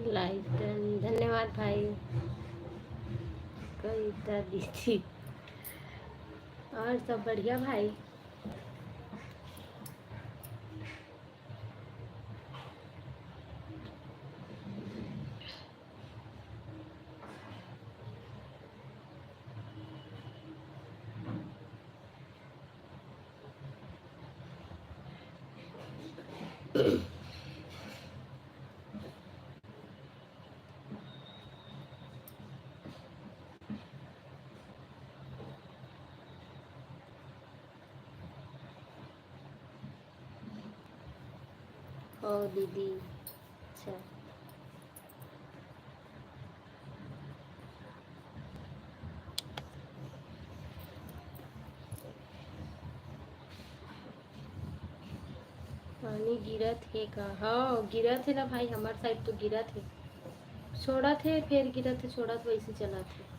Like done, धन्यवाद भाई। कविता दीदी, और सब बढ़िया भाई। ओ दीदी, अच्छा। पानी गिरा थे का? हाँ गिरा थे ना भाई, हमारे साइड तो गिरा थे। छोड़ा थे फिर गिरा थे, छोड़ा तो वैसे चला थे।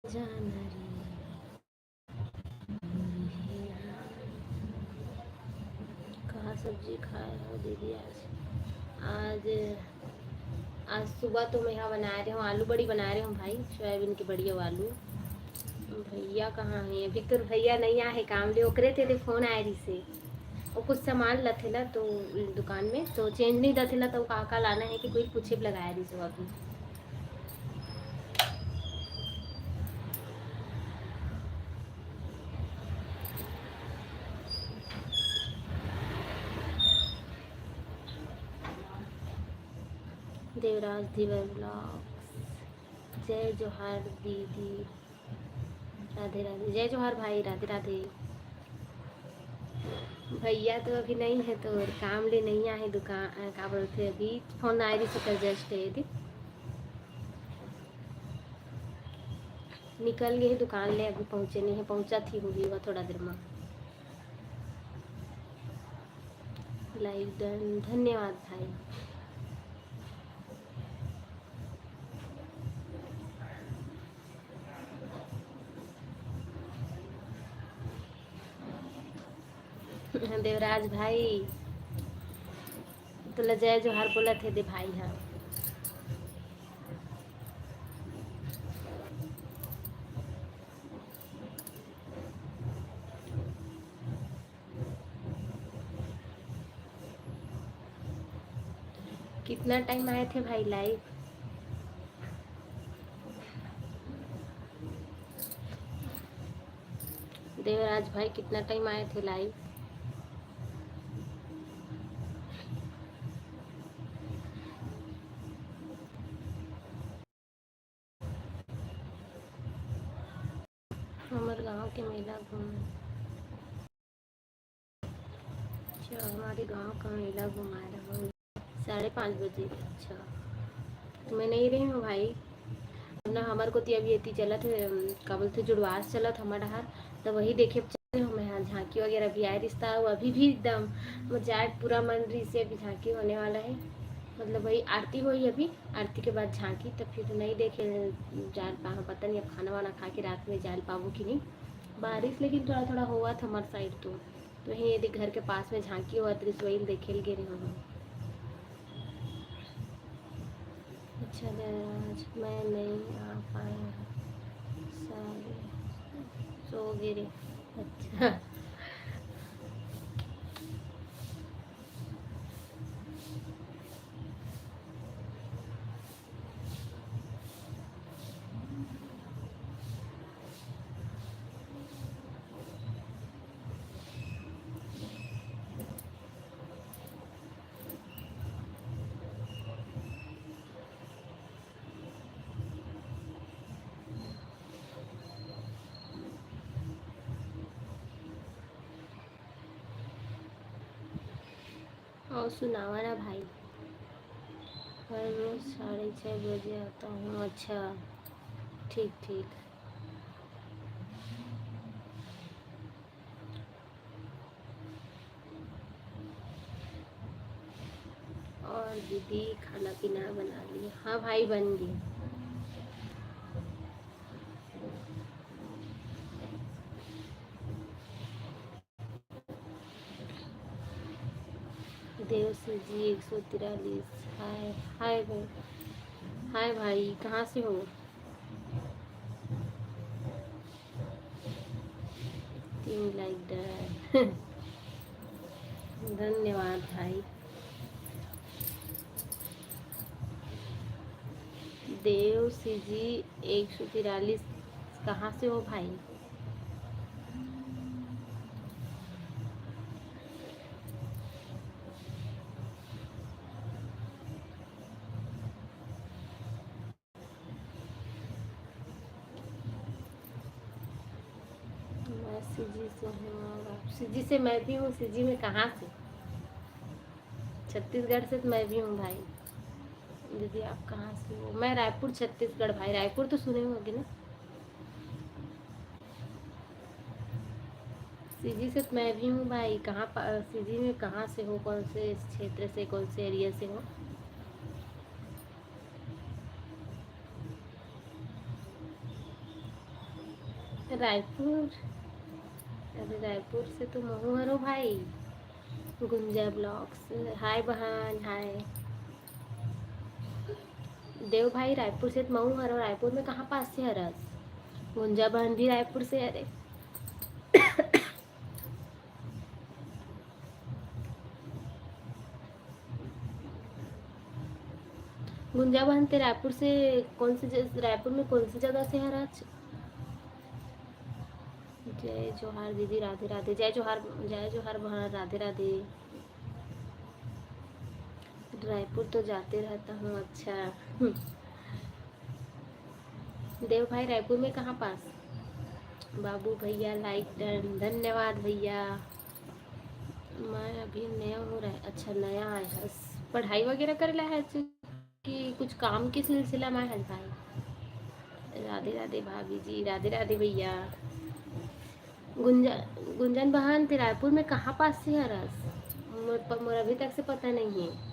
जाना रे, कहाँ सब्जी खाए हो दीदी? आज आज सुबह तो मैं यहाँ बना रही हूँ, आलू बड़ी बना रही हूँ भाई, सोयाबीन की बड़ी और आलू। भैया कहाँ है अभी? तो भैया नहीं आए काम ले, ओकरे थे फोन आए रही से। वो कुछ सामान लथेला तो दुकान में तो चेंज नहीं दथेला, तो काका लाना है कि कोई पूछे लगाया रही सो अभी। देवराज दिवर ब्लॉग्स, जय जोहार दीदी, राधे राधे। जय जोहार भाई, राधे राधे। भैया तो अभी नहीं है, तो काम ले नहीं आए दुकान, क्या बोलते अभी फोन आए रही से जस्ट थी, निकल गए दुकान ले, अभी पहुँचे नहीं है, पहुँचा थी होगी वह थोड़ा देर में। लाइक डन, धन्यवाद भाई। देवराज भाई तो जय जोहार बोला थे दे भाई। हाँ कितना टाइम आए थे भाई लाइव? देवराज भाई कितना टाइम आए थे लाइव? हमारे गांव के मेला घूम, अच्छा हमारे गांव का मेला घुमा रहा हूँ 5:30 बजे। अच्छा तो मैं नहीं रही हूँ भाई, ना हमारे को तो अभी इतनी चलत है, का बोलते जुड़वास चलत हमारा हार, तो वही देखे चले हम यहाँ। झांकी वगैरह भी आए रिश्ता, अभी भी एकदम मजाक पूरा मन रही से, अभी झांकी होने वाला है, मतलब वही आरती हुई अभी, आरती के बाद झांकी, तो फिर नहीं देखे जान पाओ, पता नहीं अब खाना वाना खा के रात में जान पाऊँ कि नहीं। बारिश लेकिन थोड़ा थोड़ा हुआ था हमारे साइड तो यही यदि घर के पास में झांकी हुआ तो वही देखे गिरे हम। अच्छा जयराज, मैं नहीं आ पाया, सारे सो गिरे। अच्छा। और सुनावा ना भाई। हर रोज 6:30 बजे आता हूँ। अच्छा, ठीक ठीक। और दीदी खाना पीना बना लिया? हाँ भाई, बन गई। देवसी जी 143। हाय हाय भाई। हाय भाई, कहाँ से हो? तीन लाइक डन। धन्यवाद भाई। देवसी जी 143, कहाँ से हो भाई? मैं सीजी से हूँ और आप? सीजी से मैं भी हूँ। सीजी में कहाँ से? छत्तीसगढ़ से तो मैं भी हूँ भाई। दीदी आप कहाँ से हो? मैं रायपुर छत्तीसगढ़ भाई। रायपुर तो सुने होगे ना? सीजी से तो मैं भी हूँ भाई। कहाँ सीजी में कहाँ से हो? कौन से क्षेत्र से, कौन से एरिया से हो? रायपुर? अरे रायपुर से तो महू हो भाई। गुंजा ब्लॉक्स। हाय बहन, हाय। देव भाई रायपुर से तो महू हरो। रायपुर में कहाँ पास से हरस? गुंजा बहन भी रायपुर से। अरे गुंजा बहन ते रायपुर से कौन सी रायपुर में कौन सी जगह से हरस? जय जोहार दीदी, राधे राधे। जय जोहार, जय जोहार बहन, राधे राधे। रायपुर तो जाते रहता हूँ। अच्छा। देव भाई रायपुर में कहाँ पास? बाबू भैया लाइक डन, धन्यवाद भैया। मैं अभी नया हूँ। अच्छा, नया है। पढ़ाई वगैरह कर रहा है कि कुछ काम के सिलसिला में है भाई? राधे राधे भाभी जी, राधे राधे भैया। गुंजन, गुंजन बहन ते रायपुर में कहाँ पास से है रस? मोर अभी तक से पता नहीं है।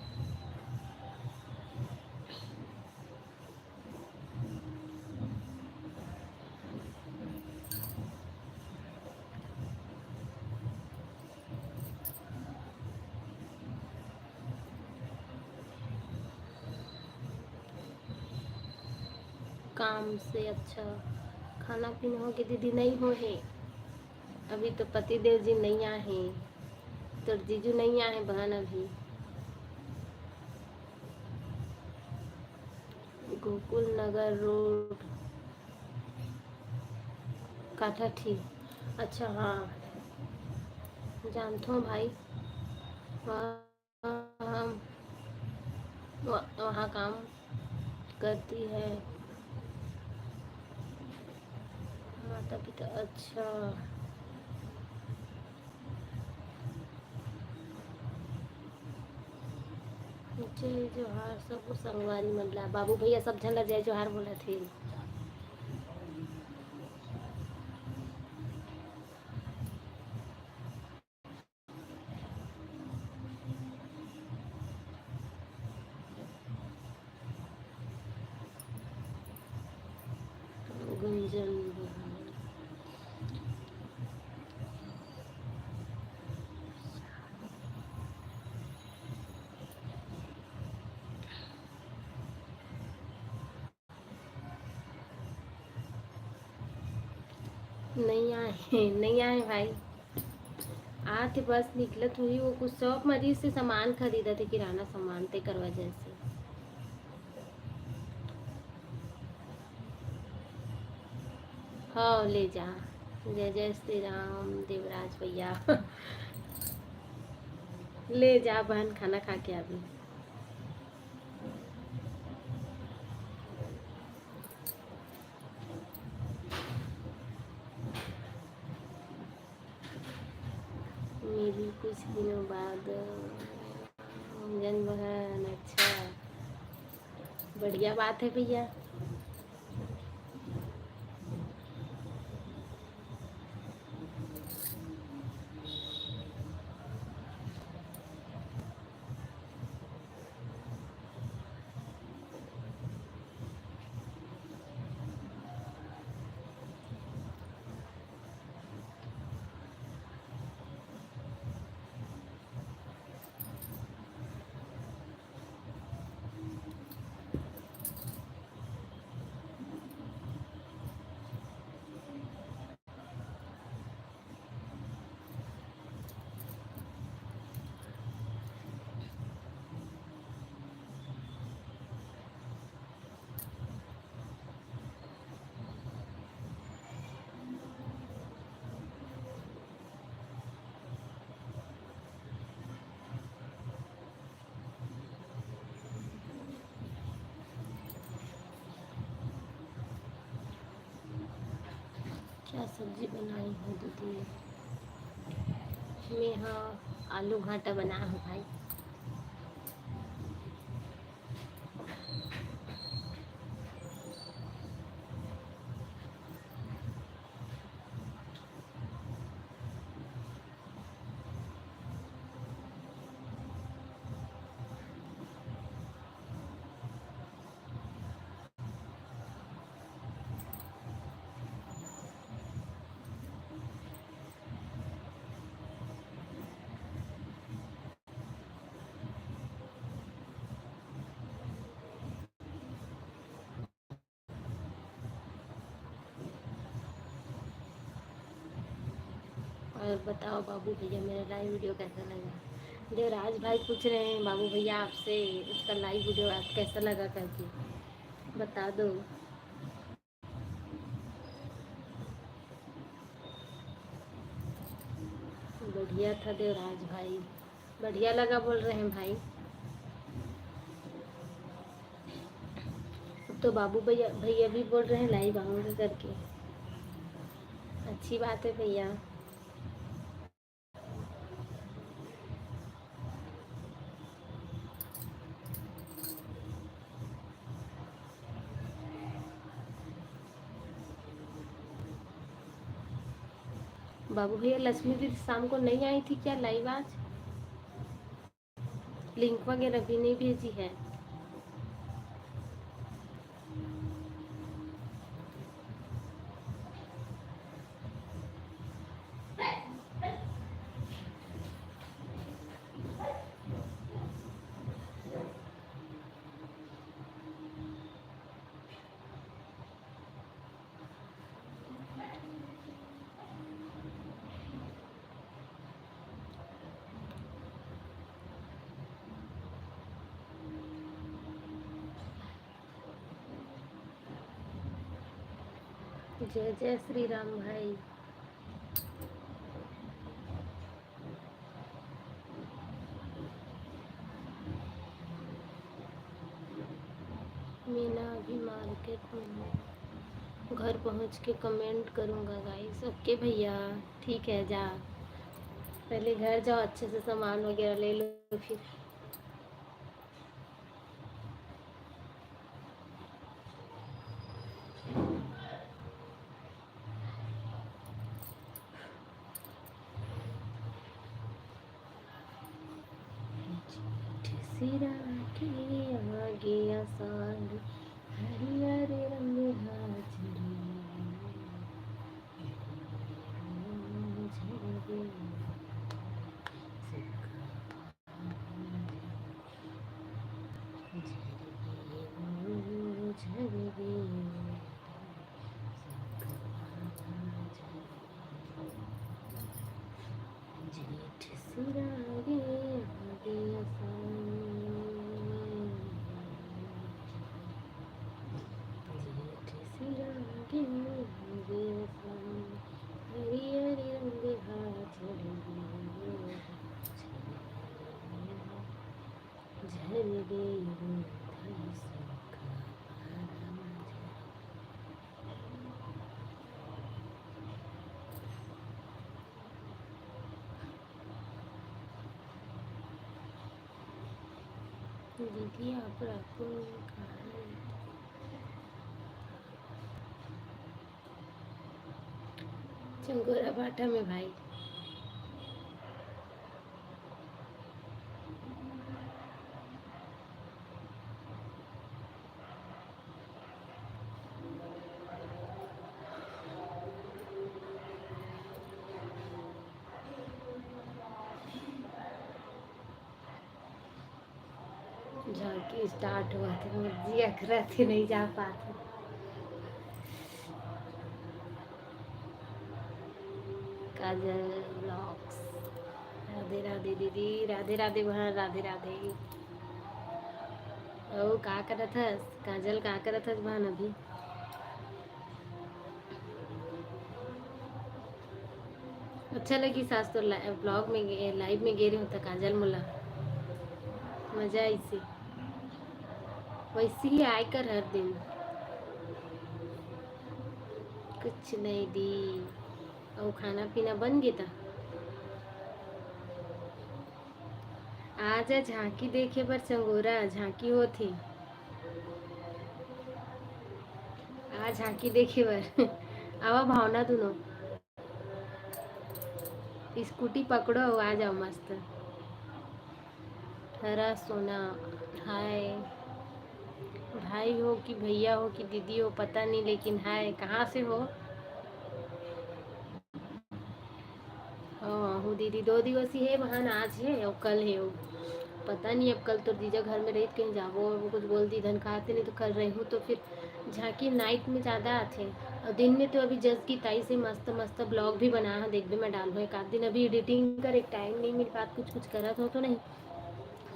काम से? अच्छा। खाना पीना हो के दीदी? नहीं हो है अभी तो। पति देव जी नहीं आए हैं, तो जीजू नहीं आए हैं बहन अभी। गोकुल नगर रोड, काठाठी। अच्छा हाँ, जानता हूँ भाई। वहाँ वहाँ काम करती है माता पिता। अच्छा। जय जोहार सब संगवारी मंडला। बाबू भैया सब झन ला जय जोहार बोला थे। गुंजन नहीं आए नहीं आए भाई। आते बस निकलत हुई, वो कुछ शॉप मरीज से सामान खरीदा थे, किराना सामान ते कर वजह से। हाँ ले जा। जय जय श्री राम देवराज भैया। ले जा बहन, खाना खा के अभी। मेरी कुछ दिनों बाद जन्म है। अच्छा, बढ़िया बात है भैया। क्या सब्जी बनाई हो दीदी? मैं हाँ, आलू घाटा बना हूँ भाई। और बताओ बाबू भैया, मेरा लाइव वीडियो कैसा लगा? देवराज भाई पूछ रहे हैं बाबू भैया आपसे, उसका लाइव वीडियो आप कैसा लगा करके बता दो। बढ़िया था देवराज भाई, बढ़िया लगा बोल रहे हैं भाई। अब तो बाबू भैया भैया भी बोल रहे हैं लाइव आऊँगा करके। अच्छी बात है भैया। बाबू भैया लक्ष्मी दीदी शाम को नहीं आई थी क्या लाइव आज? लिंक वगैरह भी नहीं भेजी है। जय जय श्री राम भाई। मीना अभी मार्केट में हूँ, घर पहुँच के कमेंट करूँगा गाइस। ओके भैया, ठीक है जा, पहले घर जाओ, अच्छे से सामान वगैरह ले लो फिर। सिरा के आगे आसान, हरियर रंग हाजरी, झरगे झरगे दीदी आप रखो चंगोरा बाटा में भाई। झांकी स्टार्ट हुआ था, मुझे अखरा थे नहीं जा पाते। काजल ब्लॉग्स, राधे राधे दीदी, राधे राधे बहन, राधे राधे। ओ का करत हस काजल, का करत हस बहन अभी? अच्छा लगी सास तो ब्लॉग में लाइव में गे रही हूँ तो काजल मुला मजा आई सी। वैसे ही आय कर हर दिन। कुछ नहीं दी। और खाना पीना बन गया था। आज झांकी देखे पर चंगोरा झांकी हो थी। आज झांकी देखे पर आवा भावना दोनों स्कूटी पकड़ो आ जाओ मस्त। हरा सोना हाय। भाई हो कि भैया हो कि दीदी हो पता नहीं, लेकिन हाय कहाँ से हो? हाँ हूँ दीदी, 2 दिवस ही है बहन, आज है और कल है वो। पता नहीं अब कल तो जीजा घर में रही कहीं जाबो और वो कुछ बोल दी धन खाते नहीं तो कर रही हूँ तो फिर झांकी नाइट में ज़्यादा आते हैं। और दिन में तो अभी जस की ताई से मस्त मस्त ब्लॉग भी बना है, देख भी मैं डाल एक आध दिन अभी एडिटिंग कर एक टाइम नहीं मिल पाता, कुछ कुछ करा तो नहीं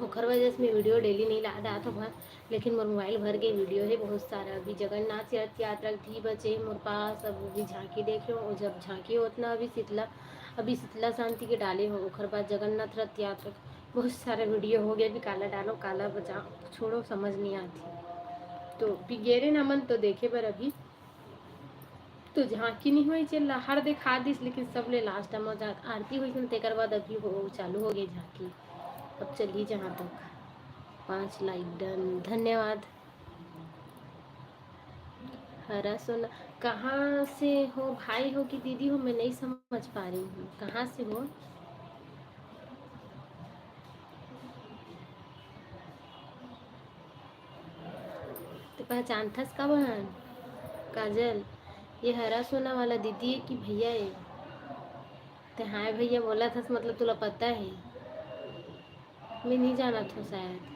ओखर वजह से मैं वीडियो डेली नहीं ला रहा था भर। लेकिन मोर मोबाइल भर गई वीडियो है बहुत सारा। अभी जगन्नाथ रथ यात्रा भी बचे मोर पास, अब अभी झांकी देख लो और जब झांकी होतना अभी शीतला शांति के डाले हो ओखर बाद जगन्नाथ रथ यात्रा बहुत सारा वीडियो हो गया। अभी काला डालो काला बचा छोड़ो समझ नहीं आती तो बिगेरे ना मन तो देखे पर अभी तो झांकी नहीं हुई चल हर देखा दिस, लेकिन सब ले लास्ट टाइम आरती हुई तेकर बाद अभी हो चालू हो गई झांकी। अब चलिए जहाँ तक 5 लाइक डन, धन्यवाद। हरा सोना कहाँ से हो, भाई हो कि दीदी हो? मैं नहीं समझ पा रही हूँ, कहाँ से हो? तो पहचान था इसका बहन काजल, ये हरा सोना वाला दीदी है कि भैया है? तो हाँ भैया बोला था मतलब तुला पता है? मैं नहीं जाना था शायद।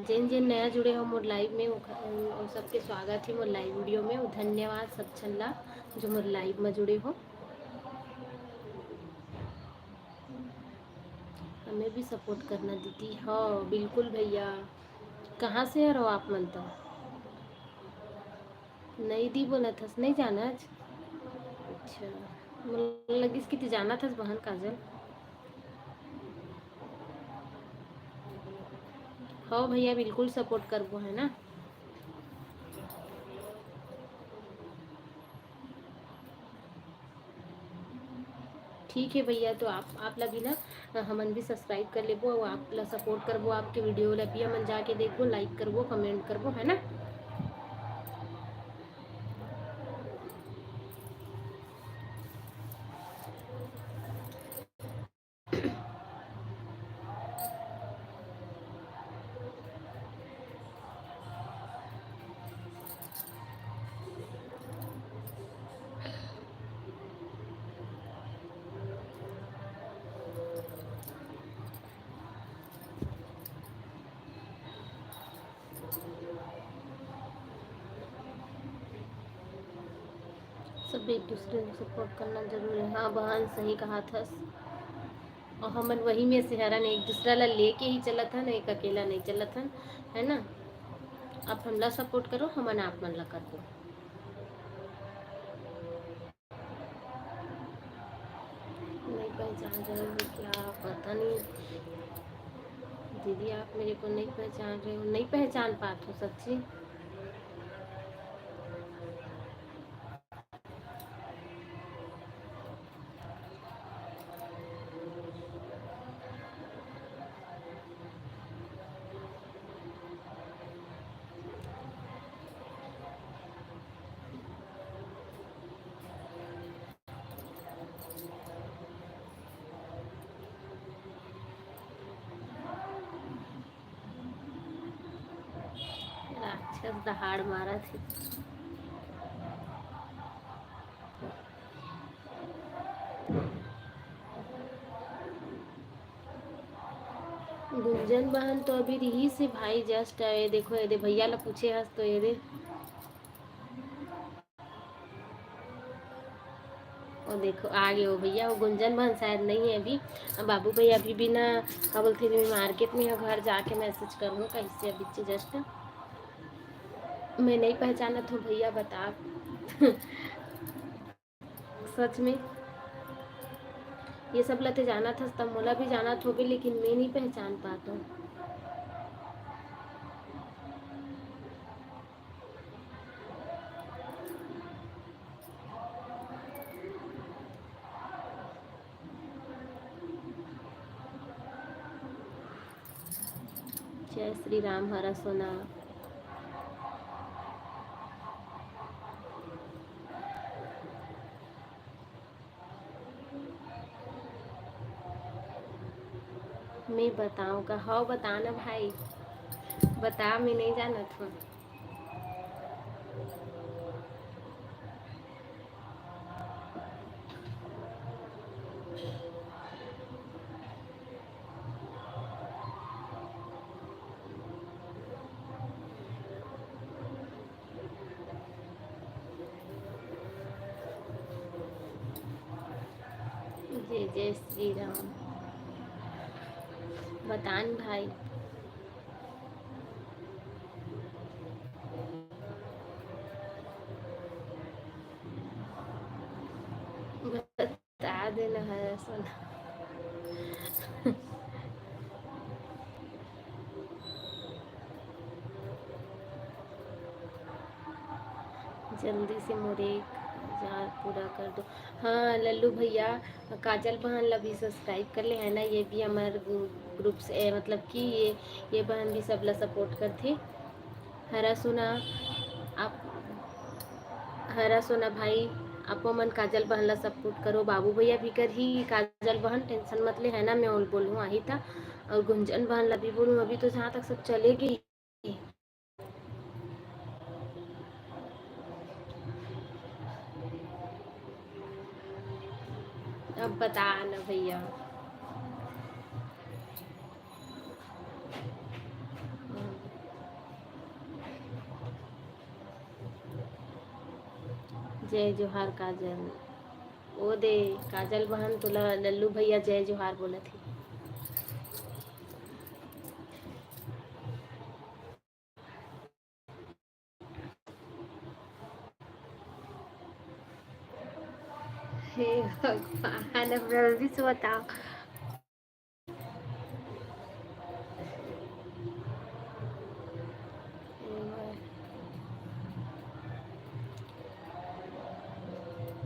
जिन जिन नया जुड़े हो मोर लाइव में वो सबके स्वागत है मोर लाइव वीडियो में। वो धन्यवाद सब छल्ला जो मोर लाइव में जुड़े हो। हमें भी सपोर्ट करना दीदी। हाँ बिल्कुल भैया। कहाँ से रहो आप? मन तो नहीं दी बोला था नहीं जाना आज। अच्छा मुझे लगी कि जाना था बहन काजल। हाँ भैया बिल्कुल सपोर्ट करबो है ना। ठीक है भैया, तो आप लगी ना हमन भी सब्सक्राइब कर लेबो और आप ला सपोर्ट करबो, आपके वीडियो ला भी हमन जाके देखबो, लाइक करबो, कमेंट करबो है ना। सब एक दूसरे को सपोर्ट करना जरूरी है। हाँ बहन सही कहा था। और हमन वही में से हरा ने एक दूसरा ला लेके ही चला था ना, एक अकेला नहीं चला था है ना। आप हमला सपोर्ट करो, हमन आप मन ला कर दो। नहीं पहचान रहे हो क्या? पता नहीं। दीदी आप मेरे को नहीं पहचान रहे हो? नहीं पहचान पाते हो सच्ची? राक्षस दहाड़ मारा थी। गुंजन बहन तो अभी रही से भाई जस्ट आए। देखो ये दे भैया ला पूछे हंस तो ये दे। और देखो आ गए हो भैया। वो गुंजन बहन शायद नहीं है अभी। बाबू भैया अभी भी ना क्या बोलते थे, मार्केट में घर जाके मैसेज करूँ कहीं से अभी जस्ट। मैं नहीं पहचाना तो भैया बता। सच में ये सब लते जाना था तब मोला भी जाना तो भी, लेकिन मैं नहीं पहचान पाता हूँ। जय श्री राम हरा सोना। मैं बताऊँ का? हाँ बताना भाई, बता। मैं नहीं जाना था। जय जय श्री राम। बतान भाई। बता देना हरा सोना। जल्दी से मोरे जार पूरा कर दो। हाँ लल्लू भैया, काजल बहन ला भी सब्सक्राइब कर ले है ना। ये भी हमारे ग्रुप से मतलब कि ये बहन भी सब ला सपोर्ट करती। हरा सोना आप, हरा सोना भाई आपो मन काजल बहन ला सपोर्ट करो। बाबू भैया भी कर ही काजल बहन, टेंशन मत ले है ना। मैं और बोलूँ आई था। और गुंजन बहन ला भी बोलूँ। अभी तो जहाँ तक सब चलेगी। अब बता ना भैया। जय जोहार काजल। ओ दे काजल बहन तो लल्लू भैया जय जोहार बोला थी। हे भगवान, अब जल्दी से बताओ।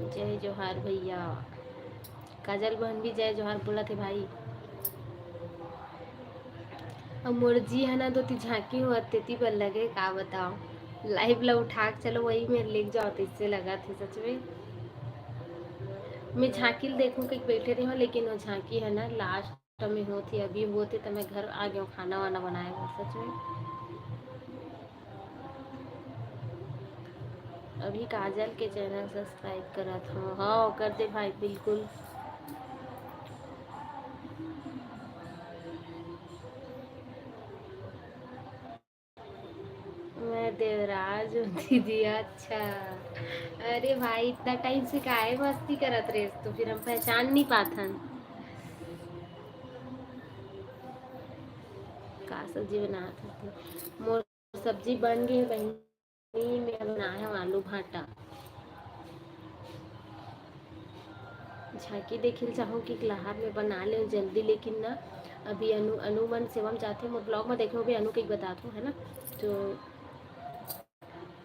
जय जोहार भैया। काजल बहन भी जय जोहार बोला थे भाई। अब मुर्जी है ना, तो ती झांकी हुआ तेती पर लगे का बताओ। लाइव ला उठा के चलो वही में लेके जाओ, तो इससे लगा थे सच में। मैं झांकी देखूं कहीं बैठे रही हूँ, लेकिन वो झांकी है ना लास्ट में होती। अभी होते तो मैं घर आ गया खाना वाना बनाएगा सच में। अभी काजल के चैनल सब्सक्राइब करा था। हाँ कर दे भाई बिल्कुल। मैं देवराज हूँ दीदी। अच्छा अरे भाई इतना टाइम से काहे मस्ती करत रहे, तो फिर हम पहचान नहीं पाथन। का सब्जी बना था? मोर सब्जी बन गई बहनी। मैं बनाया हूँ आलू भाटा। झांकी देखिल चाहूँ कि लहार में बना ले जल्दी, लेकिन ना अभी अनु मन सेवा में जाते मोर ब्लॉग में देखो भी अनु के बता दो है ना, तो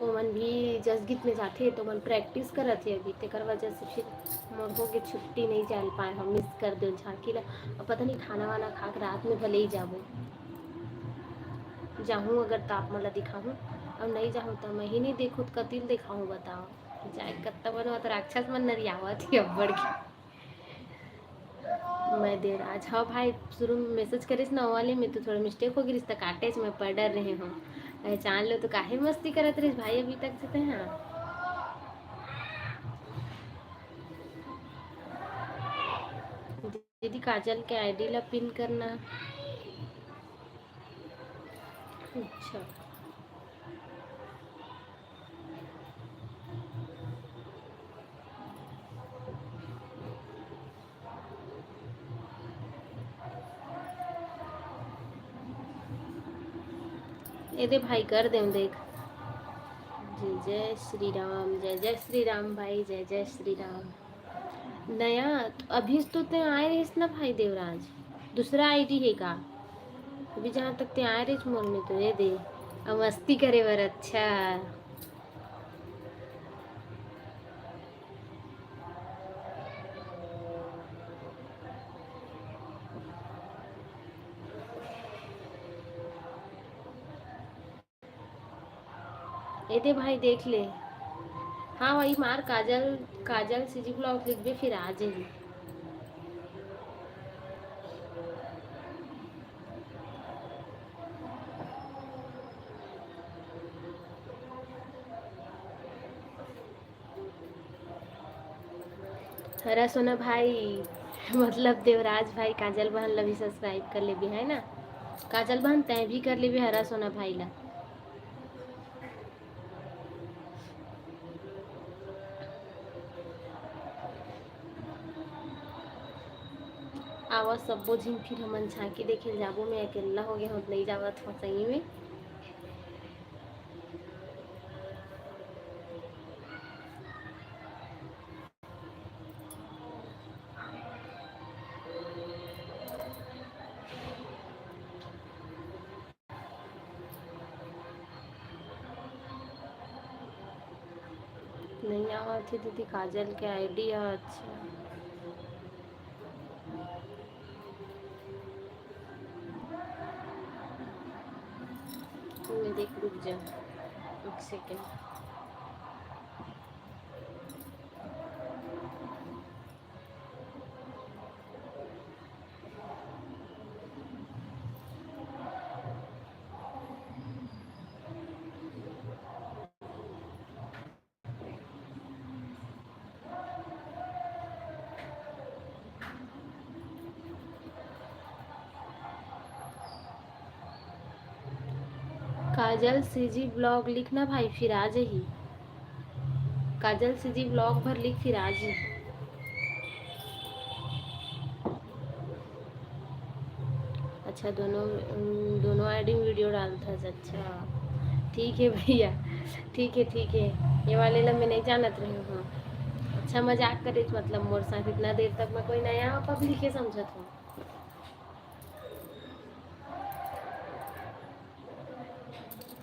ओमन भी जसगीत में जाते तो मन प्रैक्टिस करत है अभी, तेकर वजह से फिर मोर को के छुट्टी नहीं चल पाए, हम मिस कर दो झांकी ला। और पता नहीं खाना वाना खा के रात में भले ही जाऊँ अगर ताप मला दिखाऊँ, अब नहीं जाऊँ तो मैं ही नहीं देखूँ तो कतिल दिखाऊँ बताओ, चाहे कत्ता बनो तो राक्षस मन नरियावत ही अब्बड़ की। मैं देर आज हाँ भाई शुरू में मैसेज करिस ना वाले में तो थोड़ा मिस्टेक हो गई, रिश्ता काटे मैं पढ़ रहे हूँ, पहचान लो तो काहे मस्ती करत रही भाई अभी तक से हैं। दीदी काजल के आईडी ला पिन करना। अच्छा ये दे भाई कर दे देख। जय जय श्री राम, जय जय श्री राम भाई, जय जय श्री राम। नया तो अभी तो ते आए रहीस ना भाई देवराज, दूसरा आईडी है का अभी जहाँ तक ते आए रहीस मोर में तो ये दे अब मस्ती करे बर। अच्छा ये दे भाई देख ले। हाँ वही मार काजल, काजल सीजी ब्लॉग लिख दे फिर आ जाएगी। हरा सोना भाई मतलब देवराज भाई काजल बहन ला भी सब्सक्राइब कर ले भी है ना, काजल बहन तय भी कर ले भी हरा सोना भाई ला। आवाज सबो झिन फिर हमन झांकी देखे जाबो, मैं अकेला हो गया हूँ नहीं जावत हो सही में। नहीं आवत थी दीदी काजल के आईडी। अच्छा मैं देख रुक जा एक सेकेंड। काजल सीजी ब्लॉग लिखना भाई फिर आ जाही, काजल सीजी ब्लॉग भर लिख फिर आ जी। अच्छा दोनों आईडी में वीडियो डालता है। अच्छा ठीक है भैया, ठीक है ठीक है, ये वाले ला मैं नहीं जानत रही हूँ। अच्छा मजाक करे मतलब मोर साथ इतना देर तक मैं कोई नया पब्लिक है समझत हूँ।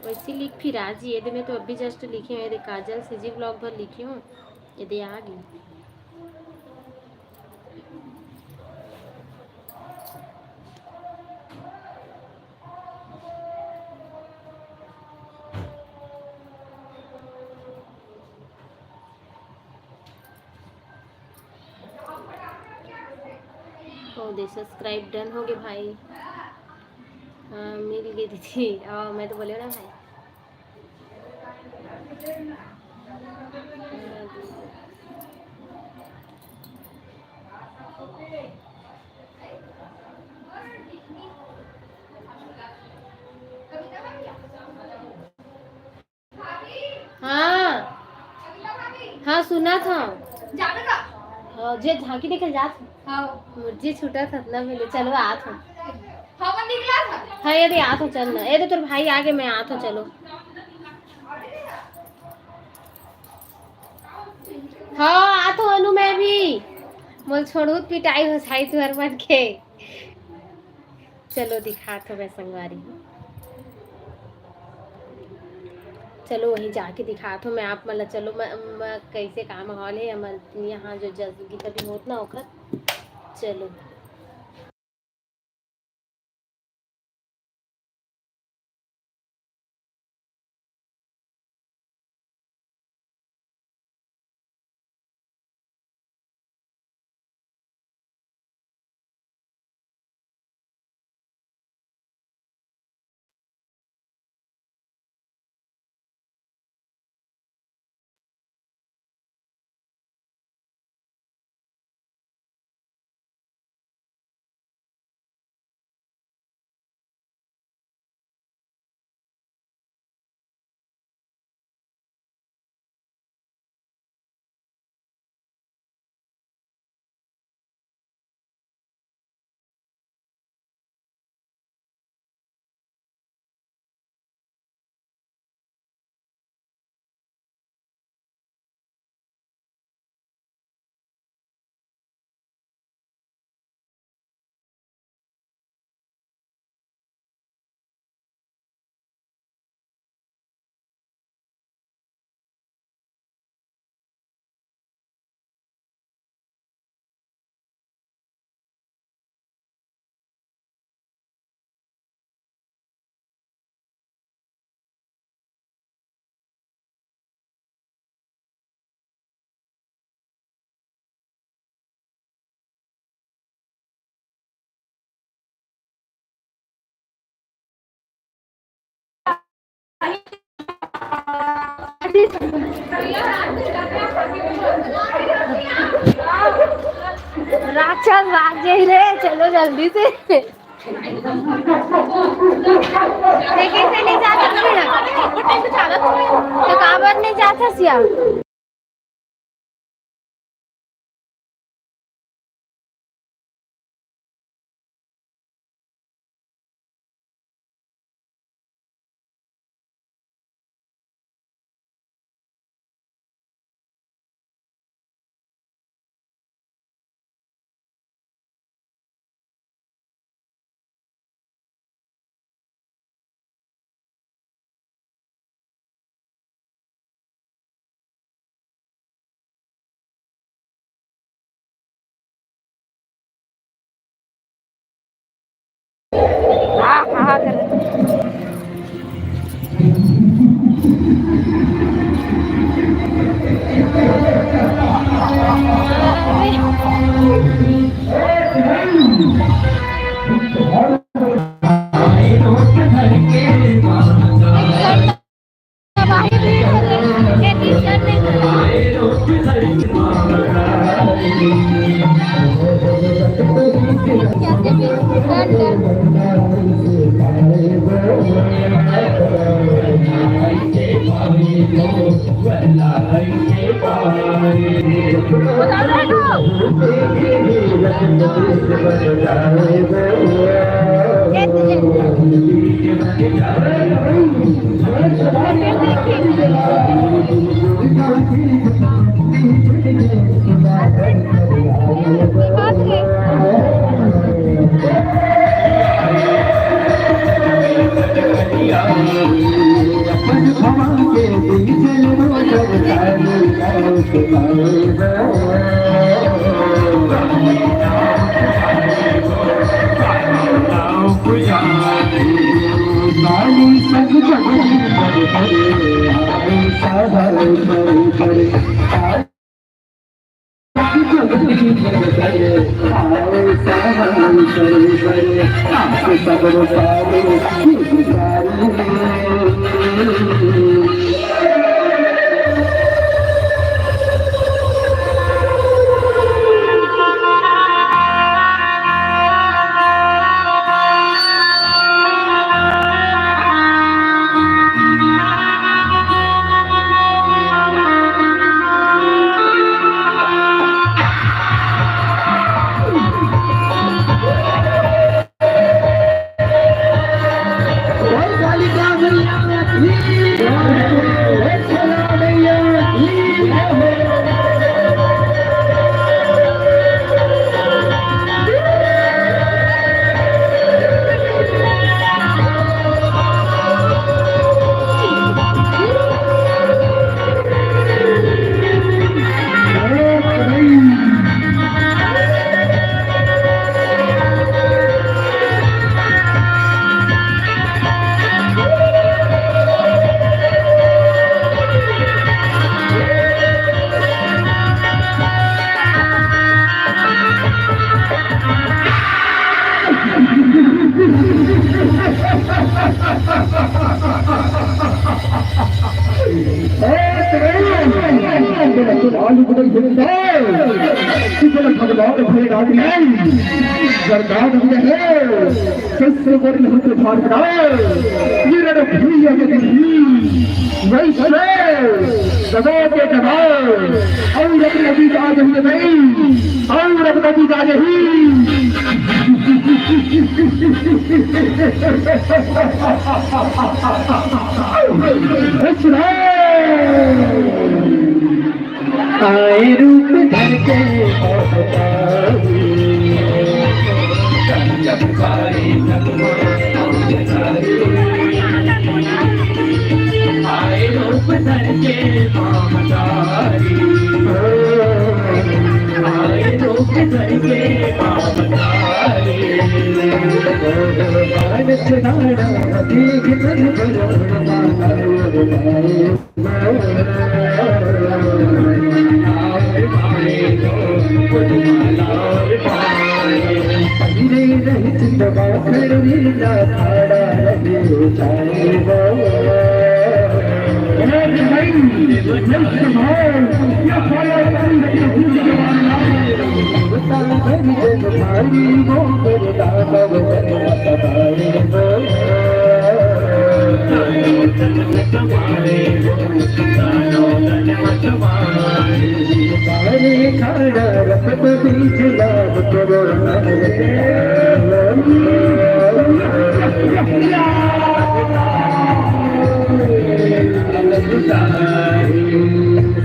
वैसे लिख फिर आज ये दे, मैं तो अभी जस्ट लिखी हूँ ये काजल सीजी ब्लॉग भर लिखी हूँ ये दे आ गई। हो दे सब्सक्राइब डन हो गए भाई। हाँ मिल गई दीदी, मैं तो बोले ना भाई। हाँ हाँ सुना था हाँ जे झांकी देखे जात मुझे छूटा था ना मिले चलो आ था। हाँ यदि आ तो चल ना, ये तो तेरे भाई आगे मैं आ तो चलो। हाँ आ तो अनु मैं भी मोल छोड़ू पिटाई हो साई तुहर मन के। चलो दिखा तो मैं संगवारी। चलो वहीं जाके दिखा तो मैं आप मतलब चलो मैं कैसे काम हॉल है हमारे यहाँ जो जल्दी कभी होत ना होकर। चलो राक्षस भाग गई रे चलो जल्दी से। लेकिन से नहीं जाता तो काबर नहीं जाता सिया। हाँ हाँ कर वाली को नहीं सुनते किसी भगवान भरेगा नहीं सरकार है किससे कर नहीं तो भाग रहा ये रे भैया के वैसे दबा के दबा और अपनी नदी का नहीं और अपनी नदी का नहीं आए रूप धर के आए रूप धर के मामदारी आए रूप धर के मामदारी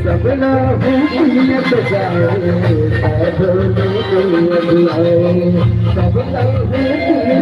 सबला भूमियत जाए सबला भूमियत जाए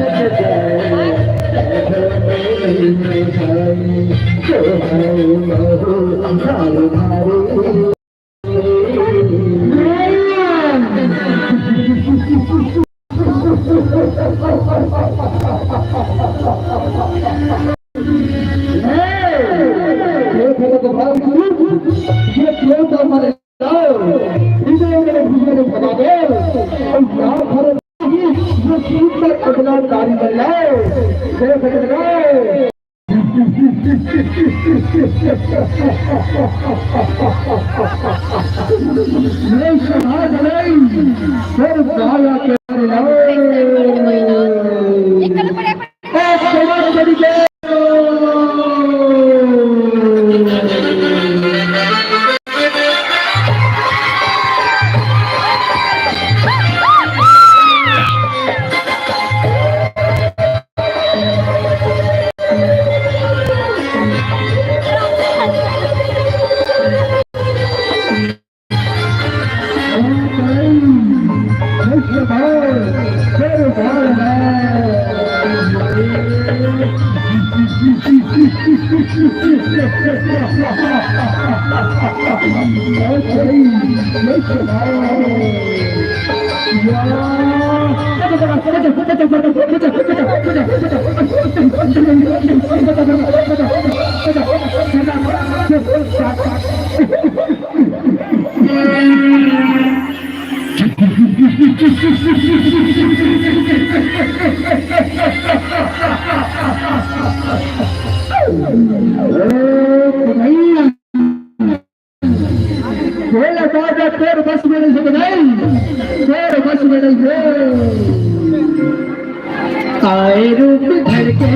बस में नहीं बस में नहीं आए रूप धर के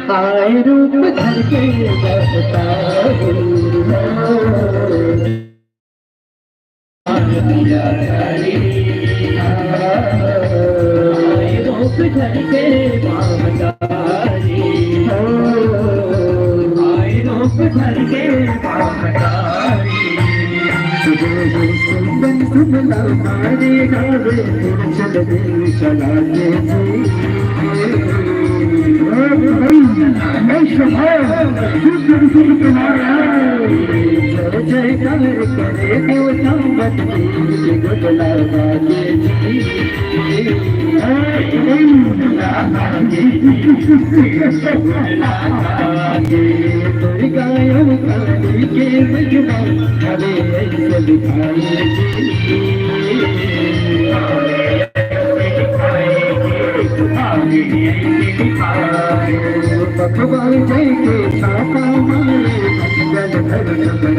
आए रूप धर के बसता रूप धर के बामदारी आए रूप धर के बामदारी सुन सुनला मारे गावे चल दे चला के जय कर करे देव संपत्ति गुटला गायब के मजबा हरे ऐसे दिखाई भगवान जय के छापा मारे जल भर चपड़ा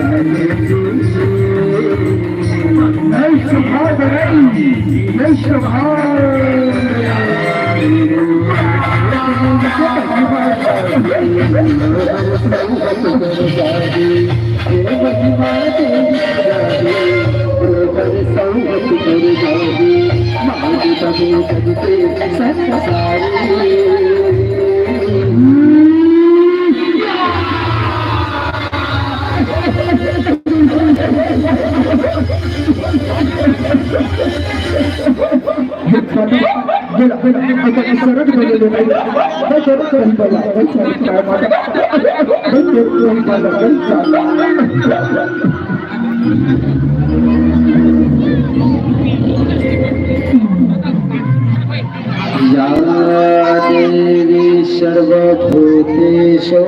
या देवी सर्वभूतेषु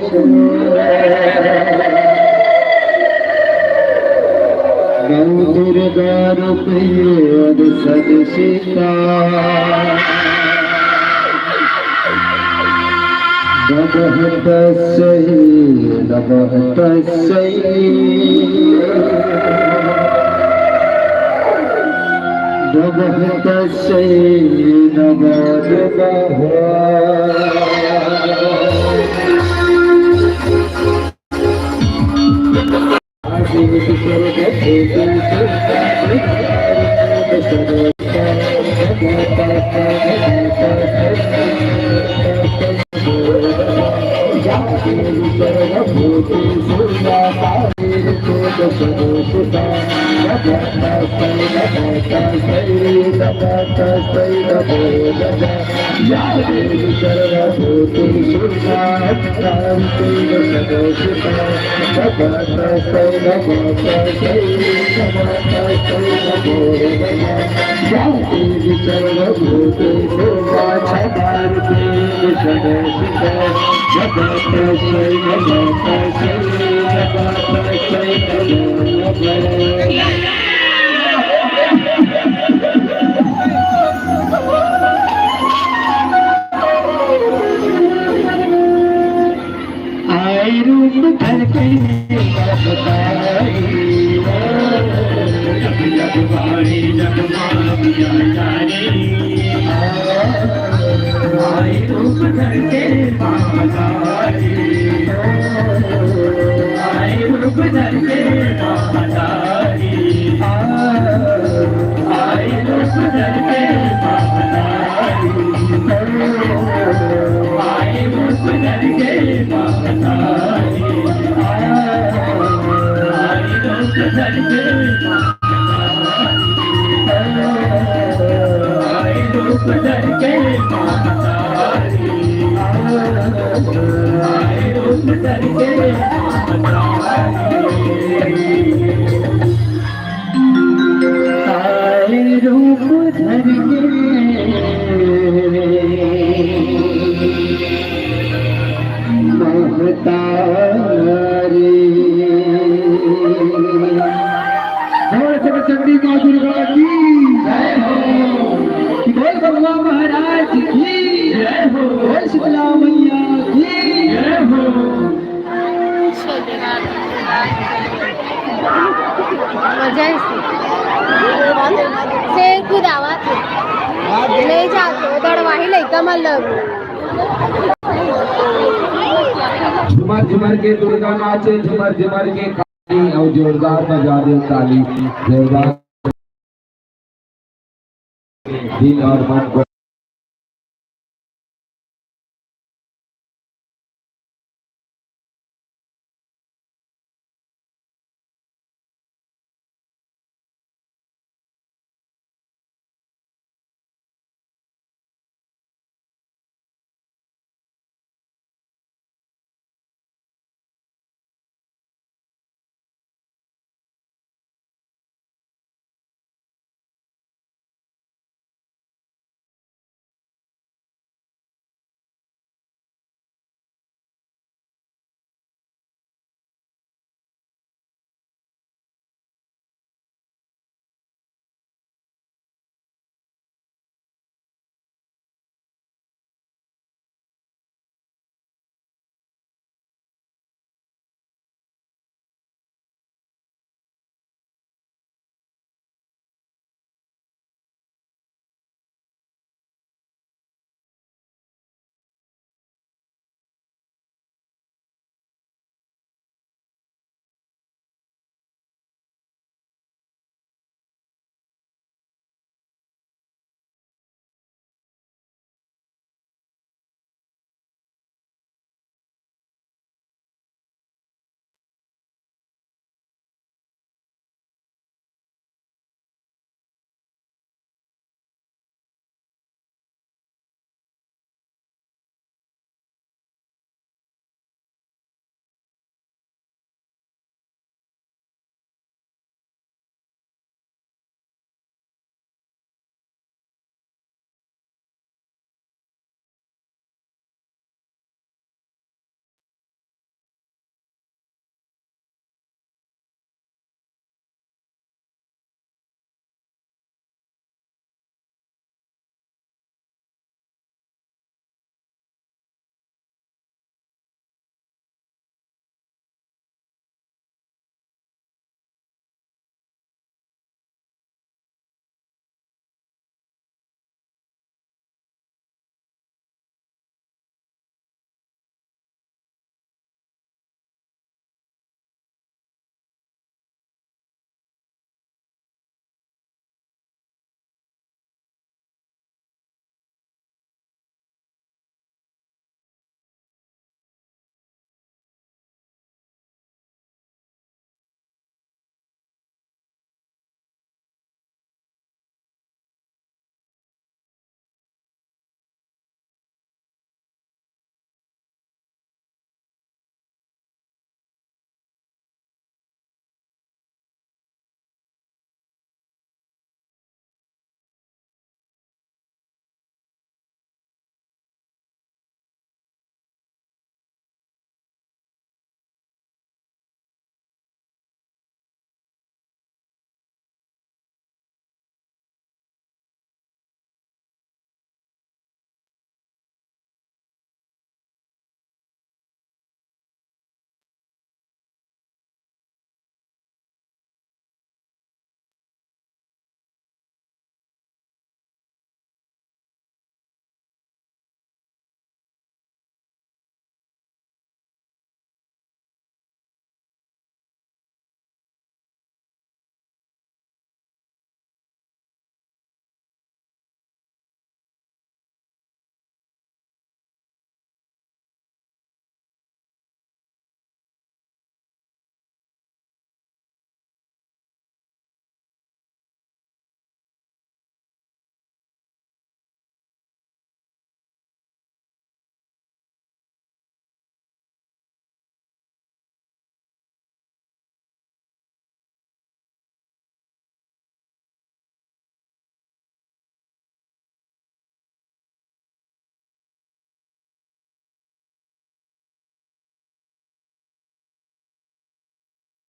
दुर्गारूपेण सदशिता नमः तस्यै नमः तस्यै नमः तस्यै नमो नमः आए रूप घर के जगमाई जगमाई आए रूप घर के महादारी आए रूप घर के महादारी आए रूप घर के महादारी आए रूप घर के महादारी आए रूप घर के आए रूप घर के महादारी आए रूप घर के आए रूप धर के महतारी चंडी माँ दुर्गा की जय हो, बोल भगवान महाराज की जय हो, बोल शीतला मैया की जय हो। मजा है से खुद आवाज नहीं जाते दड़वाही लेता मतलब झुमर झुमर के दुर्गा नाचे झुमर झुमर के काली और जोरदार बजा दे ताली जोरदार दिल और मन को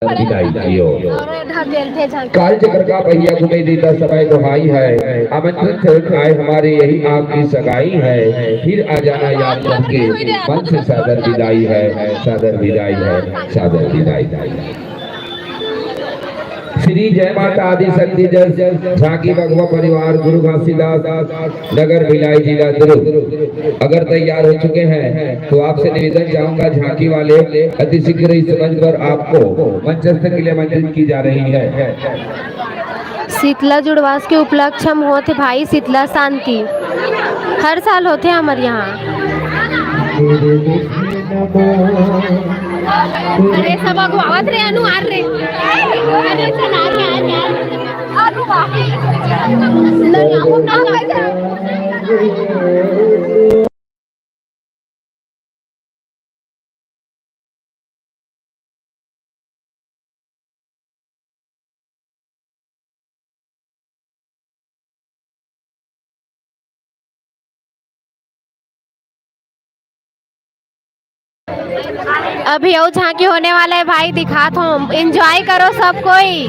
विदाई कियो। और ढकेल थे झांकी काल चक्र का पहिया घुमे देता समय दुहाई है, आमंत्रित होकर हमारे यही आपकी सगाई है, फिर आ जाना याद करके मन से सादर विदाई है, सादर विदाई है, सादर विदाई है। श्री जय माता आदि शक्ति जय झांकी भगवा परिवार गुरु घासीदास नगर भिलाई जिला दुर्ग अगर तैयार हो चुके हैं तो आपसे निवेदन चाहूंगा झांकी वाले अति शीघ्र इस मंच पर आपको मंचस्थ के लिए आमंत्रित की जा रही है। शीतला जुड़वास के उपलक्ष्य हम होते भाई शीतला शांति हर साल होते हैं हमारे यहाँ। अरे सब अगवावत रे अनु आर रे अरे सनार यार यार अनु बाकी अंदर यहाँ को ना लगा अभी और झांकी होने वाला है भाई दिखात हूँ एंजॉय करो सब कोई।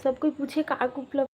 सब कोई पूछे का उपलब्ध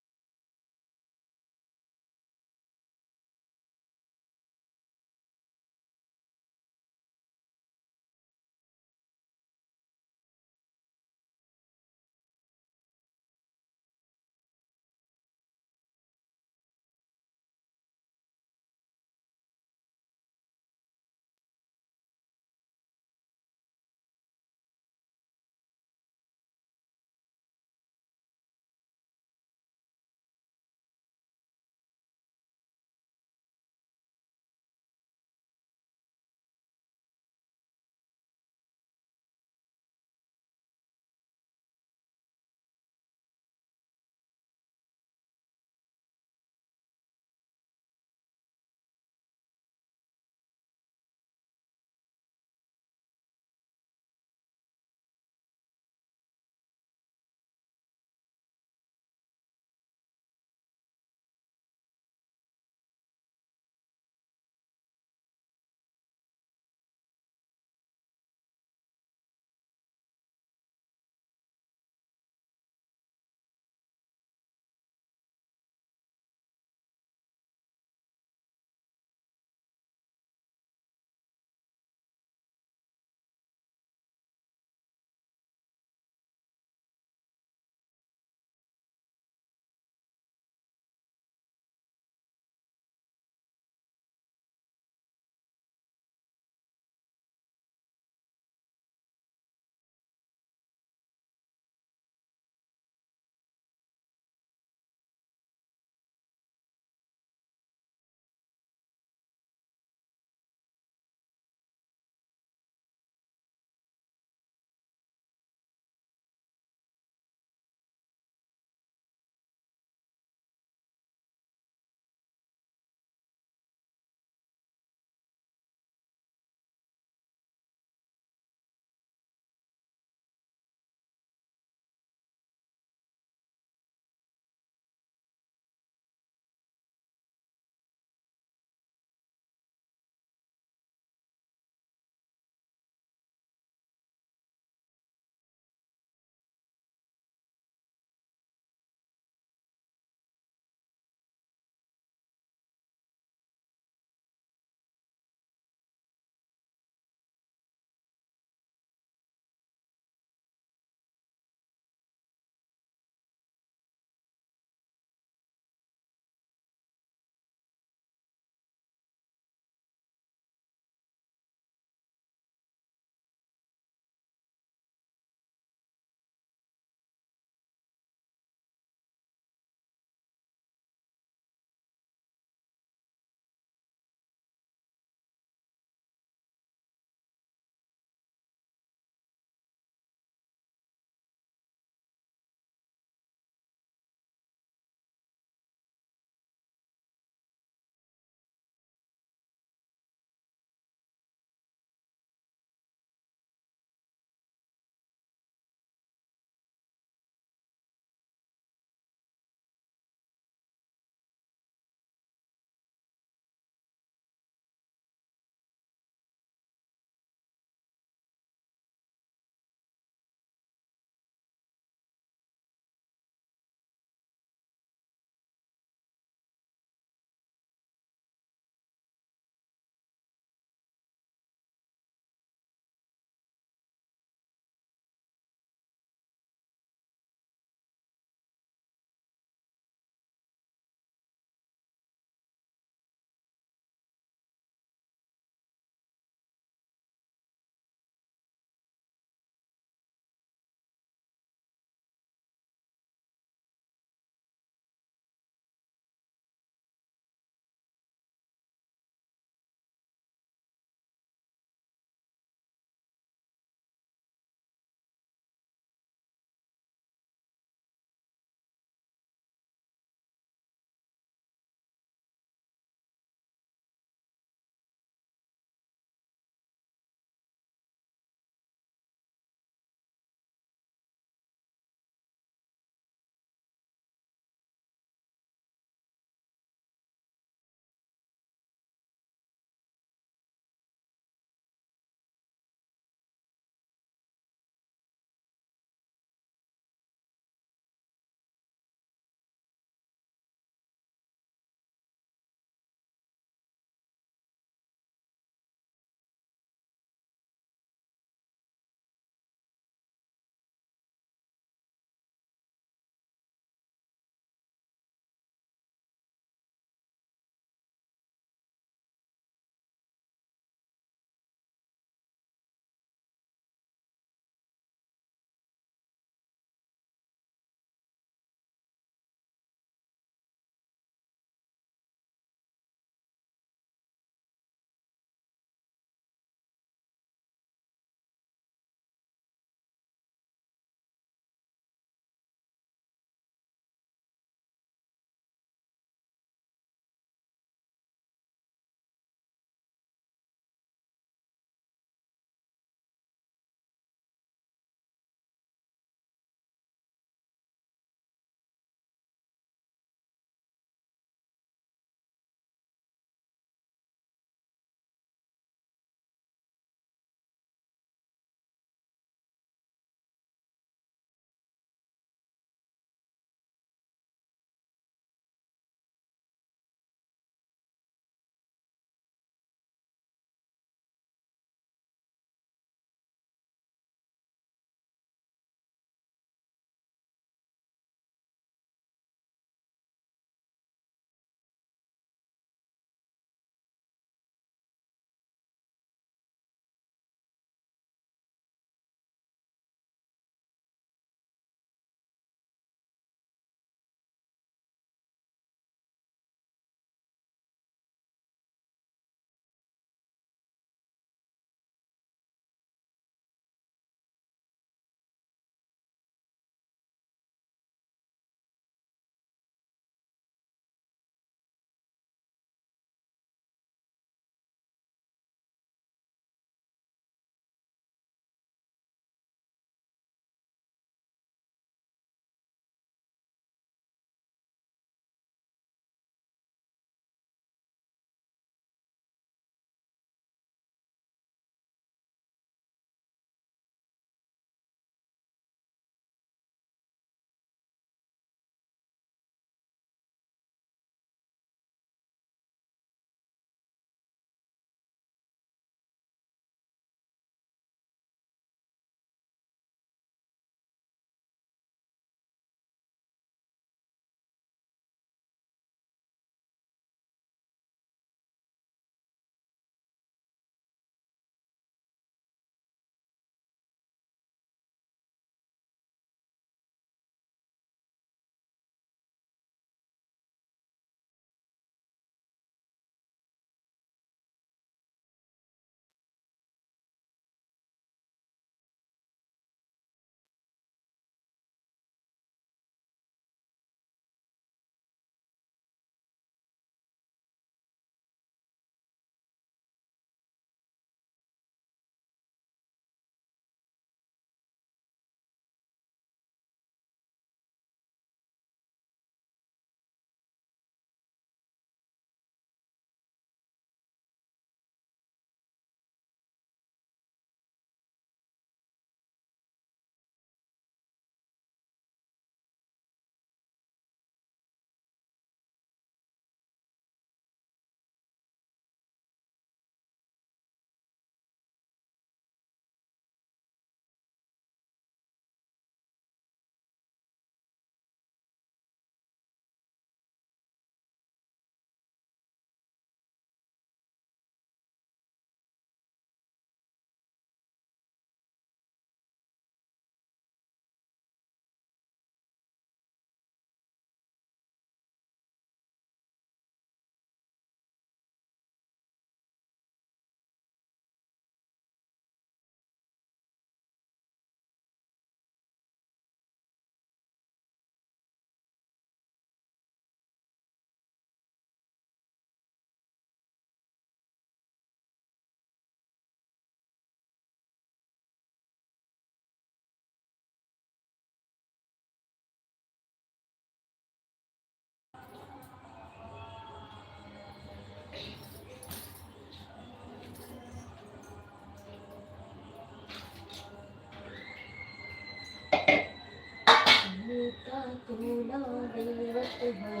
तूना देवत हो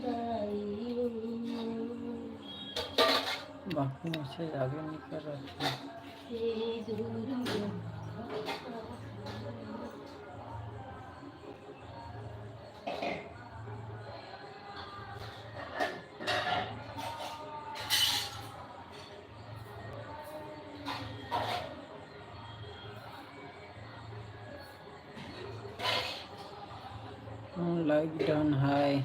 दाई बाकी मैसेज आगे नहीं कर रहा था। ये दूरियां लाइक डन है।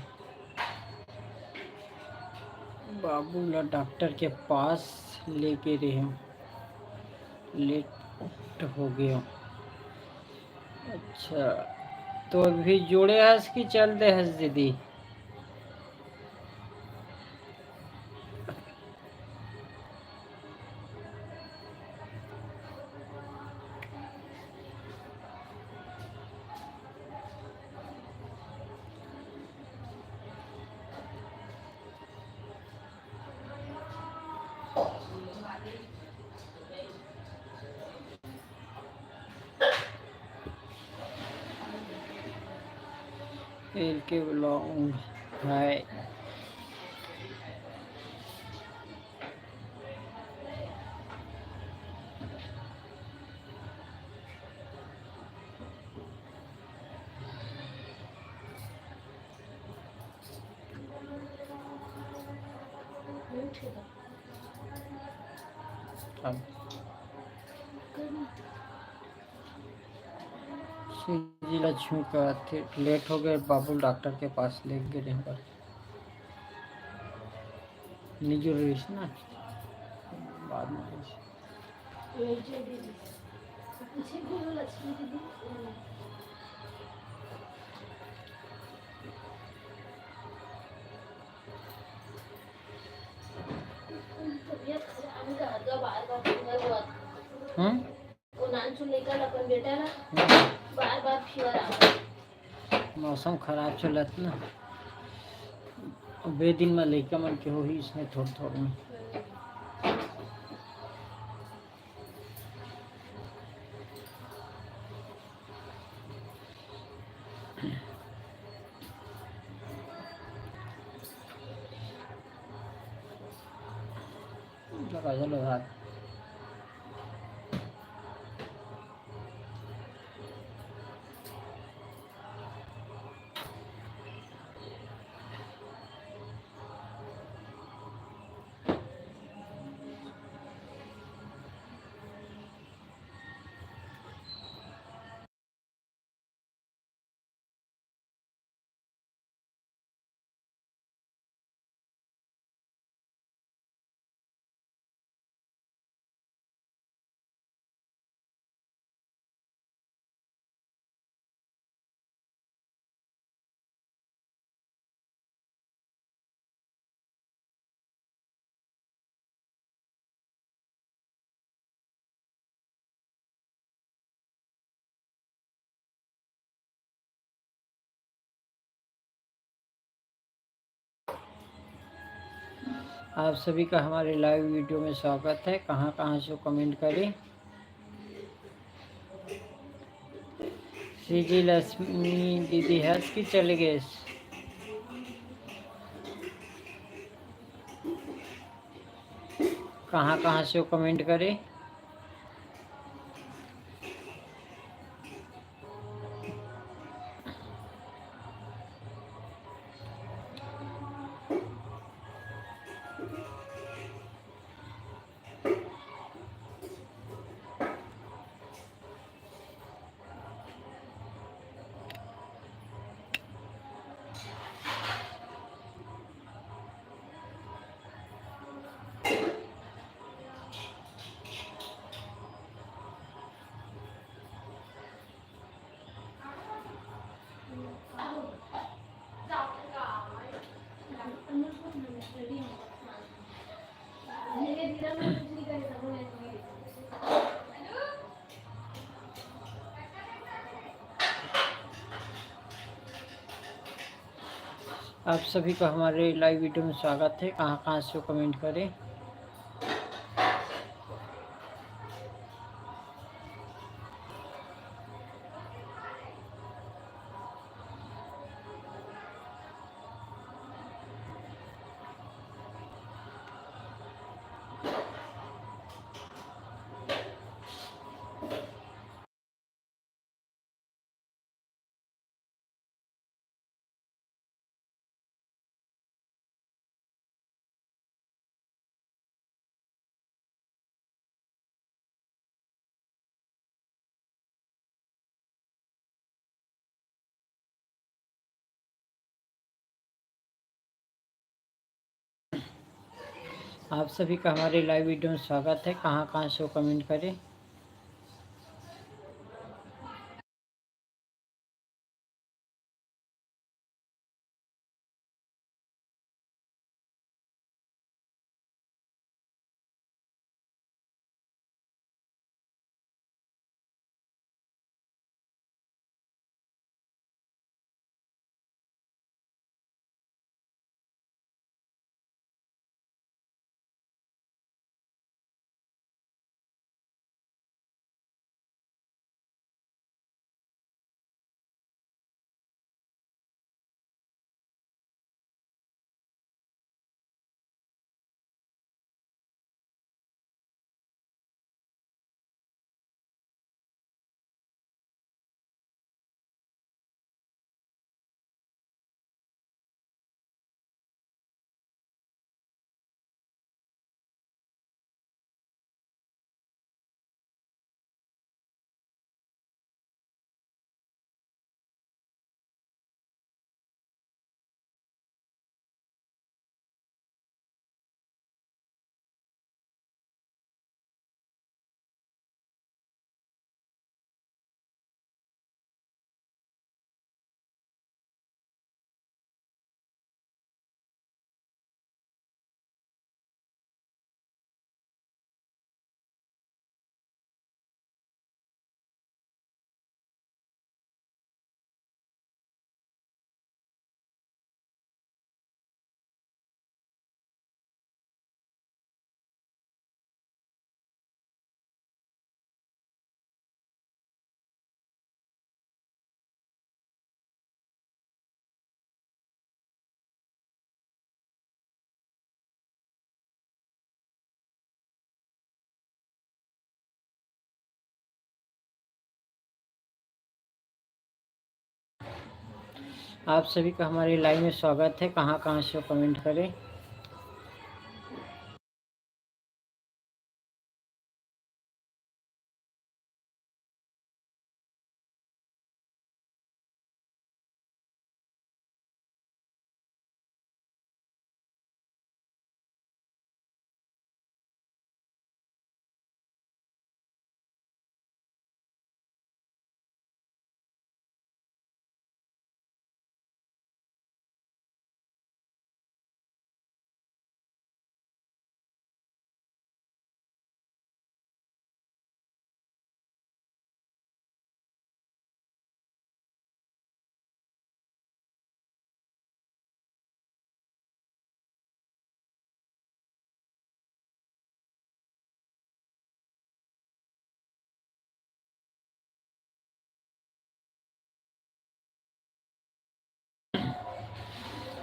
बाबूला डॉक्टर के पास लेके रहे हूँ, लेट हो गया। अच्छा तो अभी जोड़े हंस की चल दे हंस दीदी। एल के ब्लॉग है। अब श्री लक्ष्मी का लेट हो गए, बाबू डॉक्टर के पास ले गए पर निजी रहीश ना बाद में लक्ष्मी दीदी तबीयत खराब है, घर का बार बार फीवर हुआ था। वो नानचू लेकर अपन बेटा ना बार बार फीवर आ रहा। मौसम खराब चलत ना, बे दिन में लड़का मन के हो ही इसमें थोड़ा थोड़ा में। लगा चलो हाथ आप सभी का हमारे लाइव वीडियो में स्वागत है। कहाँ कहाँ से कमेंट करें। श्री लक्ष्मी दीदी हंस की चले गए। कहाँ कहाँ से कमेंट करें। आप सभी का हमारे लाइव वीडियो में स्वागत है। कहाँ कहाँ से कमेंट करें। आप सभी का हमारे लाइव वीडियो में स्वागत है। कहाँ कहाँ से हो कमेंट करें। आप सभी का हमारे लाइव में स्वागत है। कहाँ कहाँ से हो कमेंट करें।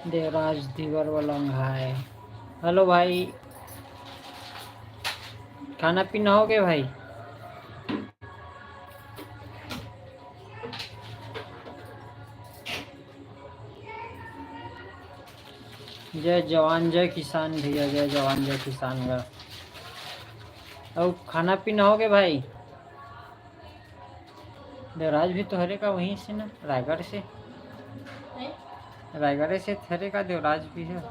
देवराज धीवर वलंगा है। हेलो भाई, खाना पीना हो गया भाई? जय जवान जय किसान भैया, जय जवान जय किसान का। और खाना पीना हो गया भाई? देवराज भी तो हरे का वहीं से ना, रायगढ़ से। रायगढ़ से हरे का देवराज भी है।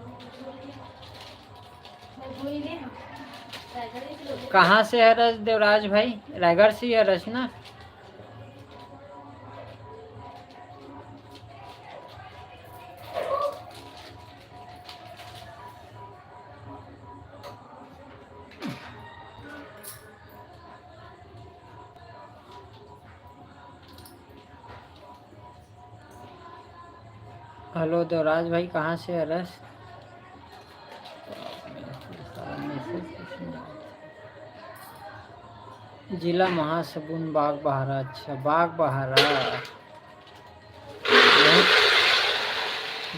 कहाँ से है रस देवराज भाई? रायगढ़ से है रस ना? हेलो देवराज भाई, कहाँ से है रस? जिला महासमुंद बाग बहारा। अच्छा, बाग बहारा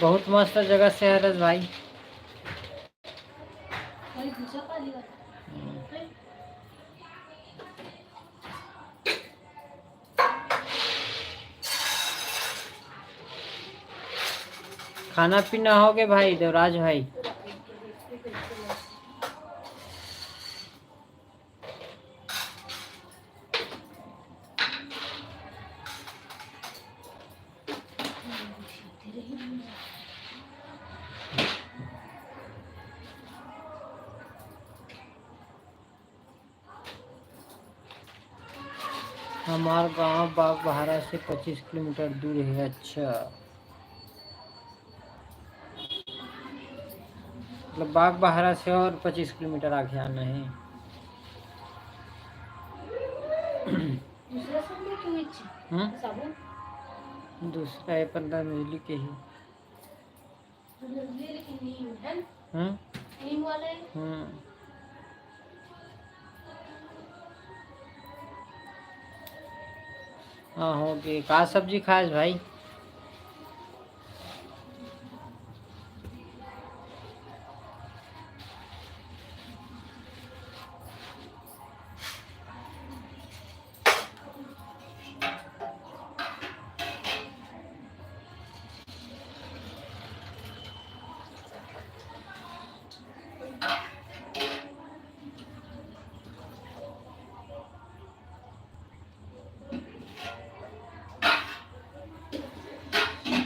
बहुत मस्त जगह से है रस भाई। खाना पीना हो गया भाई देवराज भाई? हमारा गांव बागबाहरा से 25 किलोमीटर दूर है। अच्छा, मतलब बागबाहरा से और 25 किलोमीटर आगे आना है। दूसरा सब में क्यों इच्छा साबुन दूसरा है 15 मिली के ही। लेकिन नीम है नीम वाले हाँ हो गए। का सब्जी खास भाई?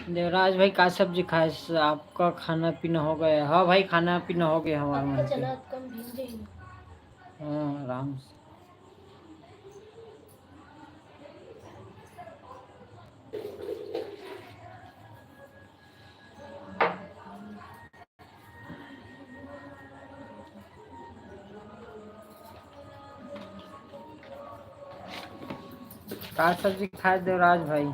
देवराज भाई का सब्जी खाए? आपका खाना पीना हो गया? हाँ भाई, खाना पीना हो गया हमारा मन चना पे। कम भीग जाएगी। हाँ, आराम से। का सब्जी खाए देवराज भाई?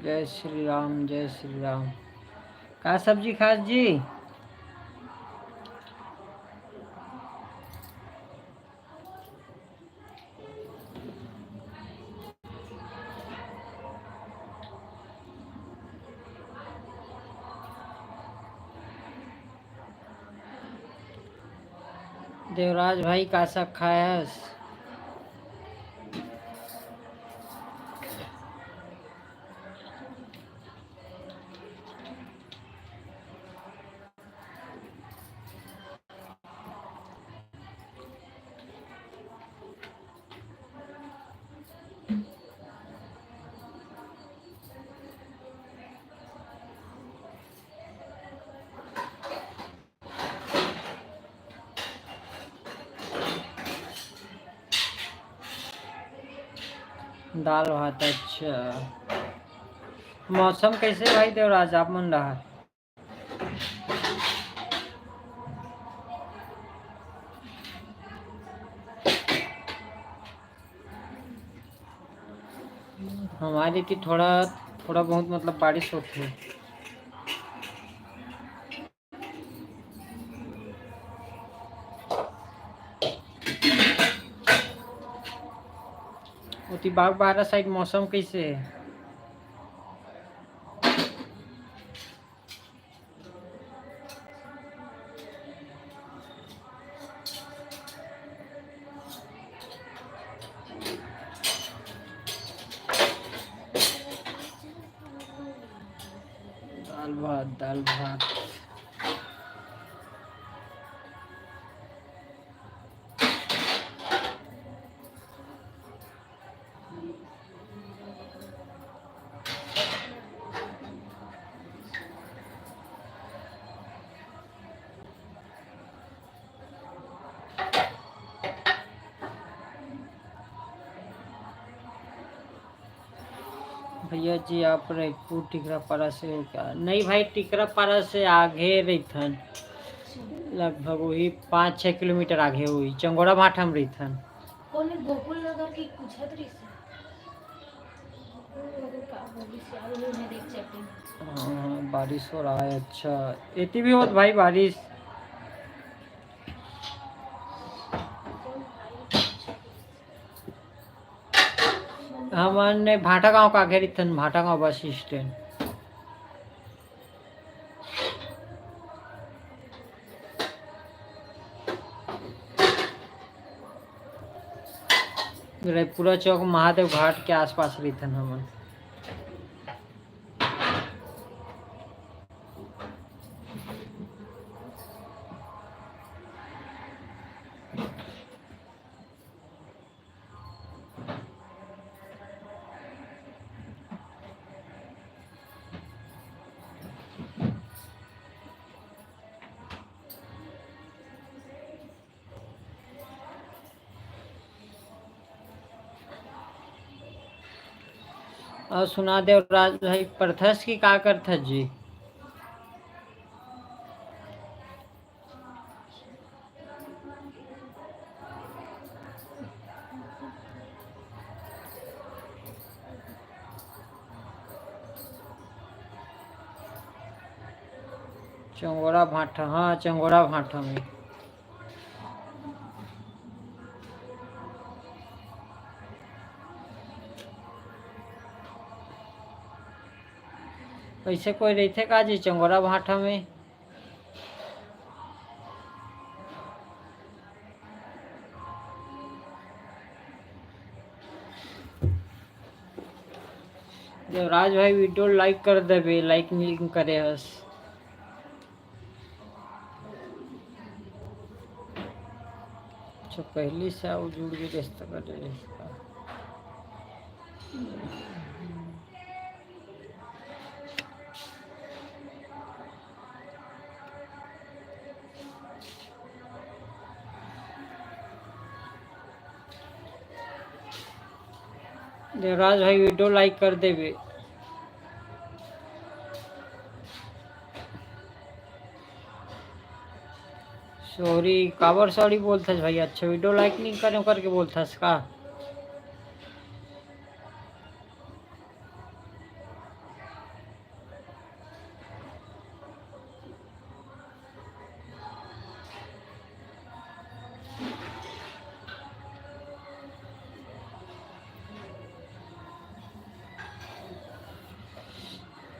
जय श्री राम, जय श्री राम। का सब्जी खास जी? देवराज भाई का सब खाया? दाल भात। अच्छा, मौसम कैसे भाई देवराज आप मन रहा? हमारे की थोड़ा थोड़ा बहुत मतलब बारिश होती है। उती बागबाहरा साइड मौसम कैसे है? दाल भात, दाल भात। भैया जी आप रायपुर टिकरापारा से हो क्या? नहीं भाई, टिकरापारा से आगे रहीथन, लगभग वही 5-6 किलोमीटर आगे हुई चंगोड़ा भाटा में रहीथन। गोकुल नगर की कुछ हदरी से का होगी से आई नहीं देख सकते। हाँ, बारिश हो रहा है। अच्छा, इतनी भी होत भाई बारिश? हमने भाटा गांव का घेरी थन, भाटा गांव बस स्टैंड। पूरा चौक महादेव घाट के आसपास रही थन हमन। और सुना देवराज भाई प्रथस की का करथ जी। चंगोरा भाटा, हाँ चंगोरा भाटा में। कैसे कोई रहते का जी चंगोरा भाटा में? देवराज भाई वीडियो लाइक कर देबे, लाइक नहीं करे हस। अच्छा पहली से वो जुड़ के रिश्ता कर रहे। देवराज भाई वीडियो लाइक कर देबे। सॉरी काबर सॉरी बोलता भाई। अच्छा वीडियो लाइक नहीं करे करके बोलता का?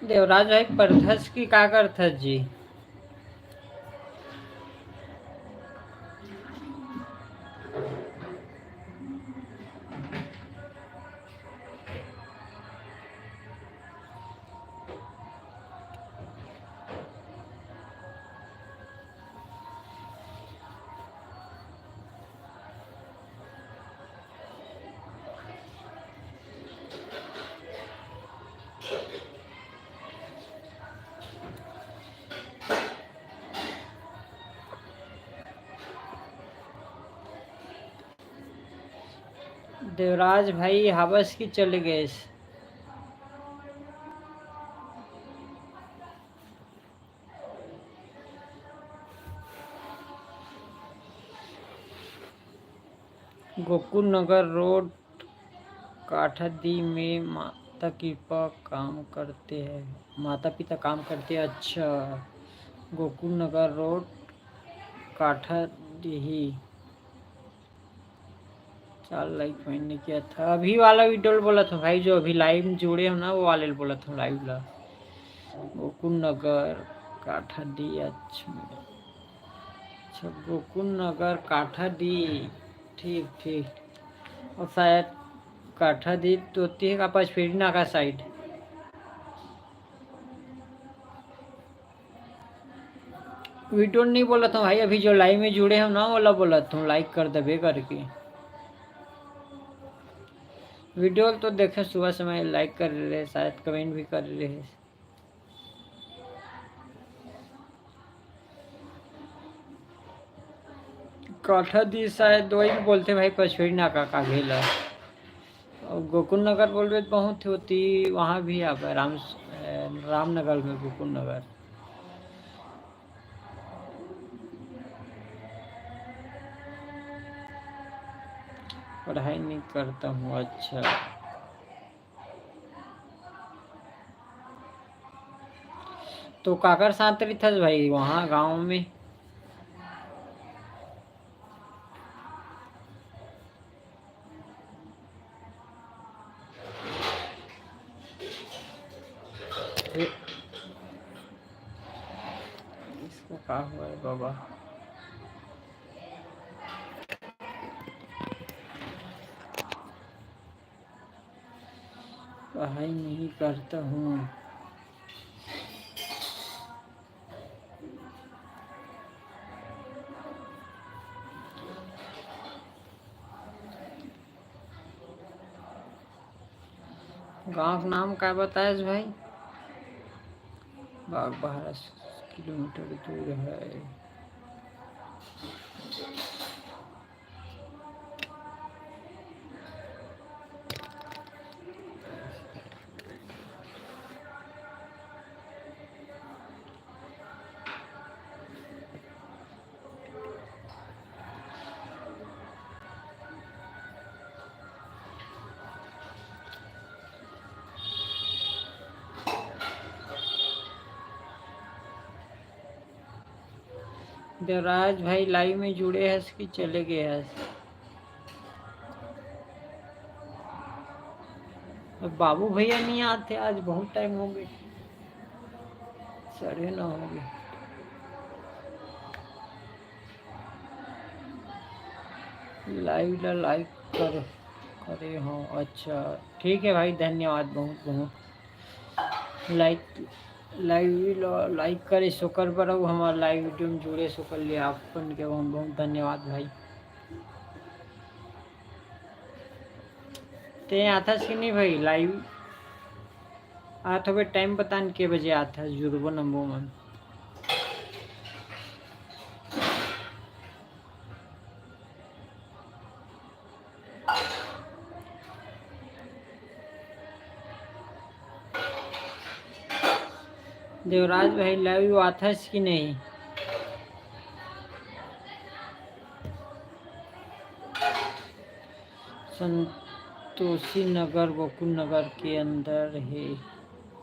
देवराज भाई प्रथस की का करथ जी? देवराज भाई हवस की चले गए। गोकुल नगर रोड काठादी में माता पिता काम करते हैं। माता पिता काम करते हैं। अच्छा गोकुल नगर रोड काठादी। चाल लाइक मैंने किया था। अभी वाला वीडियो बोला था भाई, जो अभी लाइव जुड़े हो ना वो वाले बोला था लाइव ला। गोकुल नगर काठादी। अच्छा गोकुल नगर काठादी। ठीक ठीक। और शायद काठादी तो होती है का पचफेरी नाका साइड। वीडियो नहीं बोला था भाई, अभी जो लाइव में जुड़े हो ना वाला बोला था लाइक कर दबे करके। वीडियो तो देखे सुबह समय लाइक कर रहे, शायद कमेंट भी कर रहे हैं। काठादी शायद वही बोलते भाई पचफेरी नाका का घेला। और गोकुल नगर बोल रहे बहुत होती वहाँ भी आप रामनगर में गोकुल नगर। पढ़ाई नहीं करता हूँ। अच्छा तो काकर साथ रही था भाई वहाँ गांव में? इसको क्या हुआ है बाबा? पढ़ाई नहीं करता हूँ। गांव का नाम क्या बताया भाई? बाग 12 किलोमीटर दूर है। देवराज भाई लाइव में जुड़े हैं कि चले गए हैं? अब बाबू भैया नहीं आते, आज बहुत टाइम हो गए, 9:30 हो गए। लाइव ला लाइक कर करे हो, अच्छा ठीक है भाई, धन्यवाद बहुत बहुत। लाइव लाइक करे शुक्र पर हमारा लाइव वीडियो में जुड़े शुक्र लिए आपन के बहुत बहुत धन्यवाद भाई। ते आता कि नहीं भाई लाइव आता हुए टाइम पता नहीं के बजे आता है जुड़बो नंबो मन। देवराज भाई लाइव आता है कि नहीं? संतोषी नगर गोकुल नगर के अंदर है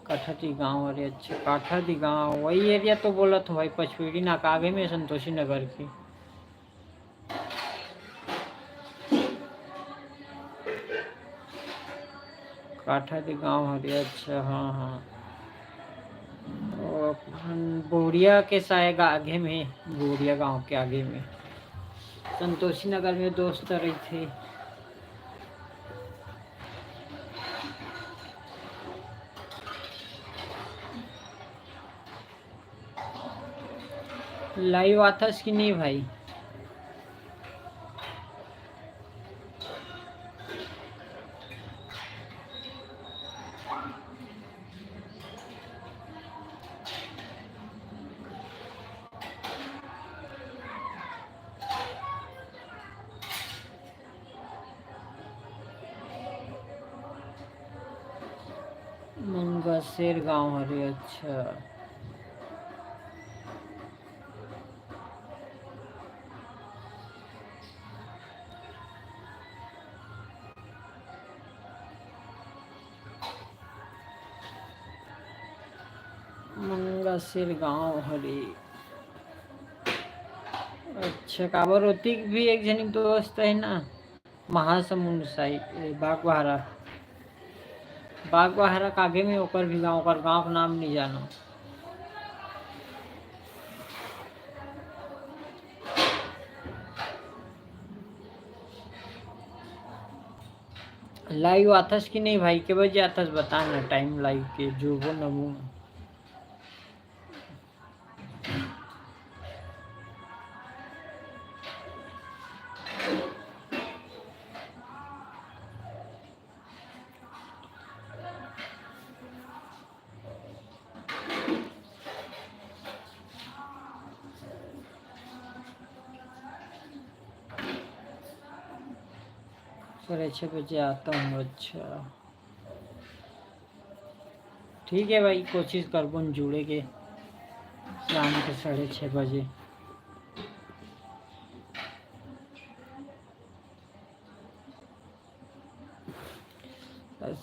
काठादी गांव। अरे अच्छा काठादी गांव वही एरिया तो बोला था भाई, पचपेड़ी नाक आगे में संतोषी नगर की। काठादी गांव अरे अच्छा हाँ हाँ, तो बोरिया के शायद आगे में, बोरिया गांव के आगे में संतोषी नगर में दोस्त रही थे। लाइव आता कि नहीं भाई? मंगसेर गांव अरे अच्छा, मंगसेर गांव हरे अच्छा। काबर होती भी एक जनी दोस्त है ना महासमुंद साइड बागवाहरा, बागवाहरा का आगे में ओकर भी गांव, ओकर गांव का नाम नहीं जानो। लाइव आतस कि नहीं भाई, के बजे आतस बताना टाइम लाइव के जो वो नबू। साढ़े 6 बजे आता हूँ अच्छा ठीक है भाई, कोशिश करबो जुड़े के शाम के 6:30 बजे।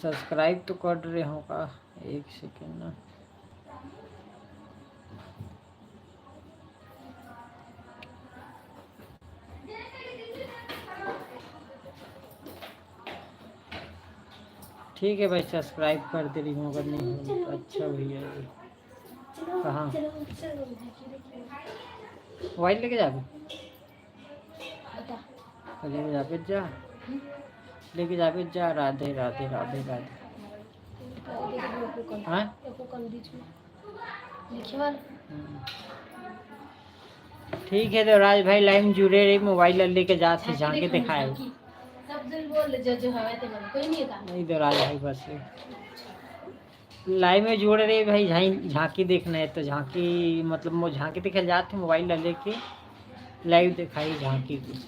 सब्सक्राइब तो कर रहे होगा, एक सेकेंड ना। ठीक है भाई, सब्सक्राइब कर दे रही हूँ अगर नहीं हो तो। अच्छा भैया कहाँ मोबाइल लेके जाबे, लेके जाबे जा, लेके जाबे जा। राधे राधे राधे राधे। हाँ ठीक है तो राज भाई लाइन जुड़े रही, मोबाइल लेके जाते झांके दिखाए नहीं तो राज भाई बस लाइव में जुड़ रहे भाई, झांकी देखना है तो झांकी मतलब वो झांकी दिखे जाते मोबाइल लेके लाइव दिखाई झांकी की।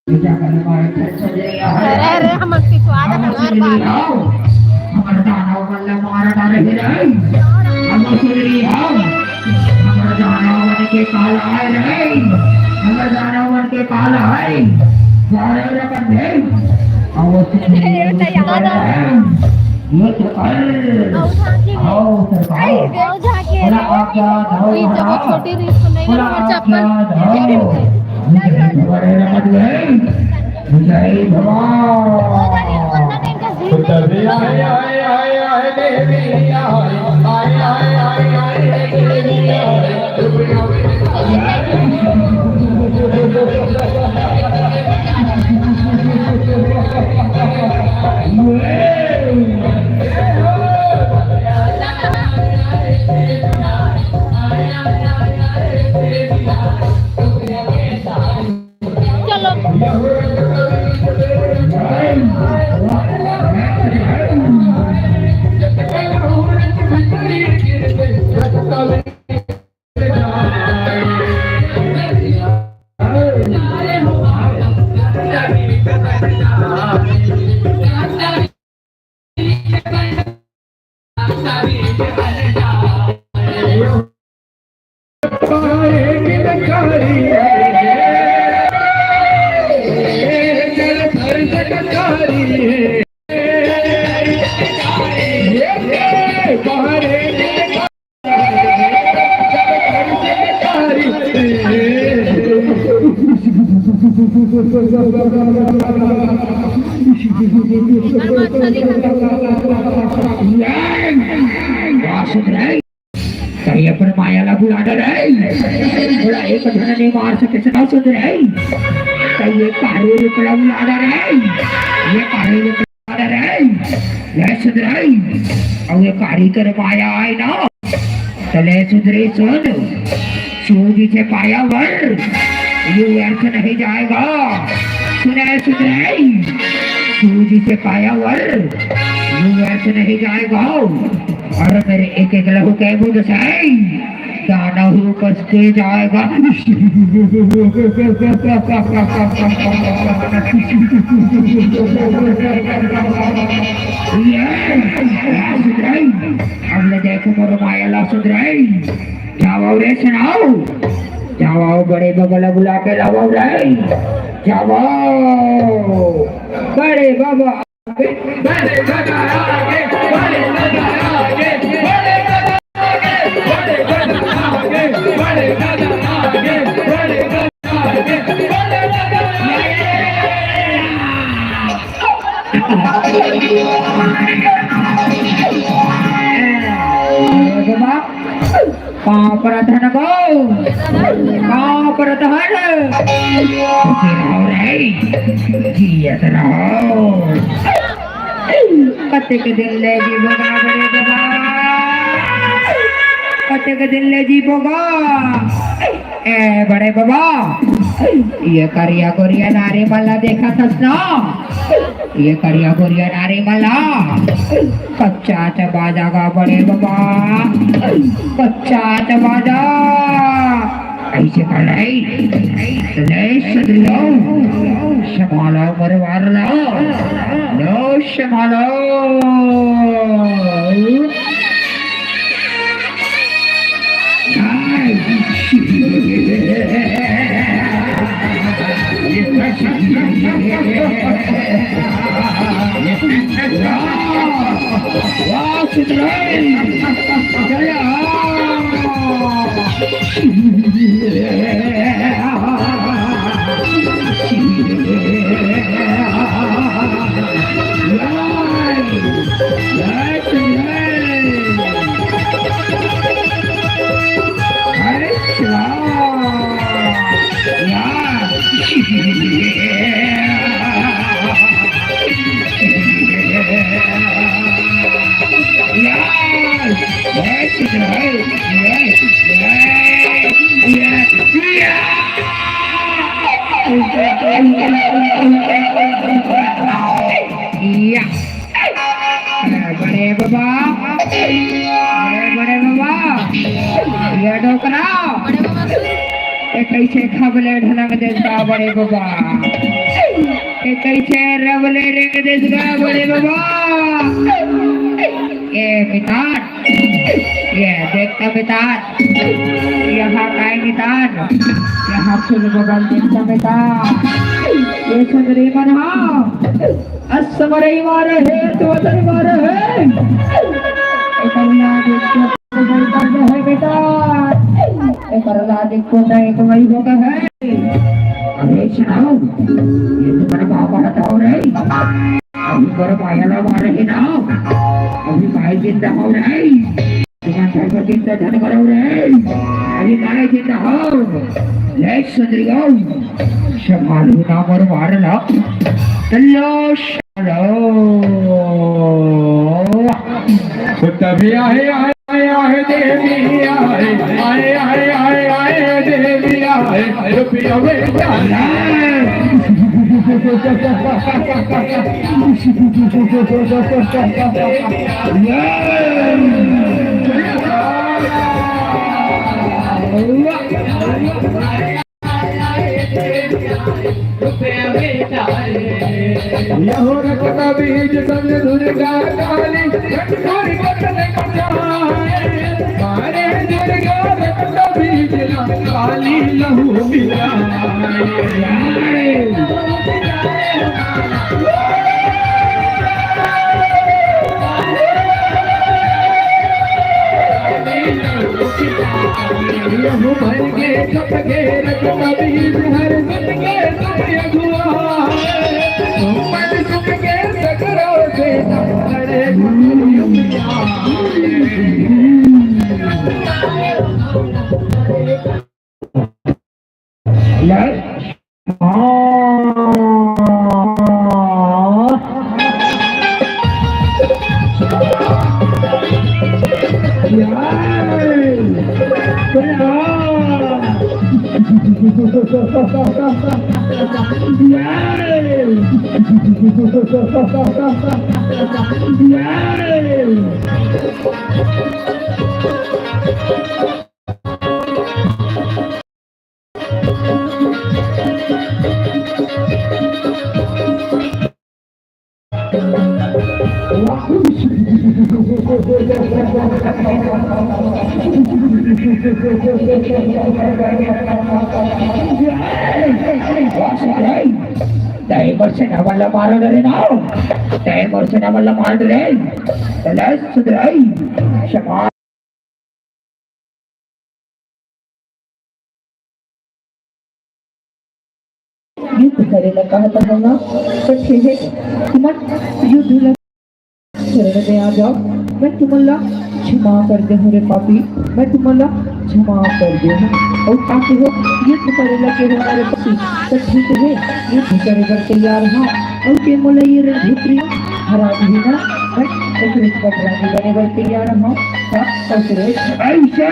अरे अरे हम उसकी स्वाद हमार बात हमारा दानव मल्ला मारा डाले रे हम सुरी हम हमारा दानव मन के काल आए रे हमारा दानव मन के काल आए जाने रे बंदे आओ सुरी ये तो आओ सरकार आओ जाके ये जब छोटी रिस्क नहीं है और चप्पल जय भगवान अपन मायाला बुलाना रे थोड़ा एक धन नहीं मार सके सुना सुन रे ये कारे रुपया बुलाना रे ये कारे रुपया रे ले सुन रे और ये कारी कर माया आए ना चले सुधरे सुन शिवजी से पाया वर ये व्यर्थ नहीं जाएगा सुने सुधरे शिवजी से पाया वर ये व्यर्थ नहीं जाएगा और मेरे एक एक लहू के बुध से दाना ही कसते जाएगा। हमने देखो मोर माया सुधराई। जाओ रे सुनाओ, जाओ बड़े बगल बुला के लाओ रे। जाओ बड़े बाबा आगे, बड़े बाबा आगे, बड़े बाबा आगे, बड़े बाबा आगे, बड़े बाबा आगे, बड़े बाबा आगे, बड़े बाबा आगे, बड़े बाबा पाँव पर धन गो, पाँव पर धन जियत रहो। कतेक दिन ले जीवोगा बड़े बाबा, कतेक दिन ले जीवोगा। ए बड़े बाबा ये करिया गोरिया नारी मल्ला देखा था ना, ये करिया गोरिया नारी मल्ला कच्चा चबा जागा बड़े बाबा, कच्चा चबा जा। ऐसे कर लो संभालो मरवार लो संभालो। बड़े बाबा, बड़े बाबा ये डोकरा कैसे खबले ढलक देगा बड़े बाबा, कैसे रबले रेंग देगा बड़े बाबा। ये मितान, ये देखता मितान, यहाँ काय मितान, यहाँ सुन बगल देखता मितान। ये सुंदरी मन असमरई मारे है तो अतरी मारे है। है बेटा एक राधिक को एक वही होगा है। अरे सुनाओ ये तुम्हारे बाबा बताओ रे, अभी पर माया मारे ही ना, अभी माई जिंदा हो रे, तुम्हारे घर जिंदा धन करो रे, अभी माई जिंदा हो ले सुंदरी हो संभालू ना मर मार ला चलो तभी आए आए आए आए देवी आए आए आए आए आए देवी आए रुपया बेटा यहो रखता बीज सब दुर्गा काली रखोरी बदले कचाए मारे दुर्गा रखता बीज काली लहू मिलाए। यहो भर के कप के रखता बीज हर मन के समय अगुआ मन सुख के सकरो से अरे Diversity वाला मारो रे ना diversity वाला मार रे तलाश सुधराई शमा युद्ध करेला कहता होगा तो ठीक है तुम्हारा युद्ध लग शरण में आ जाओ मैं तुम्हारा क्षमा कर दे हूँ रे पापी मैं तुम्हारा क्षमा कर दे हूँ और ताकि हो युद्ध करेला के हमारे पति तो ठीक है युद्ध करेगा तैयार हाँ और के मोला ये रे भीतरी हरा भी ना मैं तो इस पर रानी बनेगा तैयार हाँ हाँ तो रे ऐसे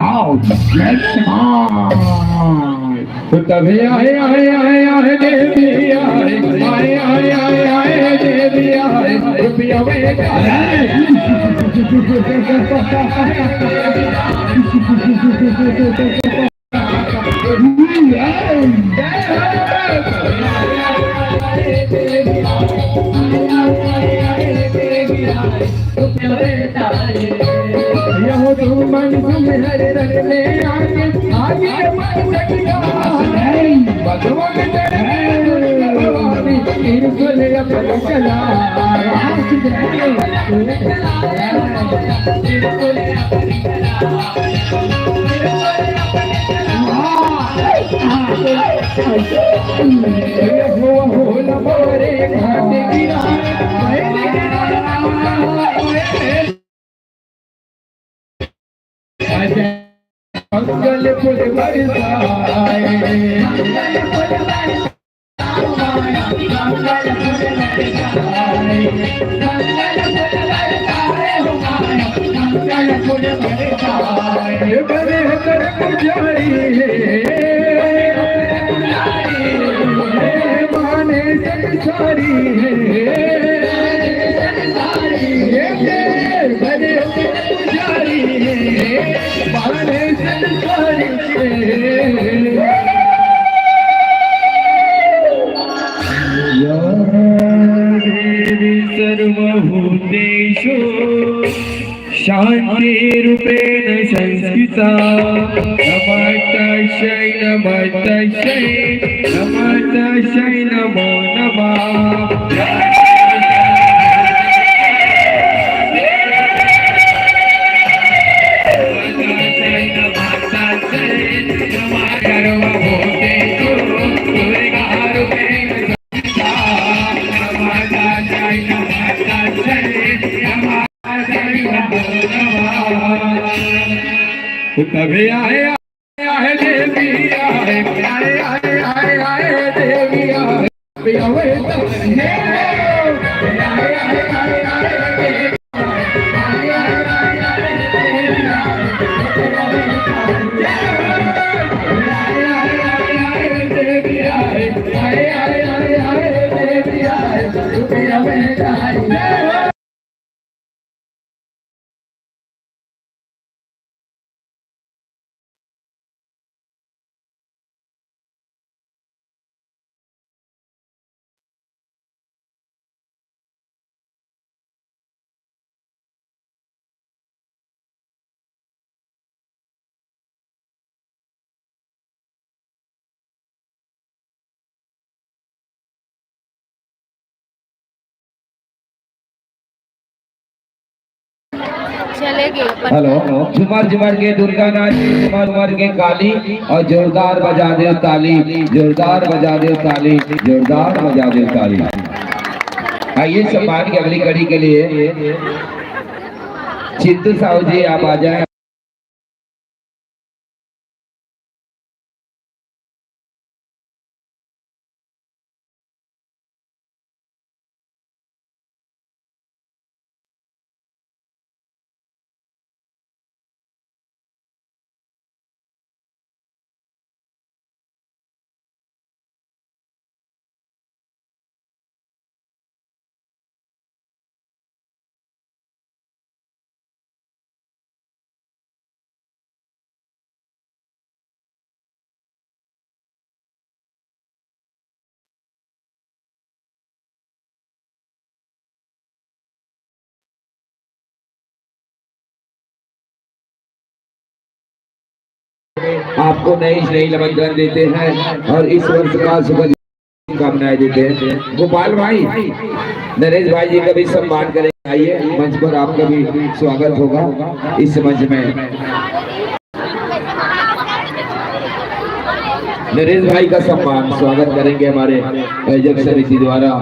out let's on तो तभी आए आए आए आए देवी आए आए आए आए आए देवी आए रुपया यहो तुम मन हरे रंग में आगे आगे भगवान भगवानी अपन चला मंगल फूल बरसाए बड़े कर पुजारी माने संसारी बड़े पुजारी माने संसारी देवी सर्वभूतेषु शान्तिरूपेण संस्थिता नमस्तस्यै नमस्तस्यै नमस्तस्यै नमो नमः तभी आए आए देवी आए आए आए आए आए देवी आए चलेगी हेलो झुमर झुमर के दुर्गा नाची झुमर झुमर के काली और जोरदार बजा दे ताली जोरदार बजा दे ताली जोरदार बजा दे ताली। आइए सम्मान की अगली कड़ी के लिए चिंटू साहू जी आप आ जाए। आपको नई नई निमंत्रण देते हैं और इस वर्ष का शुभकामनाएं देते हैं। गोपाल भाई, नरेश भाई जी का भी सम्मान करेंगे। आइए मंच पर, आपका भी स्वागत होगा इस मंच में। नरेश भाई का सम्मान स्वागत करेंगे हमारे आयोजक समिति द्वारा।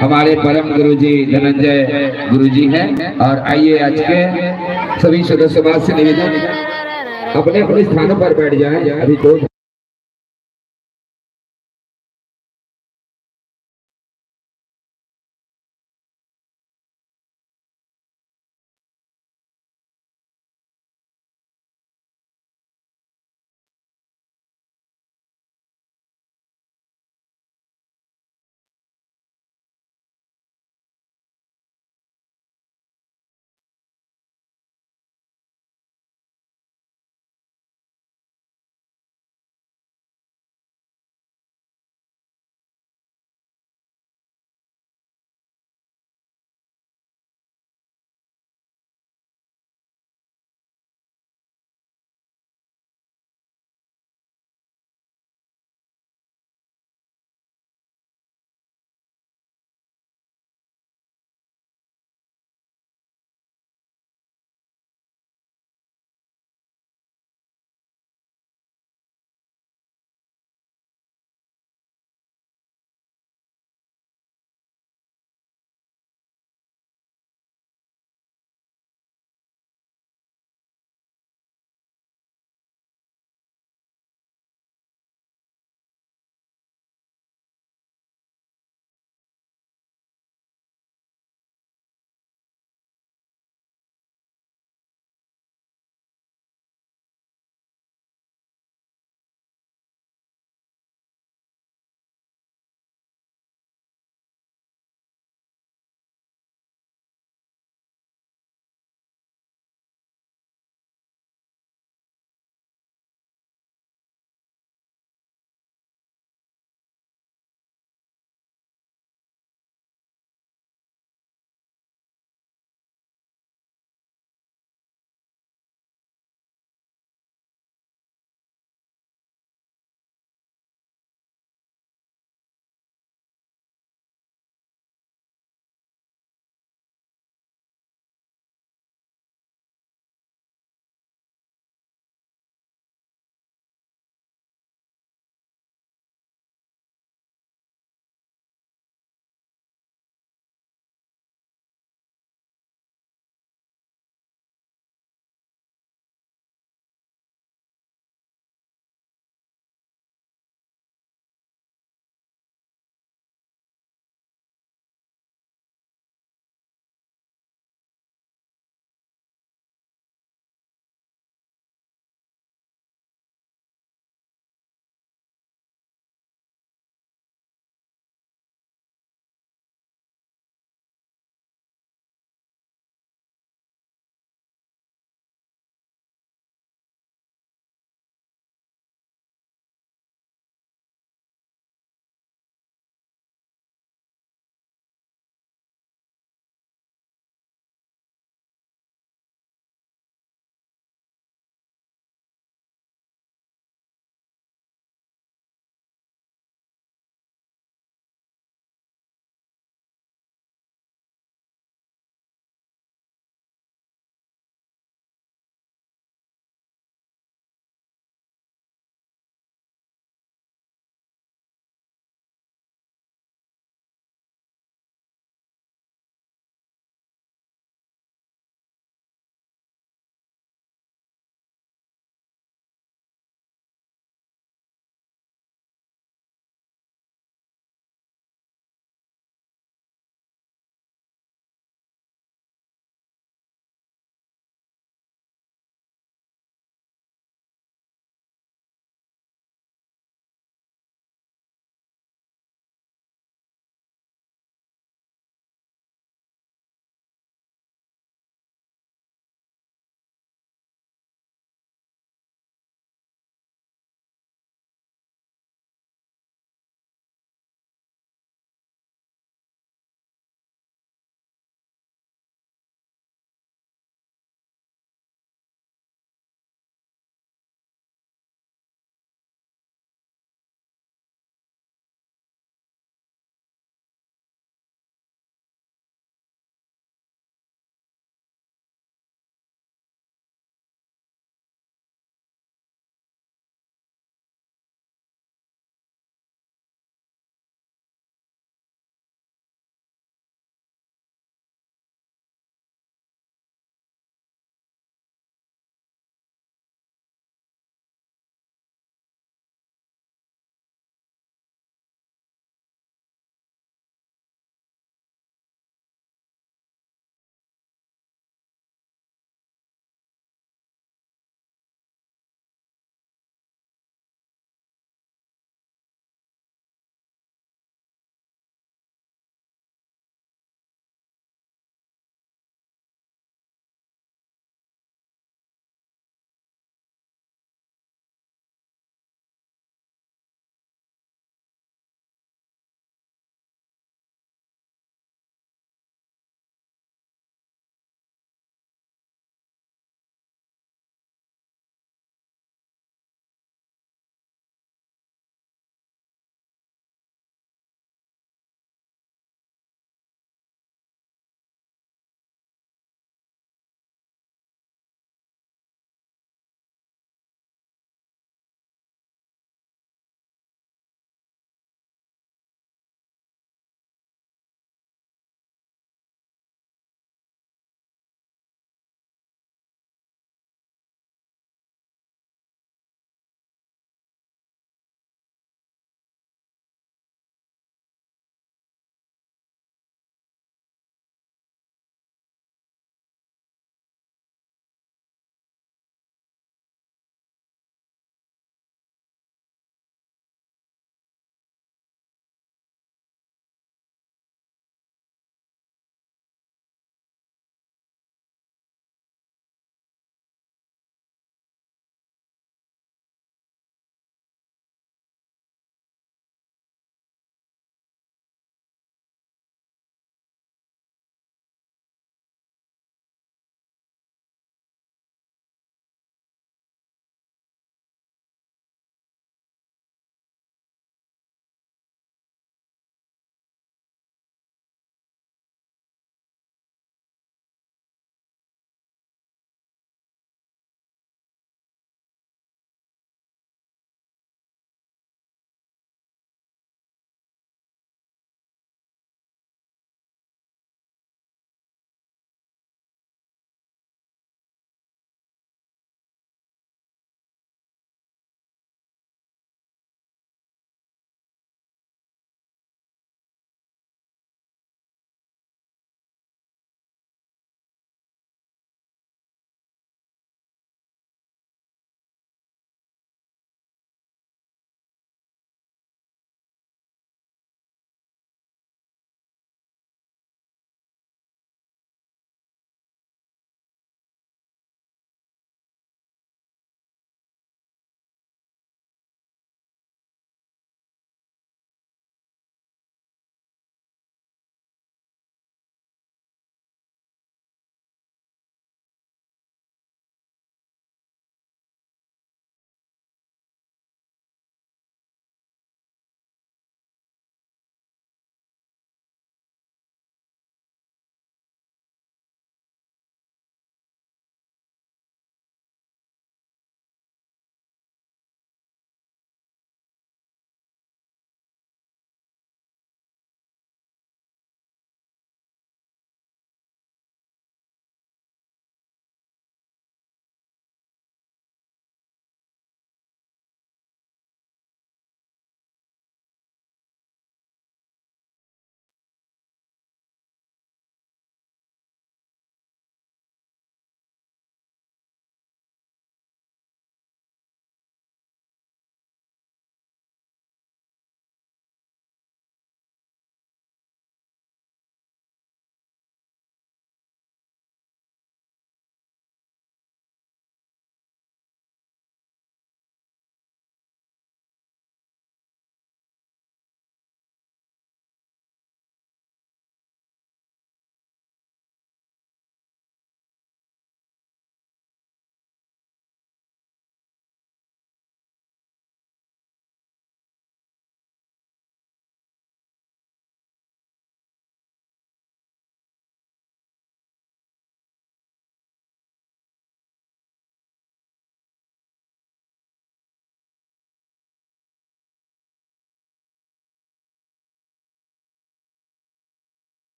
हमारे परम गुरुजी धनंजय गुरुजी हैं। और आइए आज के सभी सदस्य समाज से निवेदन अपने अपने स्थानों पर बैठ जाएं। अभी दो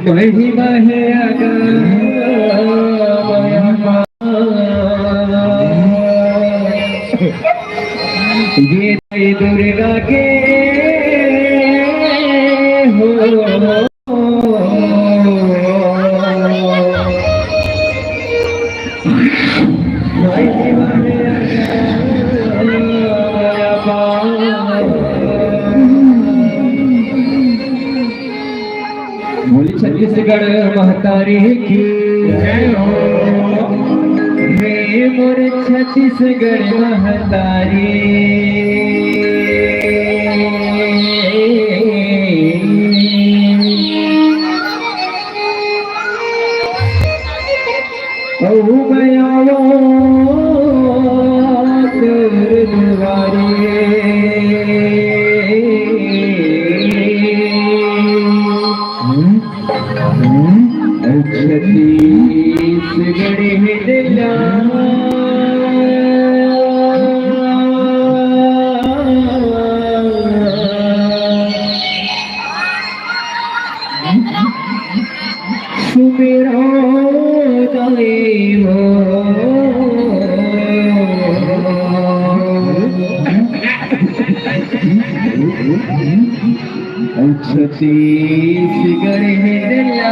महिमा है ये दुर्गा के हो बोली छत्तीसगढ़ महतारी की जय हो। हे मोर छत्तीसगढ़ महतारी ओ बयावा तेरे छत्तीसगढ़ हिला सुमेरा देव छत्तीसगढ़ हिला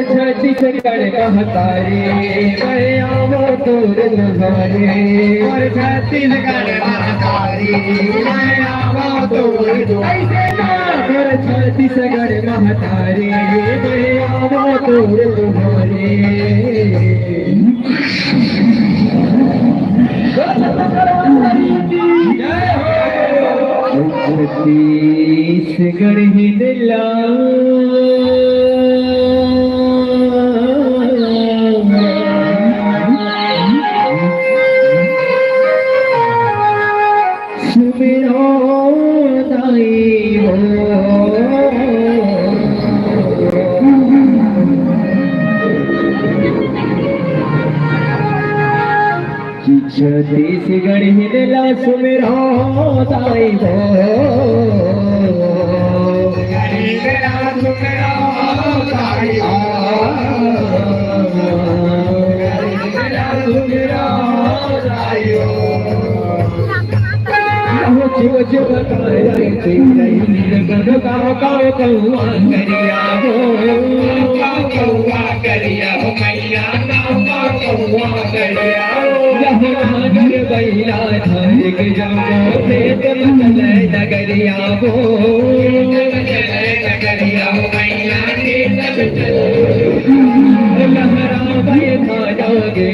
छत्तीसगढ़ महतारी आओ तोर तुम्हारे और छत्तीसगढ़ महतारी आओ तोर तुम्हारे छत्तीसगढ़ महतारी आओ तोर तुम्हारे छत्तीसगढ़ हिला छत्तीसगढ़ हिला सुमेरा दाई हो जीव जीव करिया हो मैया बैला धारिक जाओ नगरिया हो नगरिया हो मैया लहरा भय था जाओगे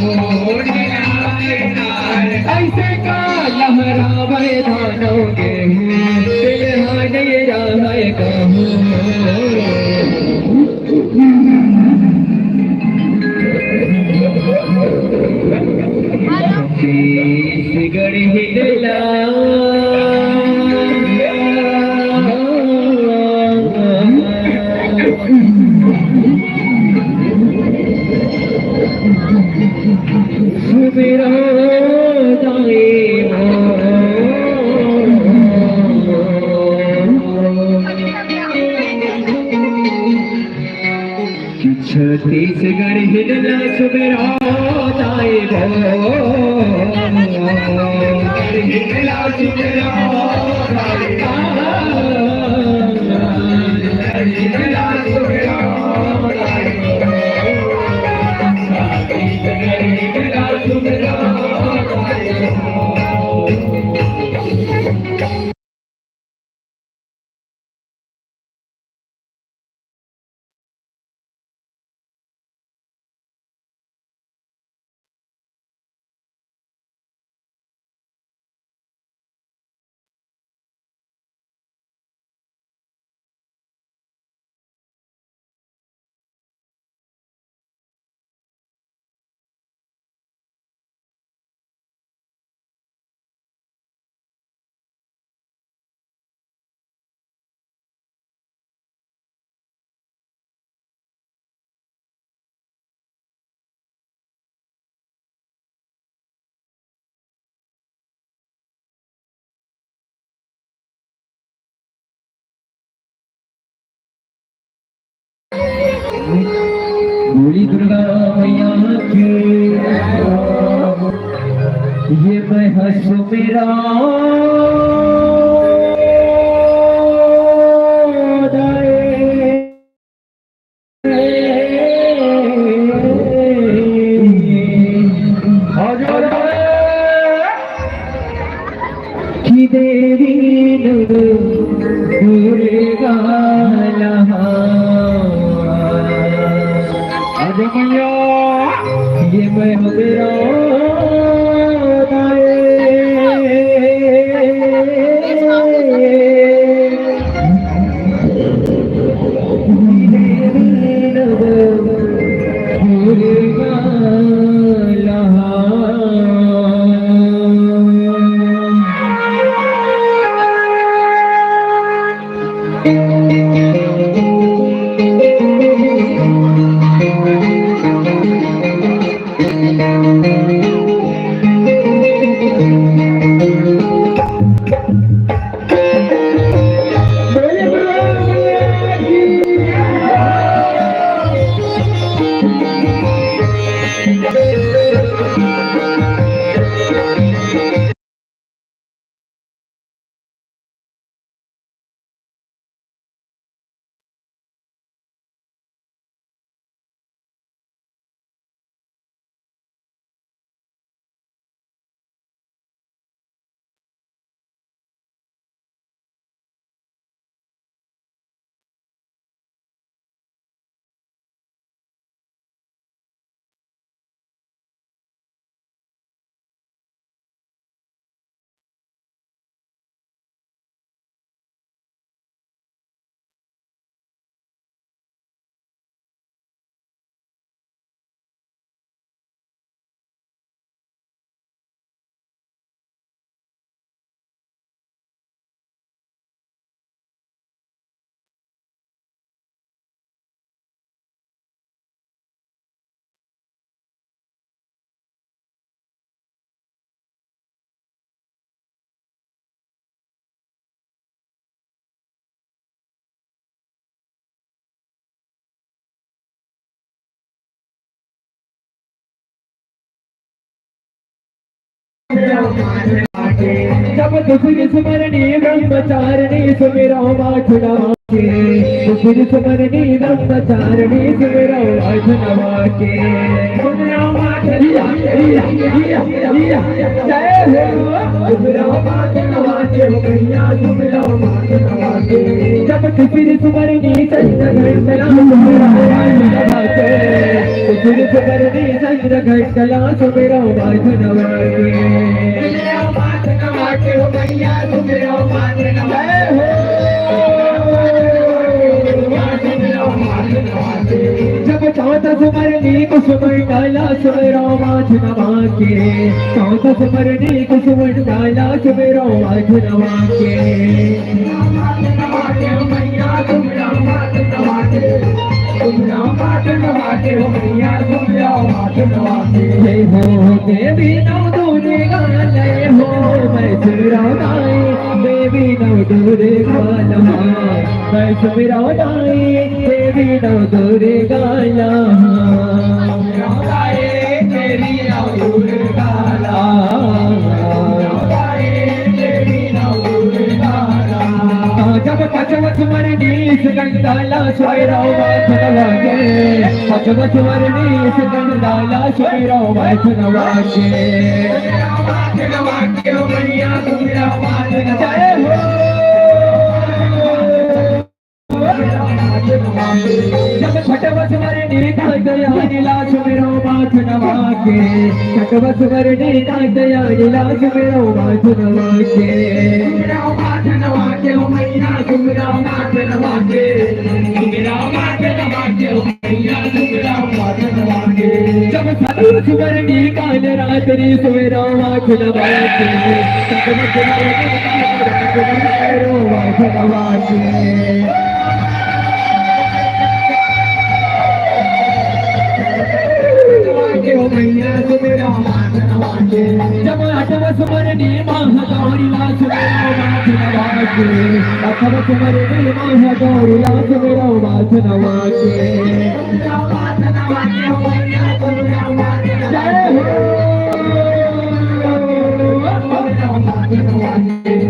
हो राय का ऐसे का लहरा भय धानोगे राय का छत्तीसगढ़ हिला मेरा छत्तीसगढ़ हिला सुमेरा दाई बोली दुर्गा मैया की ये मैं हंस मेरा देवी दुर्गा अरे मैया ये मैं मेरा जब तुझे स्मरणी ब्रह्मचारिणी सुमिरो माखुड़ा के तुझे स्मरणी ब्रह्मचारिणी सुमिरो माखुड़ा के सुमिरो माखुड़ा जय हो सुमिरो माखुड़ा के मैया सुमिरो माखुड़ा के जब तुझे स्मरणी चंद्र घंटा सुमिरो माखुड़ा के तुझे स्मरणी चंद्र घंटा सुमिरो माखुड़ा जब चौथा सुमरनी कुसुम डाला सुमेरो माथ नवा के चौथा सुमरनी कुसुम डाला सुमेरो माथ नवा के जय हो देवी नव दुर्गा जय हो मैं सुराई देवी नव दुर्गा मैं सुराई देवी नव दुर्गा देवी नव दुर्गा जब पचवच मरनी सुगंधाला स्वैरव माथनवा के पचवच मरनी सुगंधाला स्वैरव माथनवा के मैया तुमरा माथन जय हो जब छठवच मरनी का दया नीला सुमेरो माथनवा के छठवच मरनी का दया नीला सुमेरो माथनवा के मैया तुमरा माथनवा के तुमरा माथनवा के मैया तुमरा माथनवा के जब छठवच मरनी काल रात्रि सुमेरो माथनवा के छठवच मरनी काल रात्रि सुमेरो माथनवा के मैया सुमेरा माथनवा के जब अठवच मरनी महागौरीला सुमेरा माथनवा के अठवच मरनी महागौरीला सुमेरा माथनवा के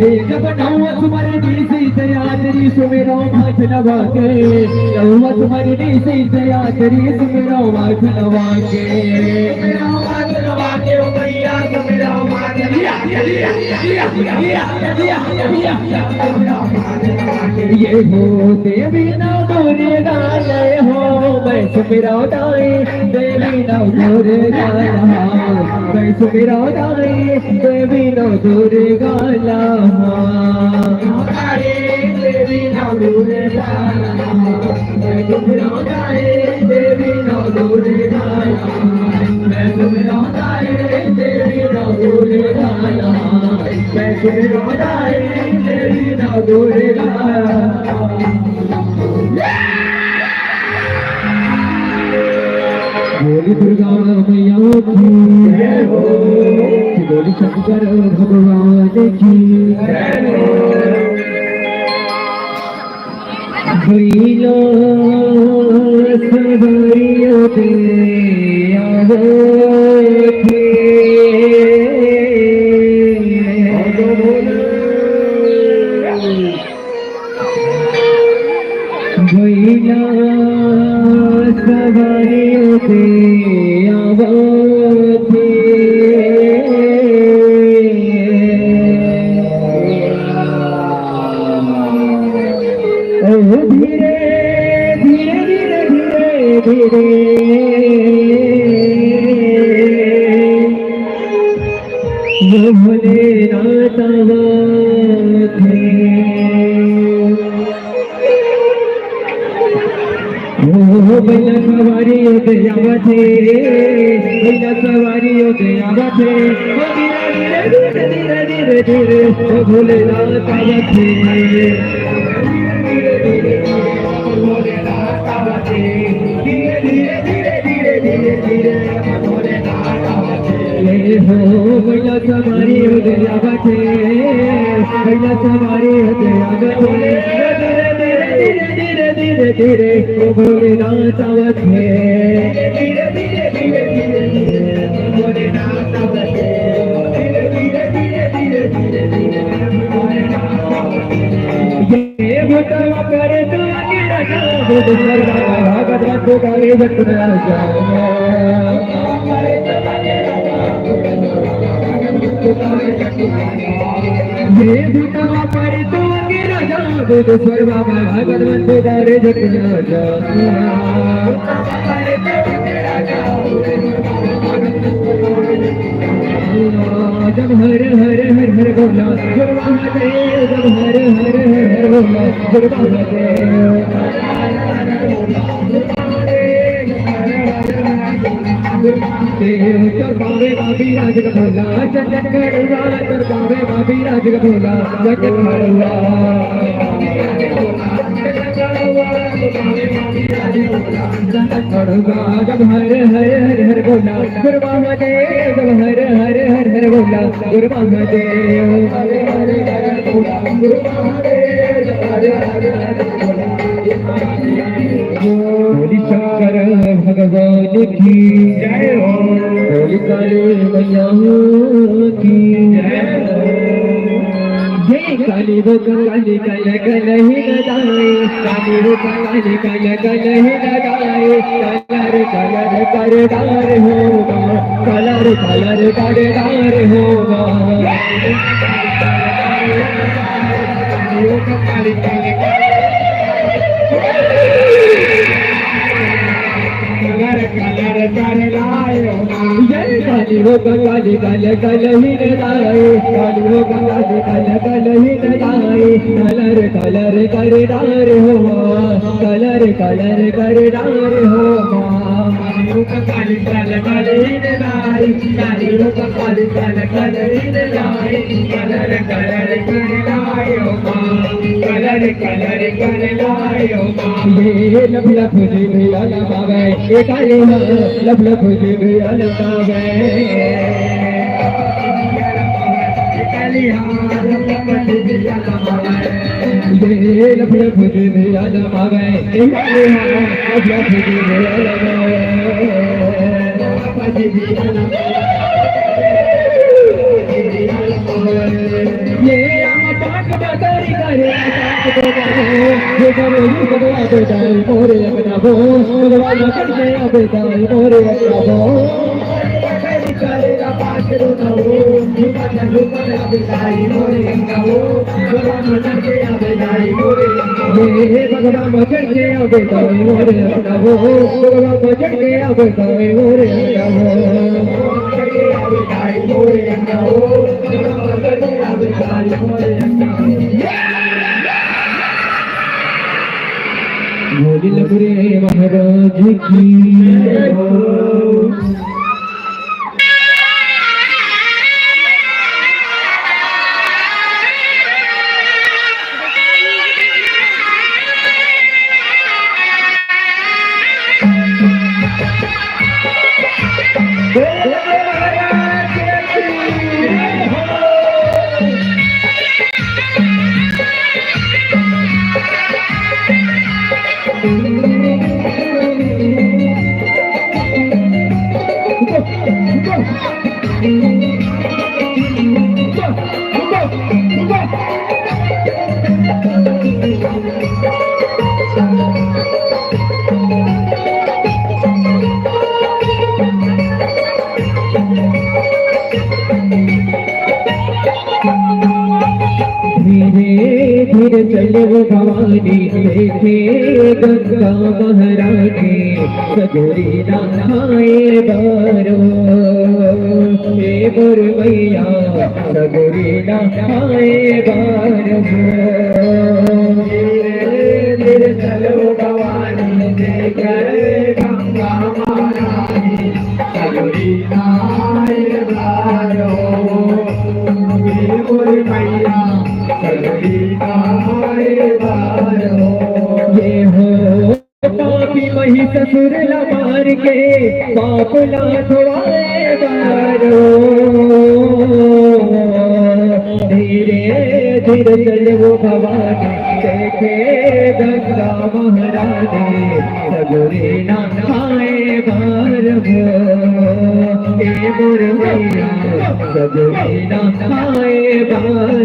जब नौवा तुम्हारे दिल से दया तेरी सुमेरा हाथ लगा के नौवा तुम्हारे दिल से दया तेरी सुमेरा हाथ लगा के ओ भैया सुमेरा हाथ ये हो देवी ना डोरे गाले हो मैं सुमेरा दाई देवी ना डोरे गाला मैं सुमेरा दाई देवी ना डोरे गाला देवी ना डोरे गाला मैं सुमेरा दाई देवी ना डोरे गाला मैं सुमेरा दाई देवी ना डोरे गाला मैं सुमेरा दाई देवी ना डोरे गाला बोली दुर्गा मैया की जय हो बोली शंकर भगवान की जय हो भैया सवारियों पे आवे थे भैया सवारियों पे आवे थे धीरे धीरे धीरे धीरे धीरे भोले नाथ थे बैला सवारी होते आवते बैला सवारी होते आवते धीरे धीरे धीरे धीरे धीरे भोले नाथ आवते भोले नाथ आवते धीरे धीरे धीरे धीरे धीरे धीरे भोले नाथ आवते हो बैला सवारी होते आवते बैला सवारी होते आवते धीरे धीरे धीरे भोले नाथ आवते धीरे धीरे धीरे धीरे धीरे भोले नाथ आवते धीरे धीरे धीरे धीरे धीरे धीरे भोले नाथ आवते ये भटवा करे तो आगे रखा बुध सर्वा भागवत को गावे भटना जाओ करे तो आगे रखा ये भटवा करे तो आगे रखा बुध सर्वा भागवत को गावे भटना जाओ करे तो आगे रखा जब हर हर हर हर बोला जब महादेव जब हर हर हर हर बोला जब महादेव जब बाबे बाबी राज का बोला जगत करुआ जब बाबे बाबी राज का बोला जगत करुआ जब हर हर हर हर बोला गुरु महादेव जब हर हर हर हर बोला गुरु महादेव बोली शंकर भगवान की जय हो बोली काली मैया की जय हो जय काली वो काली कल कल ही लगाए काली वो काली कल कल ही लगाए कलर कलर कर डार होगा कलर कलर कर डार होगा जय काली हो काली कल कल ही लगाए काली हो काली कल कल ही लगाए कलर कलर कर डार होगा कलर कलर कर डार होगा काली कल कल ही लगाए काली हो काली कल कल ही लगाए कलर कलर कर लाए होगा कलर कलर कर लाए होगा ये लब लब जी भी अलगावे ये काली लब लब जी भी अलगावे काली हार लब लब जी भी अलगावे ये लब लब जी भी अलगावे ये काली हार लब लब जी भी अलगावे ये तारी करे ये करो ये भगवान बेटाई मोरे अपना हो भगवान करते बेटाई मोरे अपना हो तारी करे पात्र हो भगवान बेटाई मोरे अपना हो भगवान करते बेटाई मोरे हे भगवान करते बेटाई मोरे अपना हो भगवान करते बेटाई मोरे अपना हो बेटाई मोरे अपना हो भगवान करते बेटाई मोरे अपना हो बोलिल बुरे महाराज की हो धीरे धीरे चले वो भवानी देखे गंगा महारानी सजोरी नहाए बारो हे मोर मैया सजोरी नहाए बारो धीरे धीरे चले वो भवानी देखे गंगा महारानी सजोरी नहाए बारो हे मोर मैया ये हो पापी वही ससुर मार के पाप ला धुआए बारो धीरे धीरे चले वो भवानी देखे गंगा महारानी सगुरी नहाए बारो मोर मैया सगुरी नहाए बारो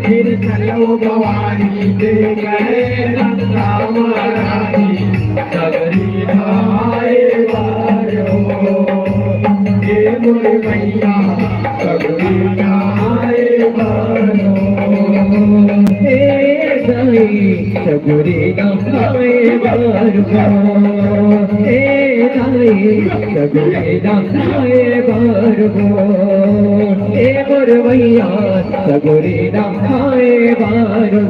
फिर चलो भवानी देखे गंगा महारानी सगुरी नहाए बारो हे मोर मैया सगुरी नहाए बारो हे दाई सगुरी नहाए बारो हे दाई सगुरी नहाए बारो हे मोर मैया सगुरी नहाए बारो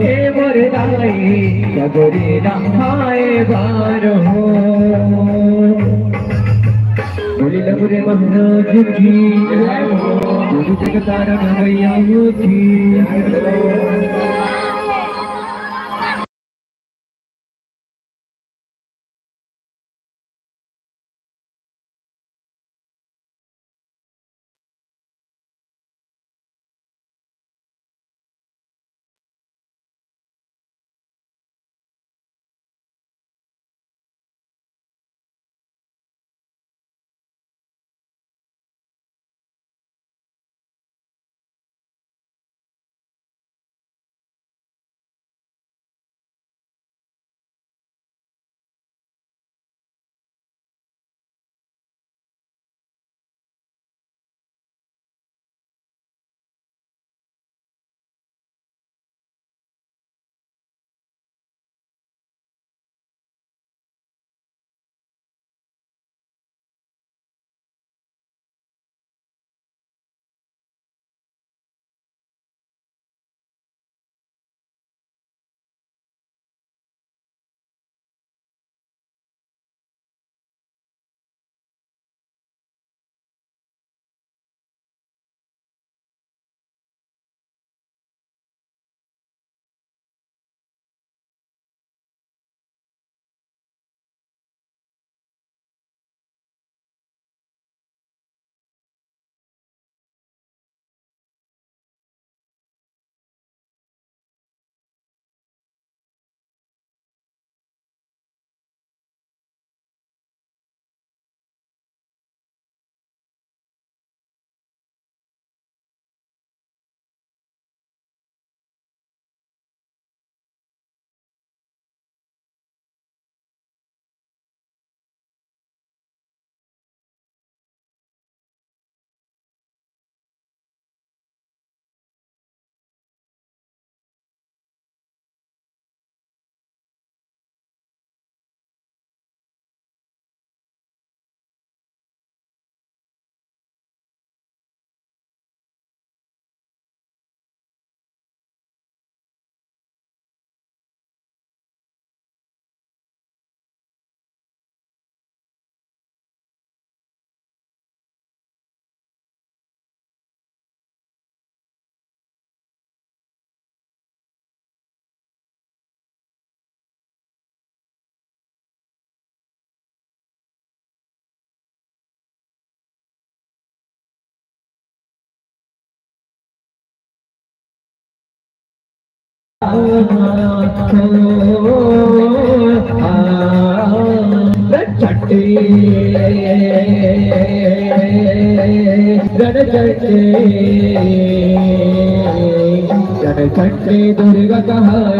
हे मोर दाई सगुरी नहाए बारो बोली लबुरे महाराज की गुरु जगतारा भैया की चट्टे दुर्गा कहाए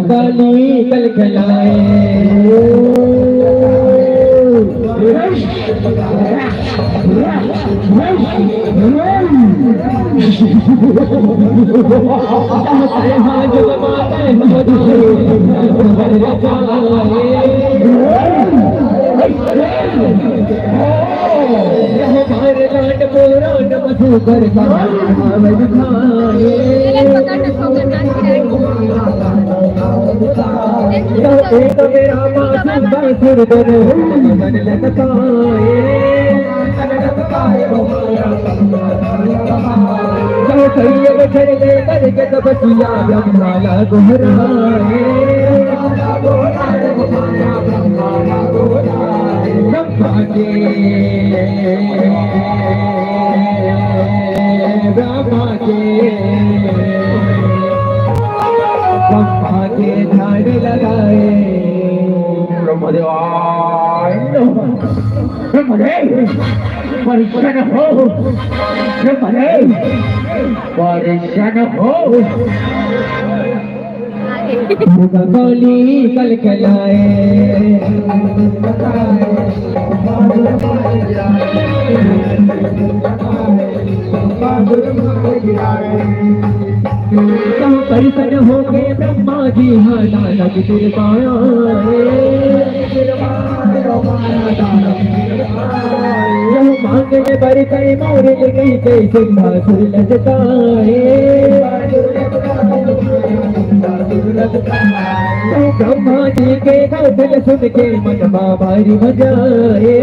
काली कल खिलाए झाड़ लगाए परेशान हो गोली कल खिलाए परिसर हो गए ब्रह्मा जी हालाना की तिरपाया मांगने पर कई मोर गई कई सिंहासुर लचकाए ब्रह्मा जी के कौशल सुन के मन भारी बजाए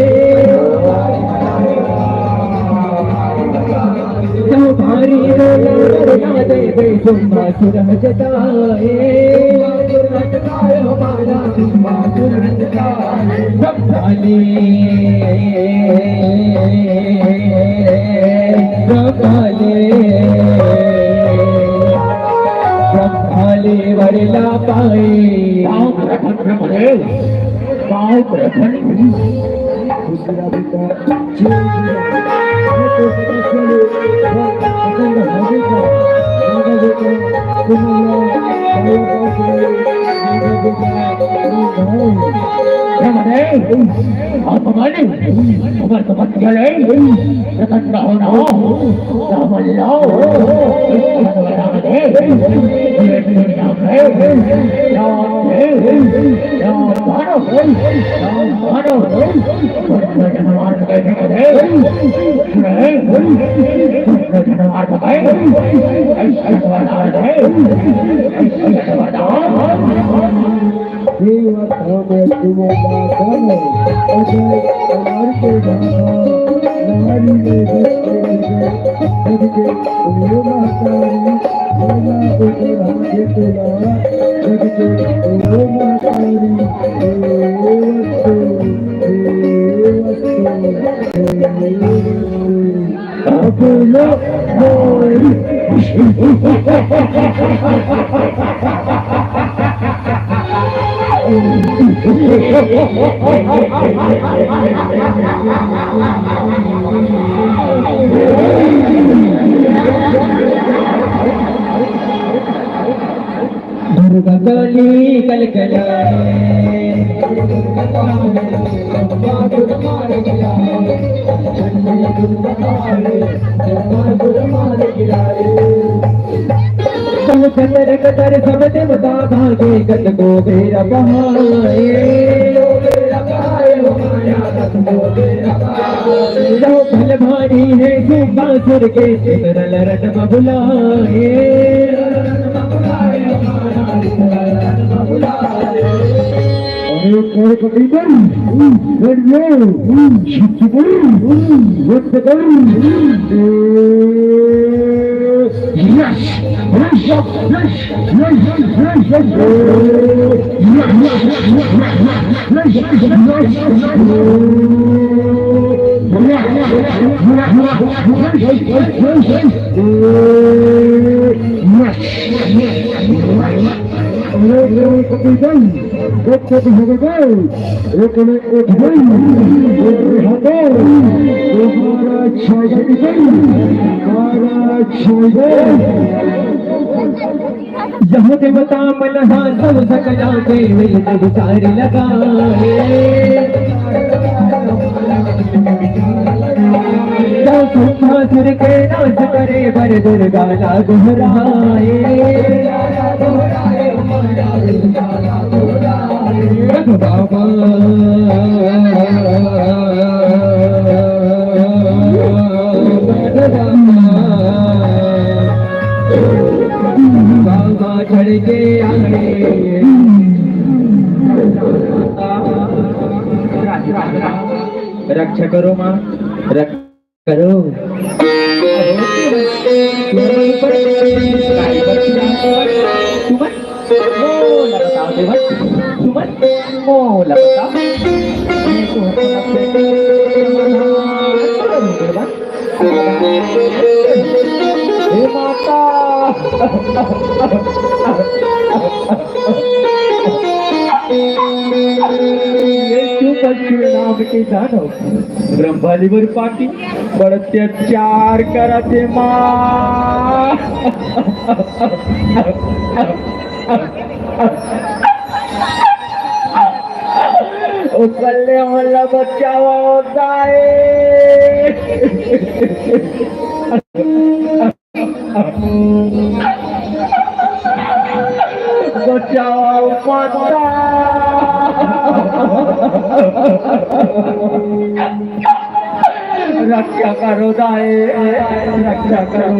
भारी रोला दे गई सिंहासुर जताए ब्रह्माले वरला पाए दुर्गा काली कल चंद्र कतर सब देवता भागे गत को बेरा बहाए भल भारी है सुर के चित्रल रट बुलाए जहाँ देवता मनहा सब सकला देव सारी लगाए सुर के नाच करे बर दुर्गा ला दोहराए बाबा बाबा चढ़ के आए रक्षा करो माँ रक्षा करो नाम के जानो ब्रह्मलिवर पाटी बड़ अत्याचार करते माँ कल्ले वाला बच्चा होता है बचाओ माता रक्षा करो दाए रक्षा करो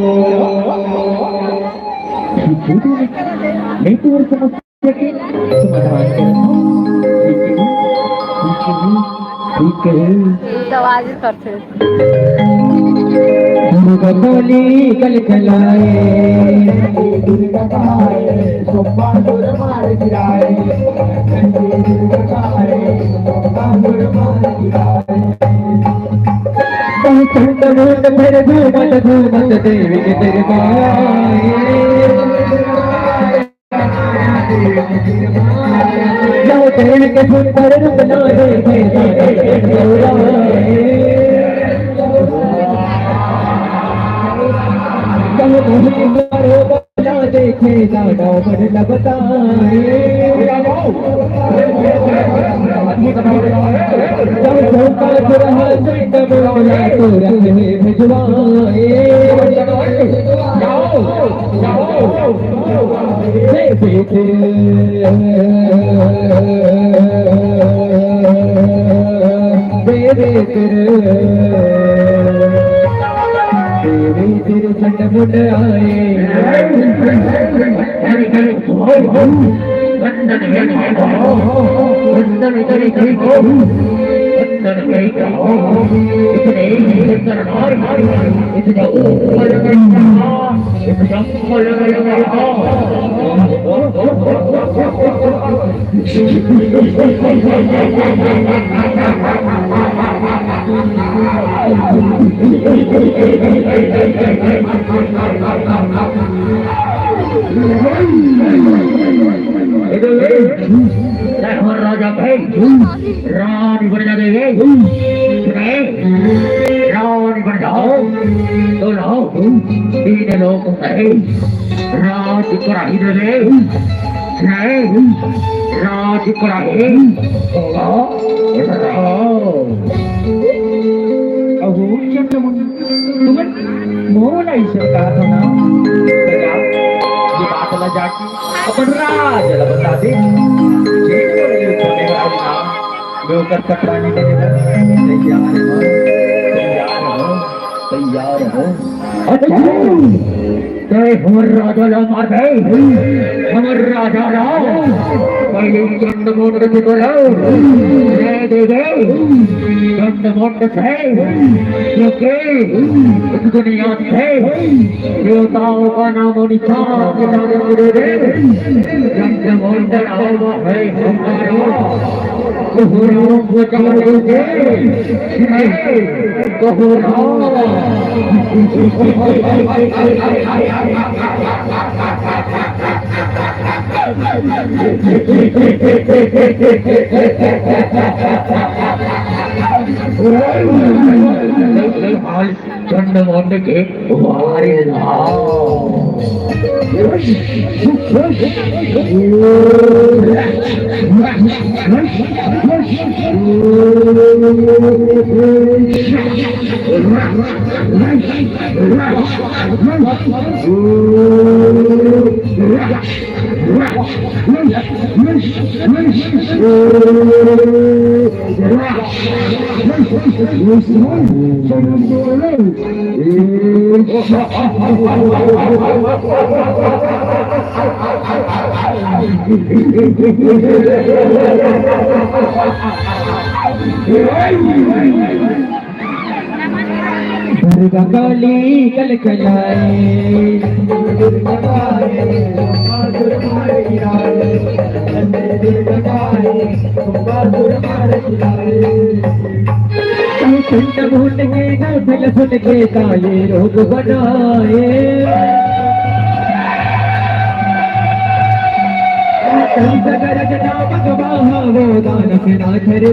नहीं तो और समस्या के समाधान ठीक है आवाज करते बोली कल खलाए फिर घूमत घूमत देवी के दरबार देव के सुंदर रूप ना देखे जाना बड़ बताए तेरे छठ मुंड राजा भाई रानी बन जाएंगे रानी बन जाओ तो लाओ तीन लोग राज कराही दे राज कराही मोला ईश्वर कहा था ना ये बात ला जाके अपन राज बता दे लोकर कटवाने के लिए तैयार हो अच्छा हमर राजा ला मार दे हमर राजा ला पहले चंड मोड़ के बोलो दे दे चंड मोड़ से क्योंकि इस दुनिया से देवताओं का नाम निशान दे दे चंड मोड़ आवा है हमारा कोहरा बचा दे कोहरा चंड मोंड के दुर्गा काली कल भूल के नल फुट के काले रोग बनाए सगर जना भगवाहा वो दान फिरा कर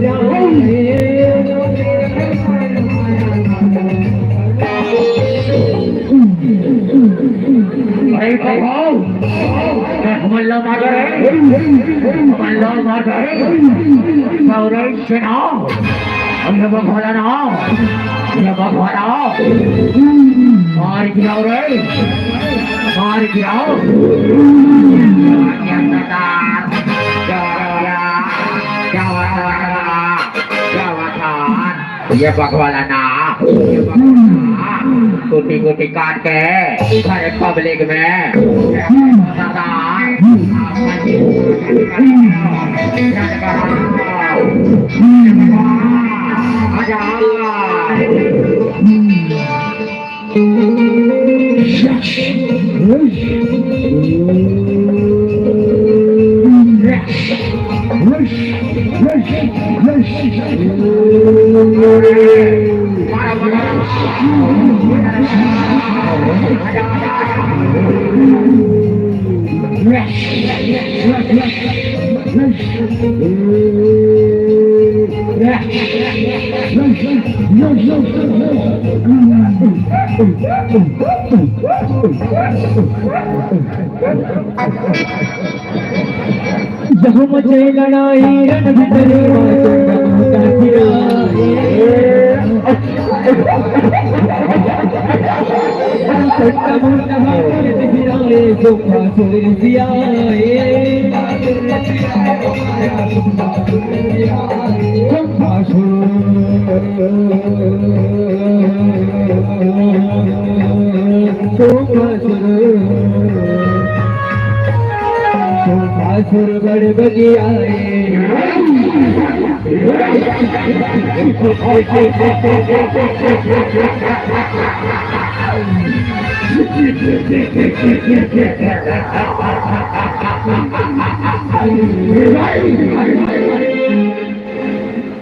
हमला मार रहे हमला मार रहे सेना ये भगवान ये भगवान मार गिराओ रे मार गिराओ ये भगवाना कुटी कुटी काट के हर पब्लिक में जहाँ मचे लड़ाई रण भीतरे सुर बड़ बगी आए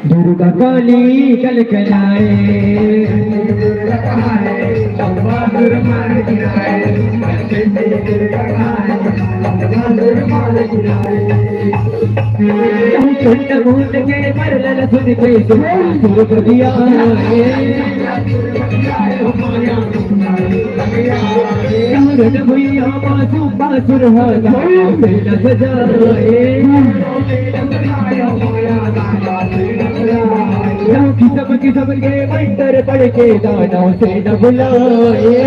दुर्गा काली कल कलाए भूल के मरल सुन के सुर दिया भैया बासु बासुर सब के मंतर पढ़ के दानों से न बुलाए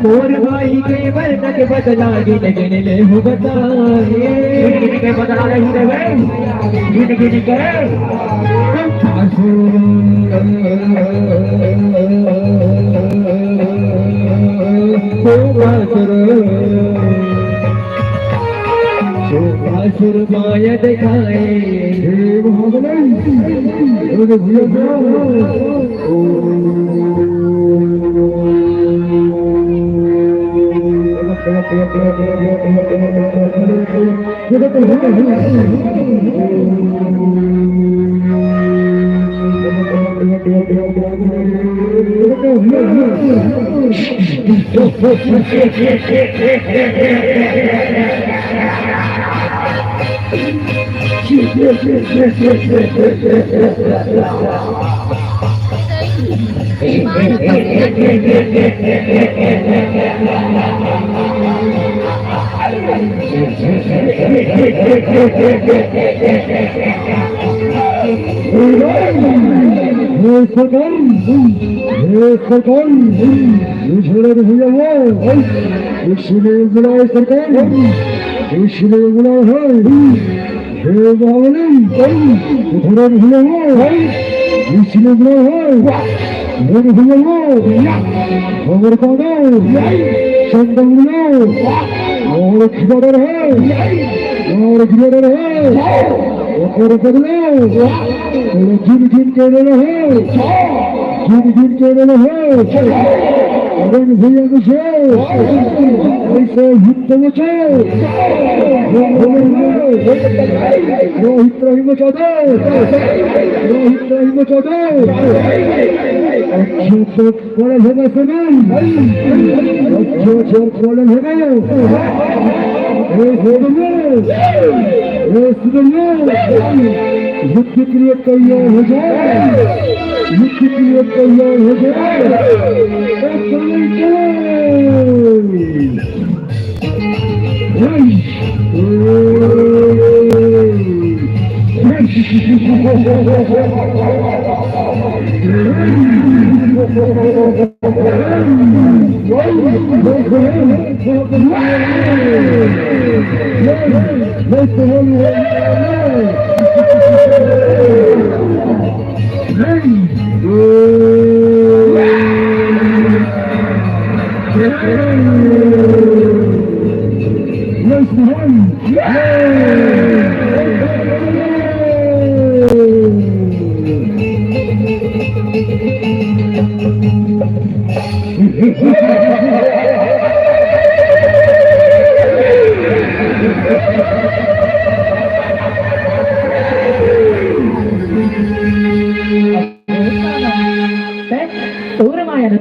मोर भाई के वर्ण के बदला गिन ले हो बताए के बदला गिन के शोभासुर माया दिखाए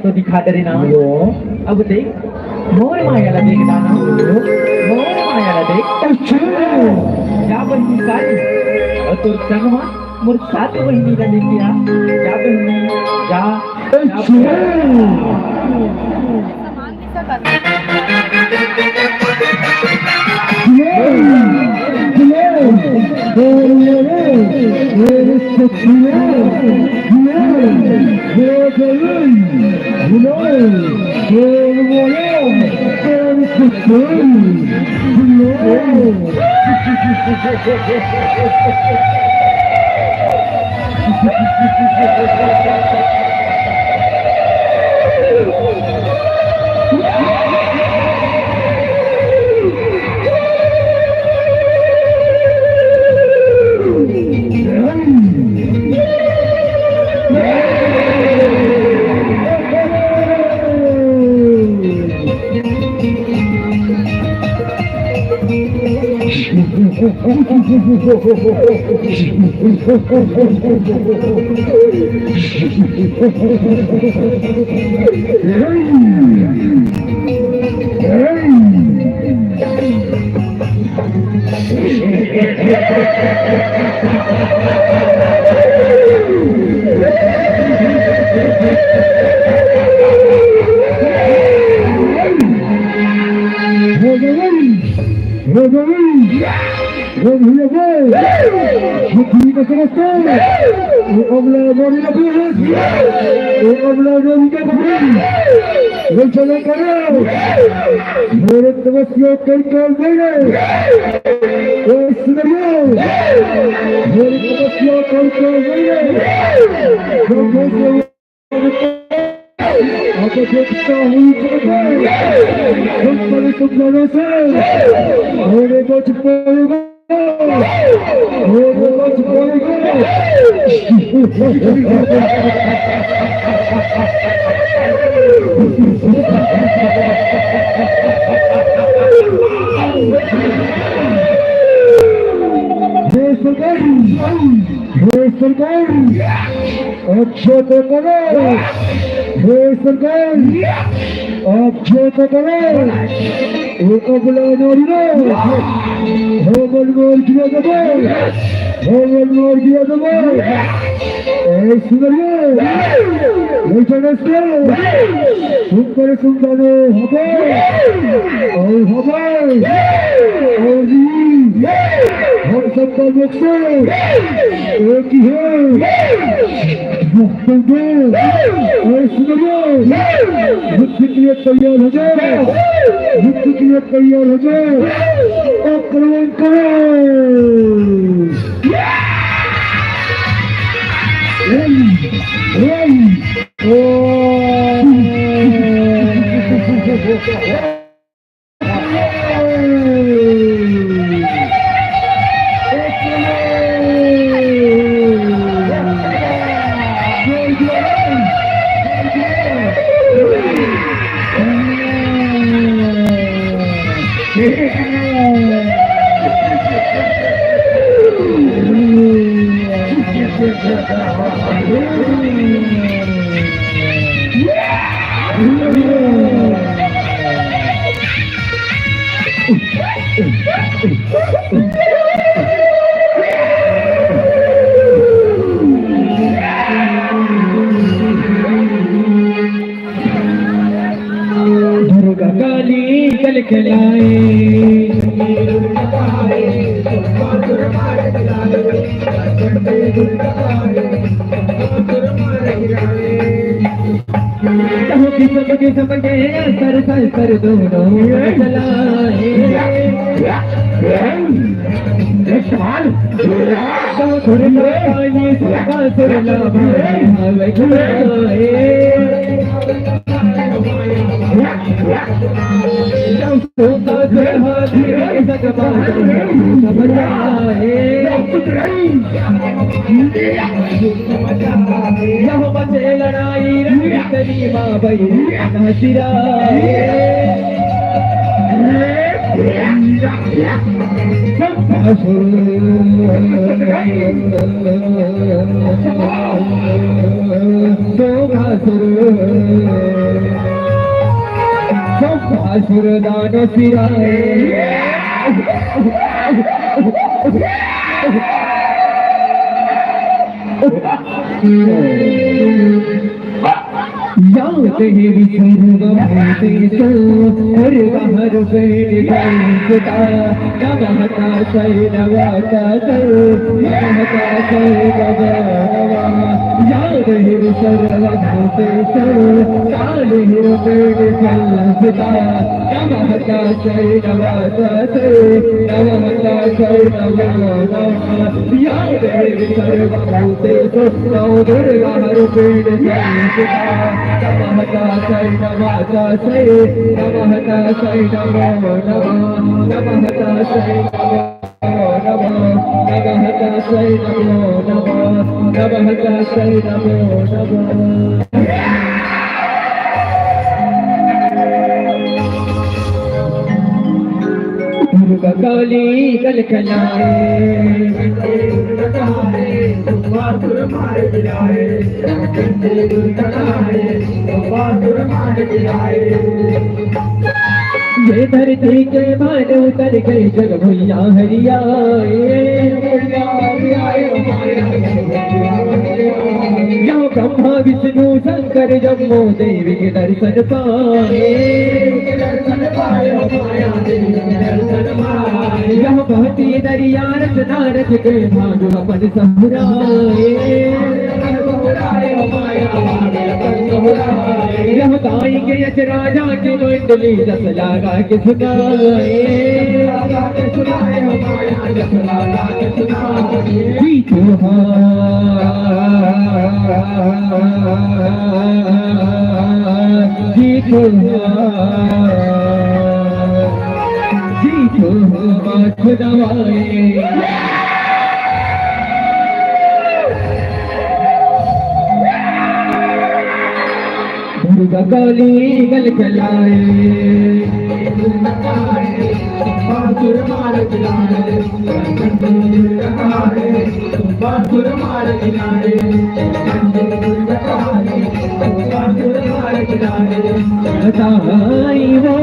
तो दिखा दे ना अब देख मोर मायाला देख ना मोर मायाला देख या बहिणी काय तो संगमा मोर सात बहिणीला लेकिया या बहिणी या देखता हूँ सुपनों से मेरे कुछ पड़ेगा मेरे कुछ पड़ेगा सरकार अच्छा तो करो हे सरकार अच्छा तो करो एक अबला नारी नो हो मनमोर किया दबो हो मनमोर किया दबो ऐसी करिए नहीं चलते सुनकर सुनकर हबे और हम सबका मकसद एक ही है मुक्त युद्ध के लिए तैयार हो जाए युद्ध के लिए तैयार हो जाए आक्रमण दुर्गा काली कल खिलाए सबके सर सर सर दोनों चलाए लड़ाई रही माँ भाई दान सिराए याद है विसर्ग तो हर बाहर बैठ गईता नवहता सै नवाता सर नवहता सै नवा याद है विसर्ग काल है बैठ गईता नवहता सै नवाता सर नवहता सै नवा याद है विसर्ग दुर्गा हर बैठ गईता नमहता सै नमहता सै नमहता सै नमो नमः नमहता सै नमो नमः नमहता सै नमो नमः नमहता सै नमो नमः दुर्गा काली कल खलाए ये धरती के मान उतर गए जग भैया हरियाए यहाँ ब्रह्मा विष्णु शंकर जम्मो देवी के दर्शन पाए यहाँ बहती दरिया रचना रच के भाग अपन सहुराए यहाँ गाएंगे यश राजा की मंडली रस लगा के सुनाए जीतो जीतो खुदवाए दुर्गा काली गल खिलाए बासुर मार खिलाए बासुर मार खिलाए बासुर मार खिलाए बताई वो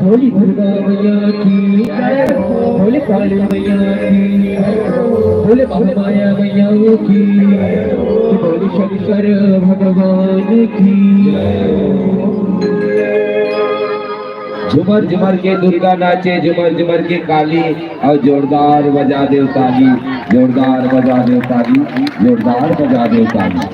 होली दुर्गा मैया की होली काली मैया की होली महामाया मैया की होली शंकर भगवान की झुमर झुमर के दुर्गा नाचे झुमर झुमर के काली और जोरदार बजा दे ताली जोरदार बजा दे ताली जोरदार बजा दे ताली।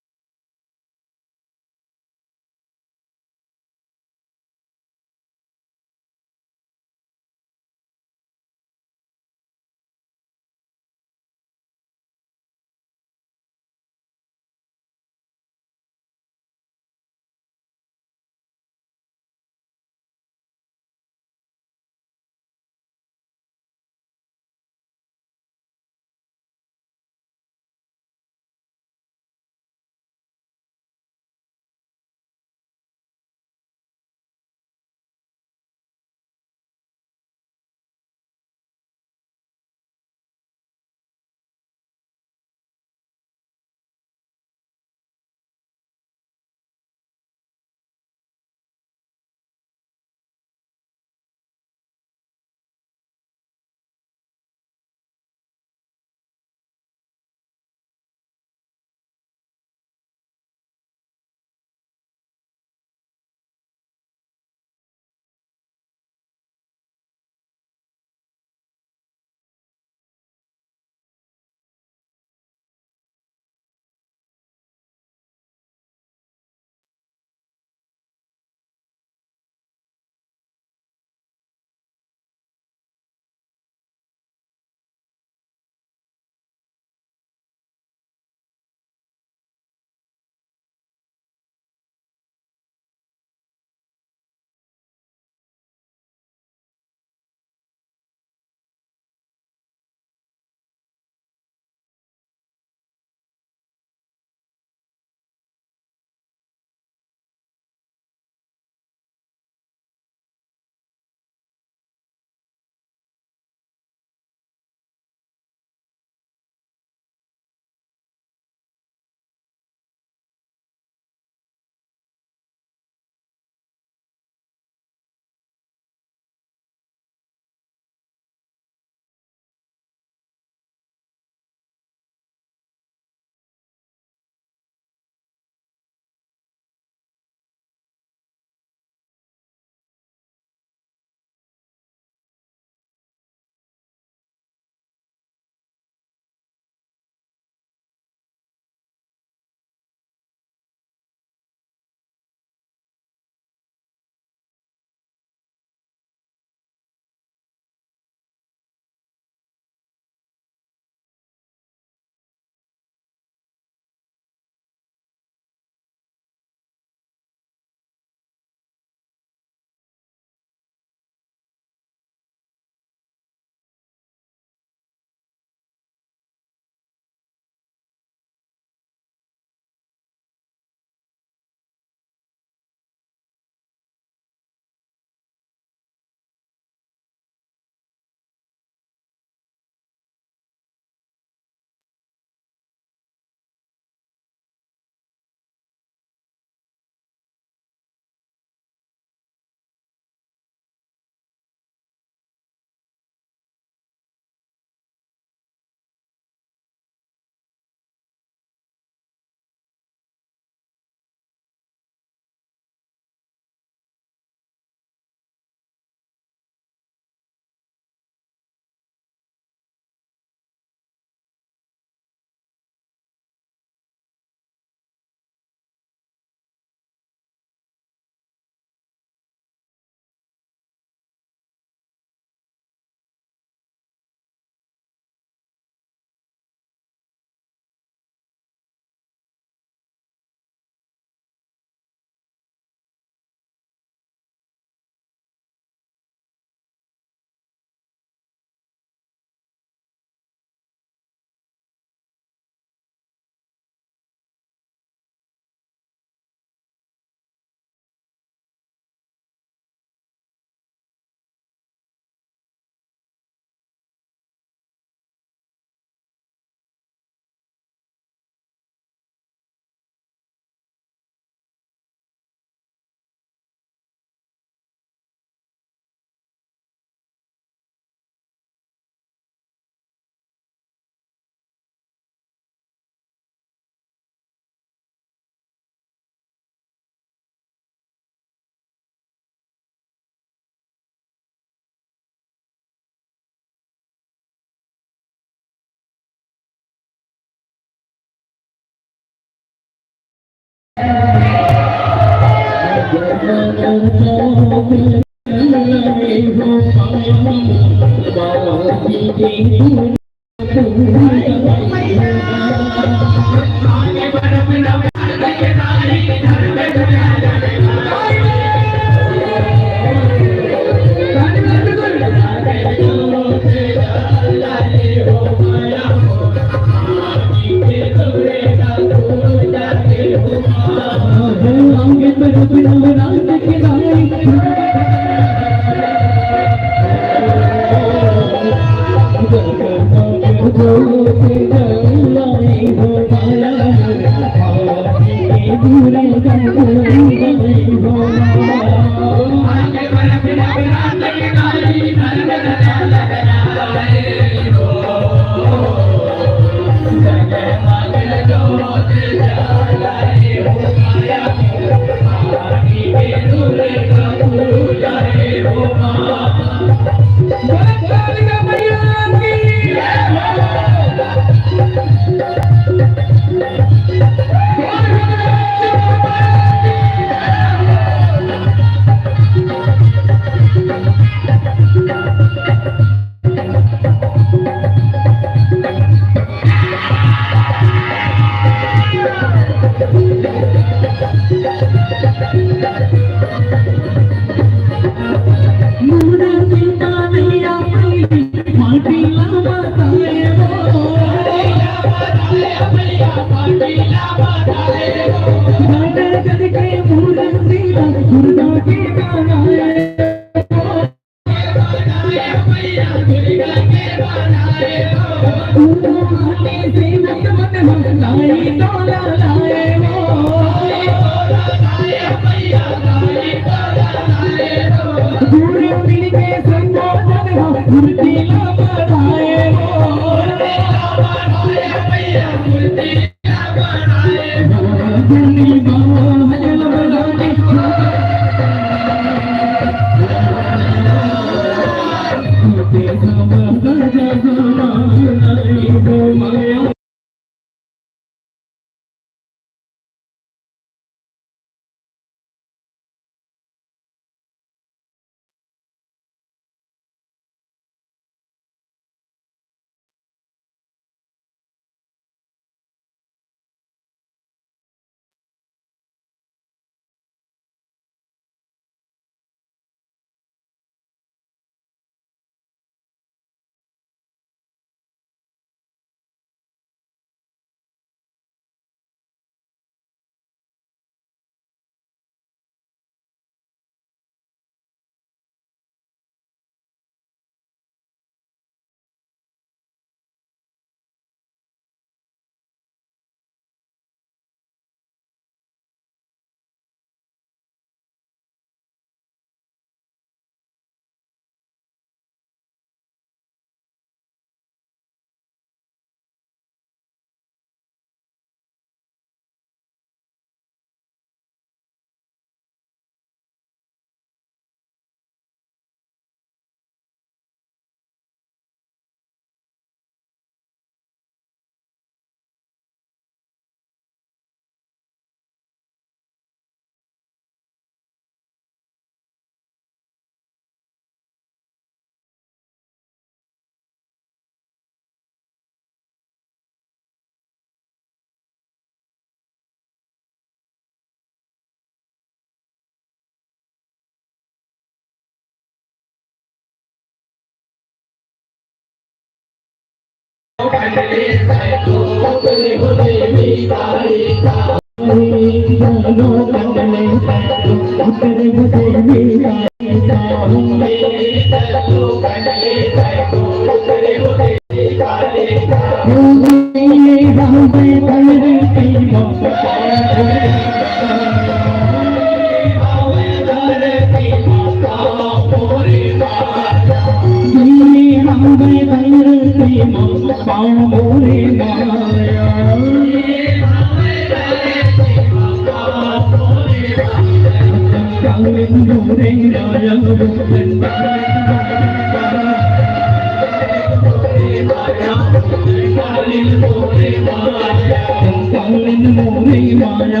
Thank you. डालिन मोरे माया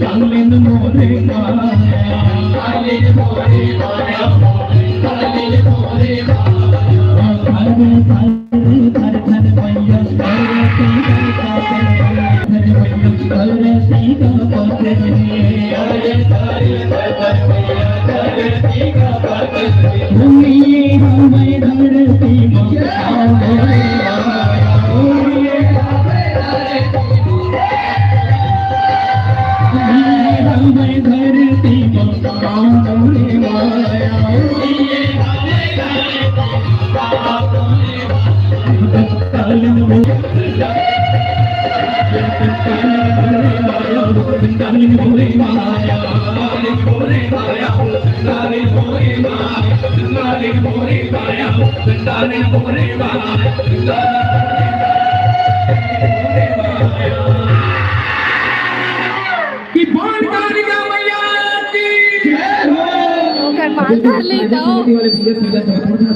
डालिन मोरे माया डालिन मोरे माया डालिन मोरे माया धर धर मैया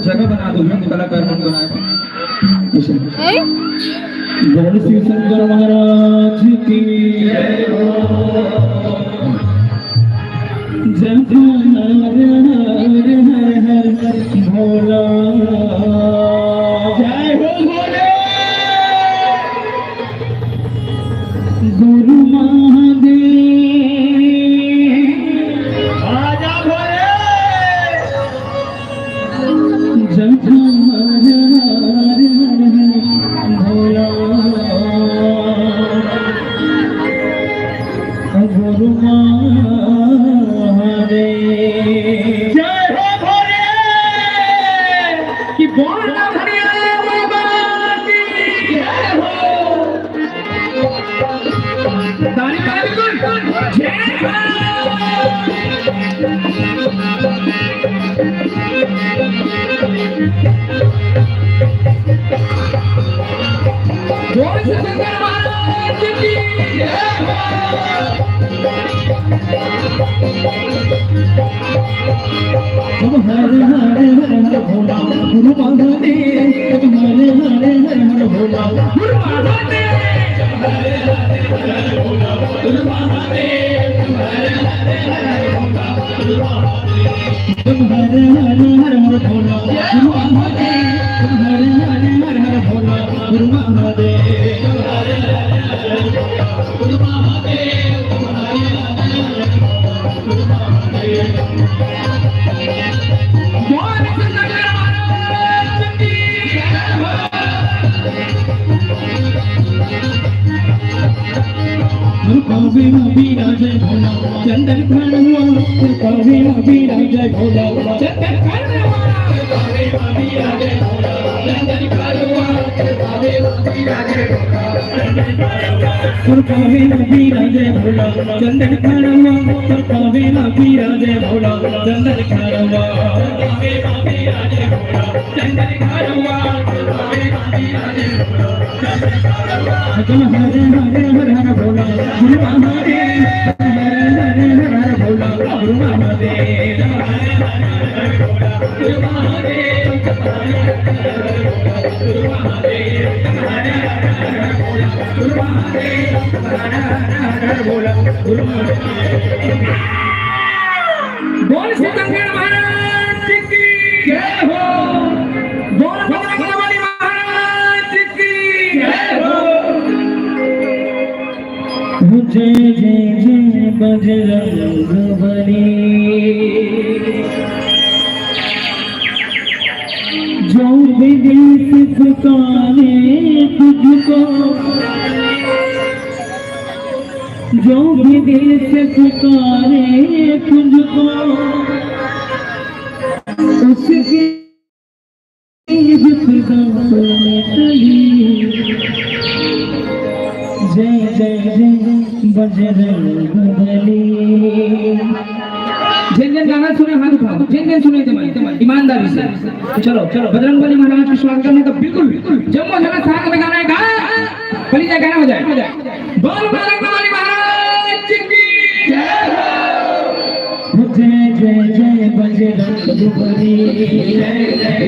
जगह बना दो कलाकार मन बनाए गौर शिव शंकर महाराज की जय हो भोला जय हो भोले गुरु महादेव आजा भोले भोला गुरु महादेव जय हो भोले कि बोलना भरिया बाबा की जय हो ताली ताली जय हो गौर शंकर महाराज की जय हो हर हर हर भोला गुरु महादेव हर हर हर भोला गुरु महादेव हर हर हर भोला गुरु महादेव हर हर हर भोला गुरु महादेव हर हर हर भोला गुरु महादेव हर हर हर भोला गुरु महादेव हर हर हर गुरु महादेव गुरु महादेव कावे बीरा जय भोला चंदन खानवा कावे बीरा जय भोला चंदन खानवा कावे बीरा जय भोला चंदन खानवा कावे बीरा जय भोला कावे बीरा जय भोला चंदन खानवा कावे बीरा जय भोला चंदन खानवा कावे बीरा जय भोला चंदन खानवा कावे बीरा जय भोला चंदन खानवा हर हर हर भोला गुरु महादेव हर हर हर भोला गुरु महादेव गुरु महादेव गुरु महादेव गुरु महादेव हर भोला गुरु महादेव बोल शंकर महाराज की जय हो बोल भगवान महाराज की जय हो जय जय जय बजरंगबली जो विदेश पुकारे तुझको जो विदेश पुकारे तुझको उसकी जय जय जय बजरंगबली जिन जिन गाना सुने हाथ उठाओ जिन जिन सुने ईमानदारी से चलो चलो बजरंगबली महाराज को स्वागत करने का बिल्कुल जम्मू जगह साथ में गाना है बली जाए गाना हो जाए बोल बजरंगबली महाराज की जय हो जय जय जय बजरंगबली जय जय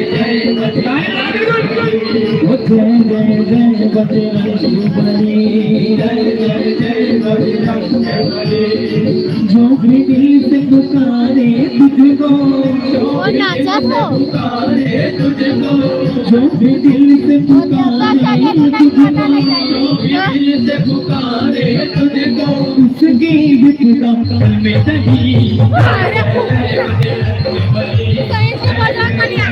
जय वो जय जय जय बजरंगबली, जय जय जय बजरंगबली। जो भी दिल से पुकारे तुझको, वो नाचा तो पुकारे तुझको, जो भी दिल से पुकारे तुझको, दिल से पुकारे तुझको, उसकी विपदा में नहीं। कहीं से बजा करिया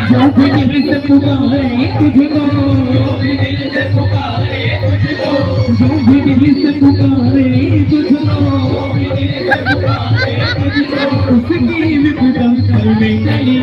जो भी दिल से पुकारे तुझको, जो भी दिल से पुकारे तुझको, उसकी विपदा में नहीं।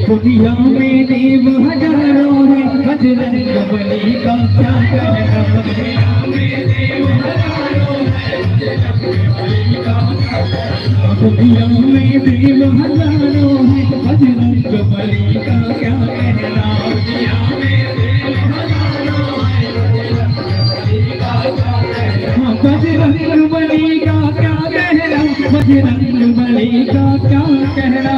दुनिया में देव हजारों है, बजरंगबली का क्या कहना। दुनिया में देव हजारों है, बजरंगबली का क्या कहना। बजरंगबली का क्या कहना, बजरंगबली का क्या कहना।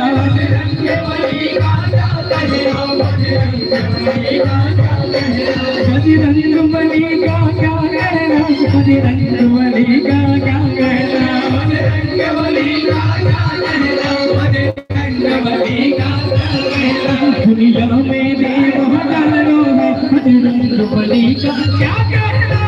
बजरंगबली का क्या कहना, बजरंगबली का क्या कहना। दुनिया में देव हजारों है, बजरंगबली का क्या कहना।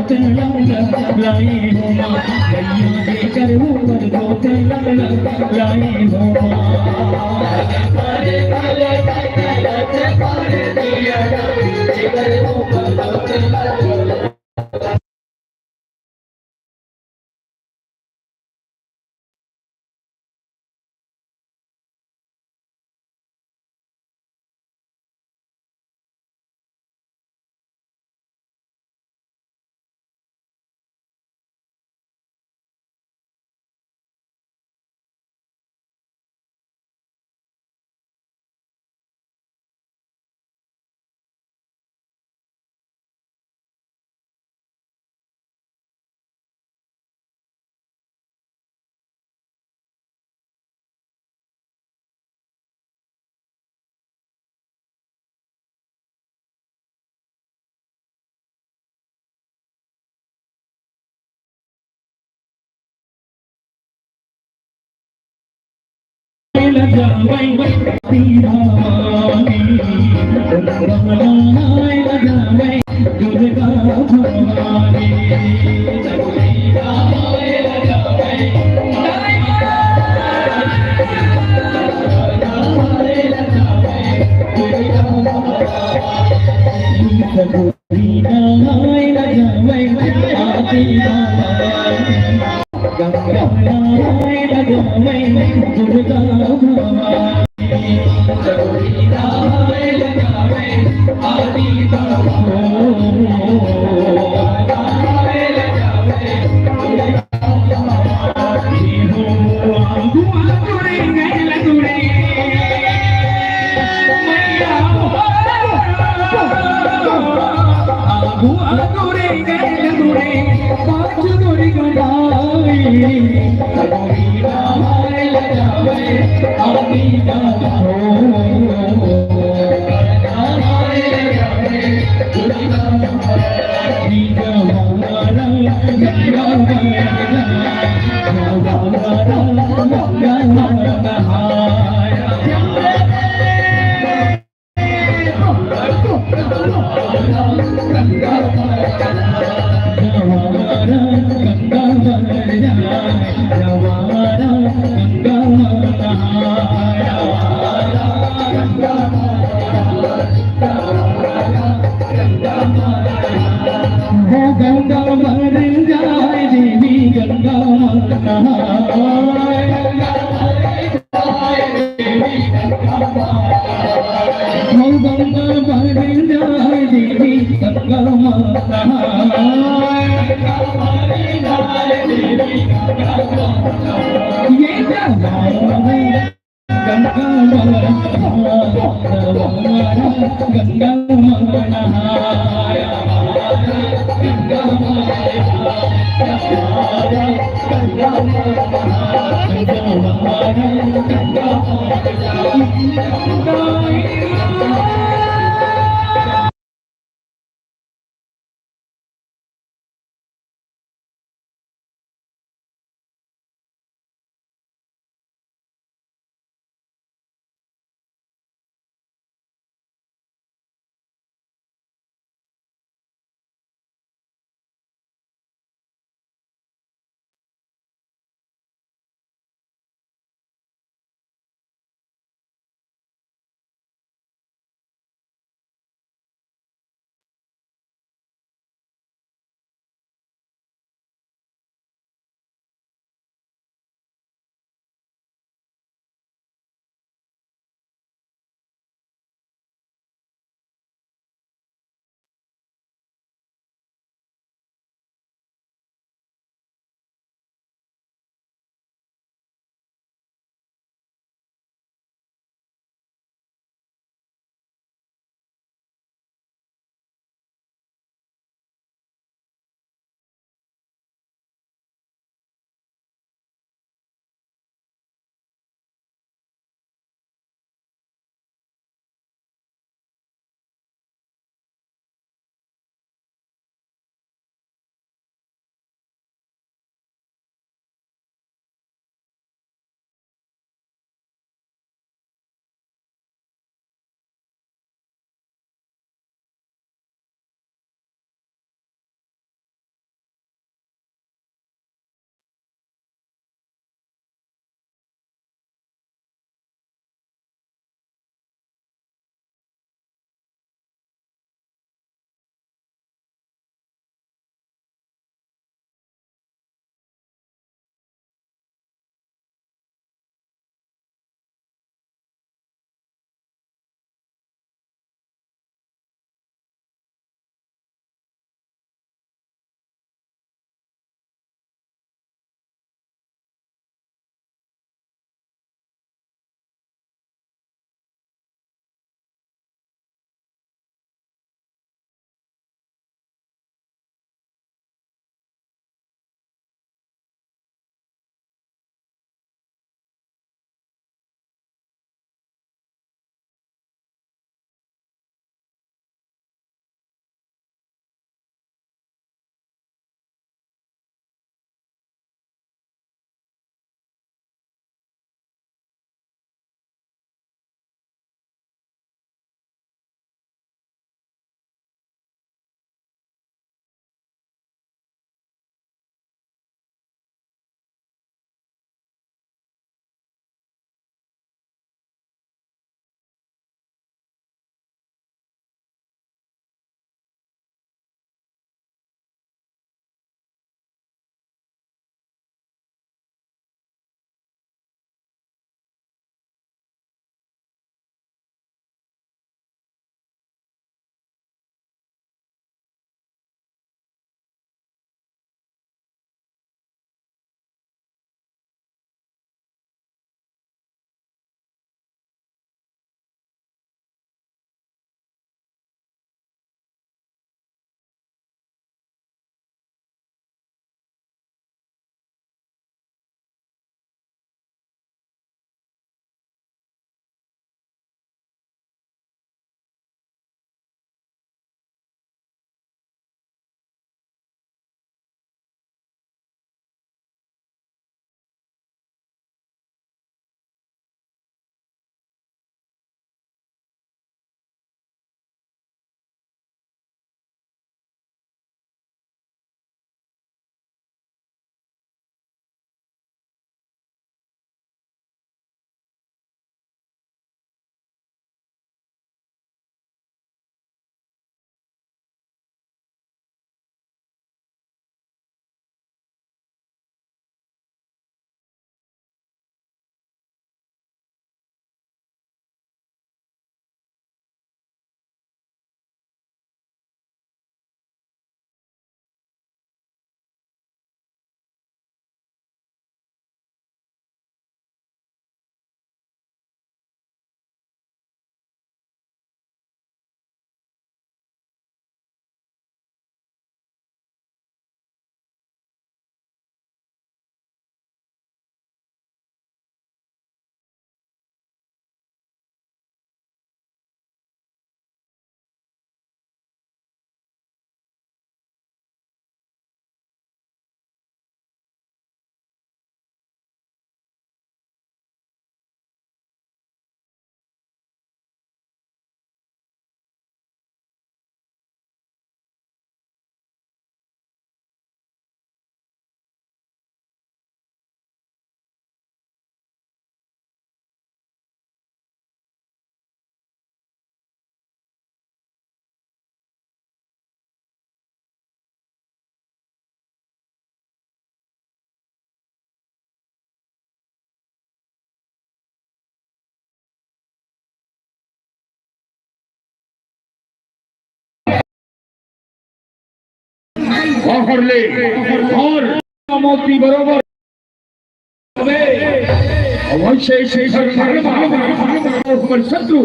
क्या लाए बाहर ले और मोती बरोबर अवश्य शेखर पर शत्रु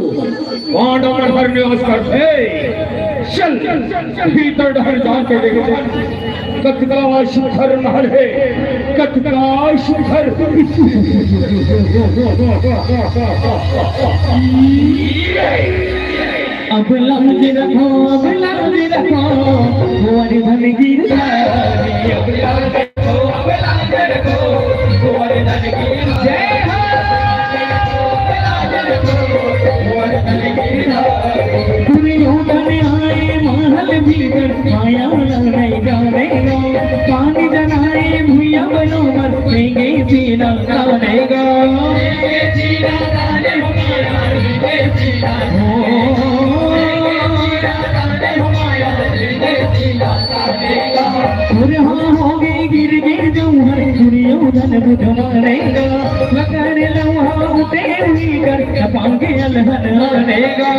पांडव पर निवास करते चल भीतर डहर जाके देखते कतका शिखर महल है कतका शिखर अब लाज रखो हमारे धन गिर जाए अब लाज रखो हमारे धन गिर जाए आए महल भीतर माया नहीं जानेगा पानी जनाए भूया बनो मर देंगे सीना जानेगा गिर गिर जाऊँ हर दुर्योधन बुझवानेगा मकर लम्हा उठे हुई कर पांगे अलहन आनेगा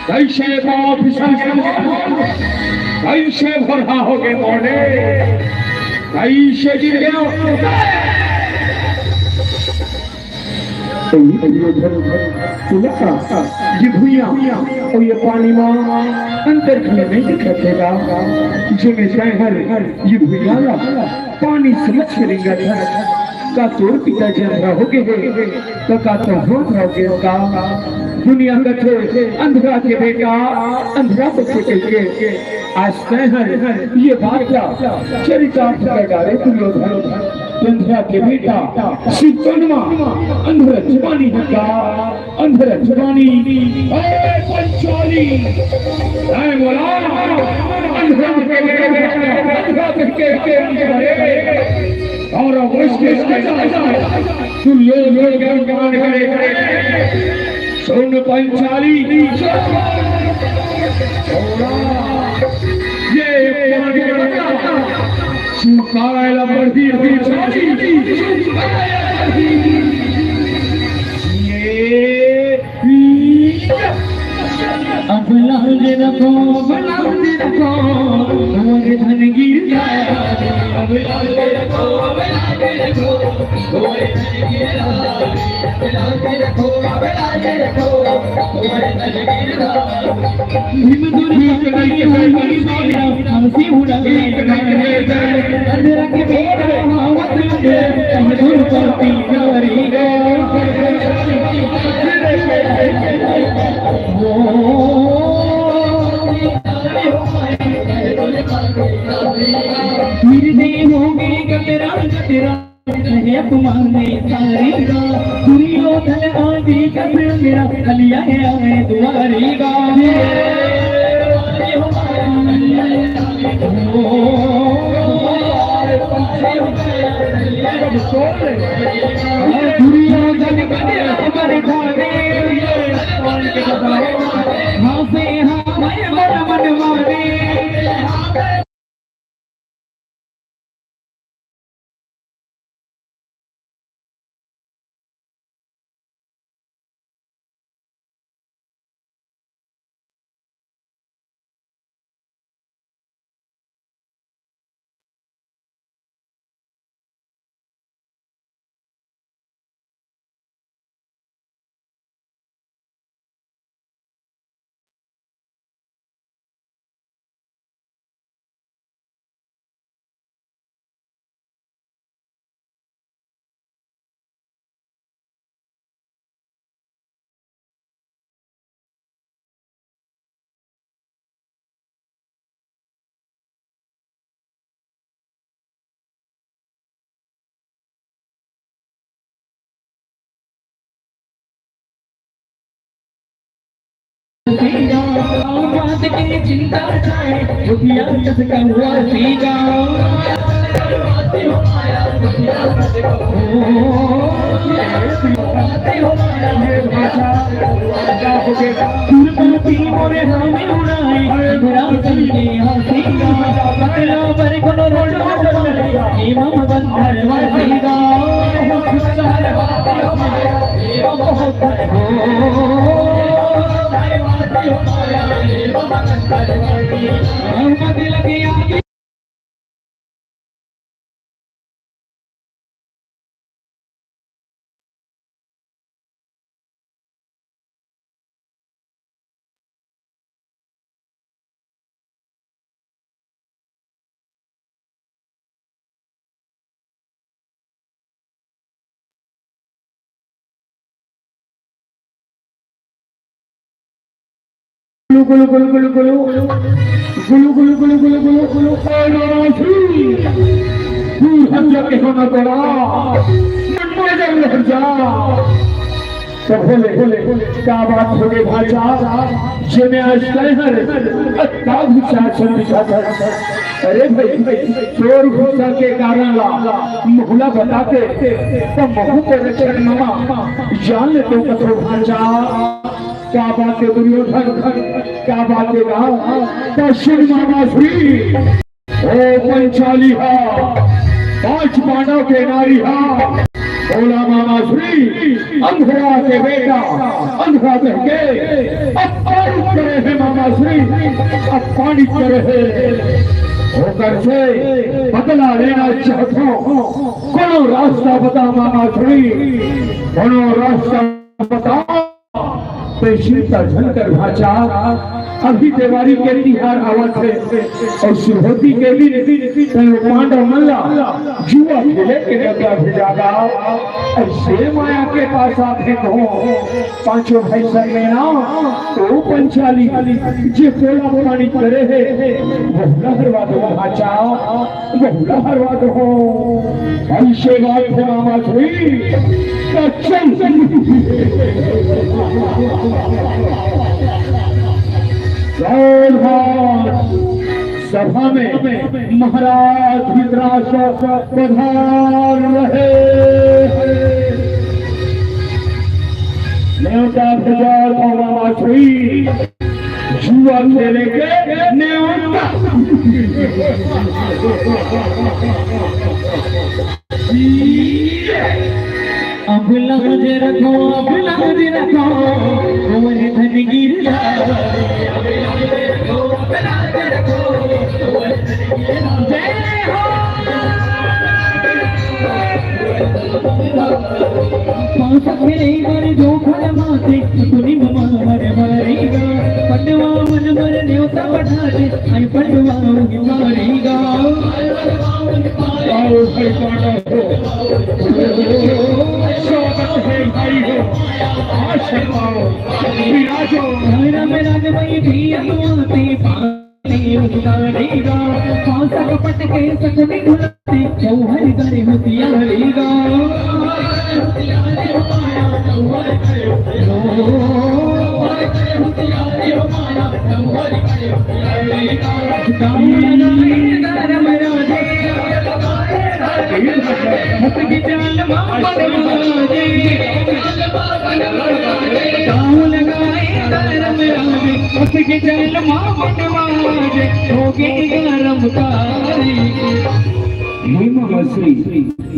कैसे कैसे भरा हो गए मोने कैसे गिर गया ये भूया और ये पानी में अंतर नहीं दिखेगा जो मैं शहर ये भूया पानी समझ करेंगे का तोड़ पिता जब रहोगे तो का तो हो गया दुनिया का थे अंधरा के बेटा अंधरा बच्चे के आज शहर ये बात चरितार्थ कर डाले दुर्योधन अंधरा के बेटा शिवनमा अंधरा जुबानी का अंधरा जुबानी पंचाली बोला अंधरा के और सुन पंचाली ये सुखाला बढ़ती अब लाज रखो हमारे धन गिर जाए अब लाज रखो हमारे धन गिर हंसी उड़ा अंधेरा के तुम्हारे सारी दुर्योधन आदि कर मेरा कलिया है दुआरी गा दुर्योधन हमारे धारे हाँ से हाँ मन मारे बात की चिंता छाए दुखिया कसका हुआ सीगा मोरे हमें उड़ाई पर कोनो रोड इमाम बंदर वासीगा लगे गुलु गुलु गुलु गुलु गुलु गुलु गुलु गुलु गुलु गुलु गुलु हज के होना पड़ा मर जा तो बोले क्या बात हो गई भाईचा जे मैं आज कहर अत्ता घुसा चल दिखाता अरे भाई चोर घुसा के कारण ला मुहला बताते तो महू पे रचन मामा जान ले तो कथो भाईचा क्या बात है दुर्योधन क्या बात है कहा दक्षिण मामा श्री ओ पंचाली हा 5 पांडव के नारी हा बोला मामा श्री अंधरा के बेटा अंधरा कह के अपमानित करे है मामा श्री अपमानित करे है होकर से बदला लेना चाहता हूँ कोनो रास्ता बता मामा श्री कोनो रास्ता बता पेशीता झलकर भाचा अभी दिवाली के तिहार आवत है और सुहोती के दिन पांडव मल्ला जुआ खेले के लगा भेजागा ऐसे माया के पास आते हो पांचों भाई सर में ना तो पंचाली जे कोला पानी करे है बहुला हरवा दो भाचा बहुला हरवा दो ऐसे बात है मामा श्री सभा में महाराज धृतराष्ट्र प्रधान रहे न्योता हजार मामा श्री जुआ खेले के न्योता अब लाज रखो वही धन गिर जो फल माते सुनी मर मरेगा पटवा मन मर न्योता बढ़ाते आई पटवा मारेगा आओ स्वागत है भाई हो आशीर्वाद विराजो मेरा भाई भी आते पानी उतारेगा पासा कपट के सकुनी ढुलाते चौहर करे होतियारेगा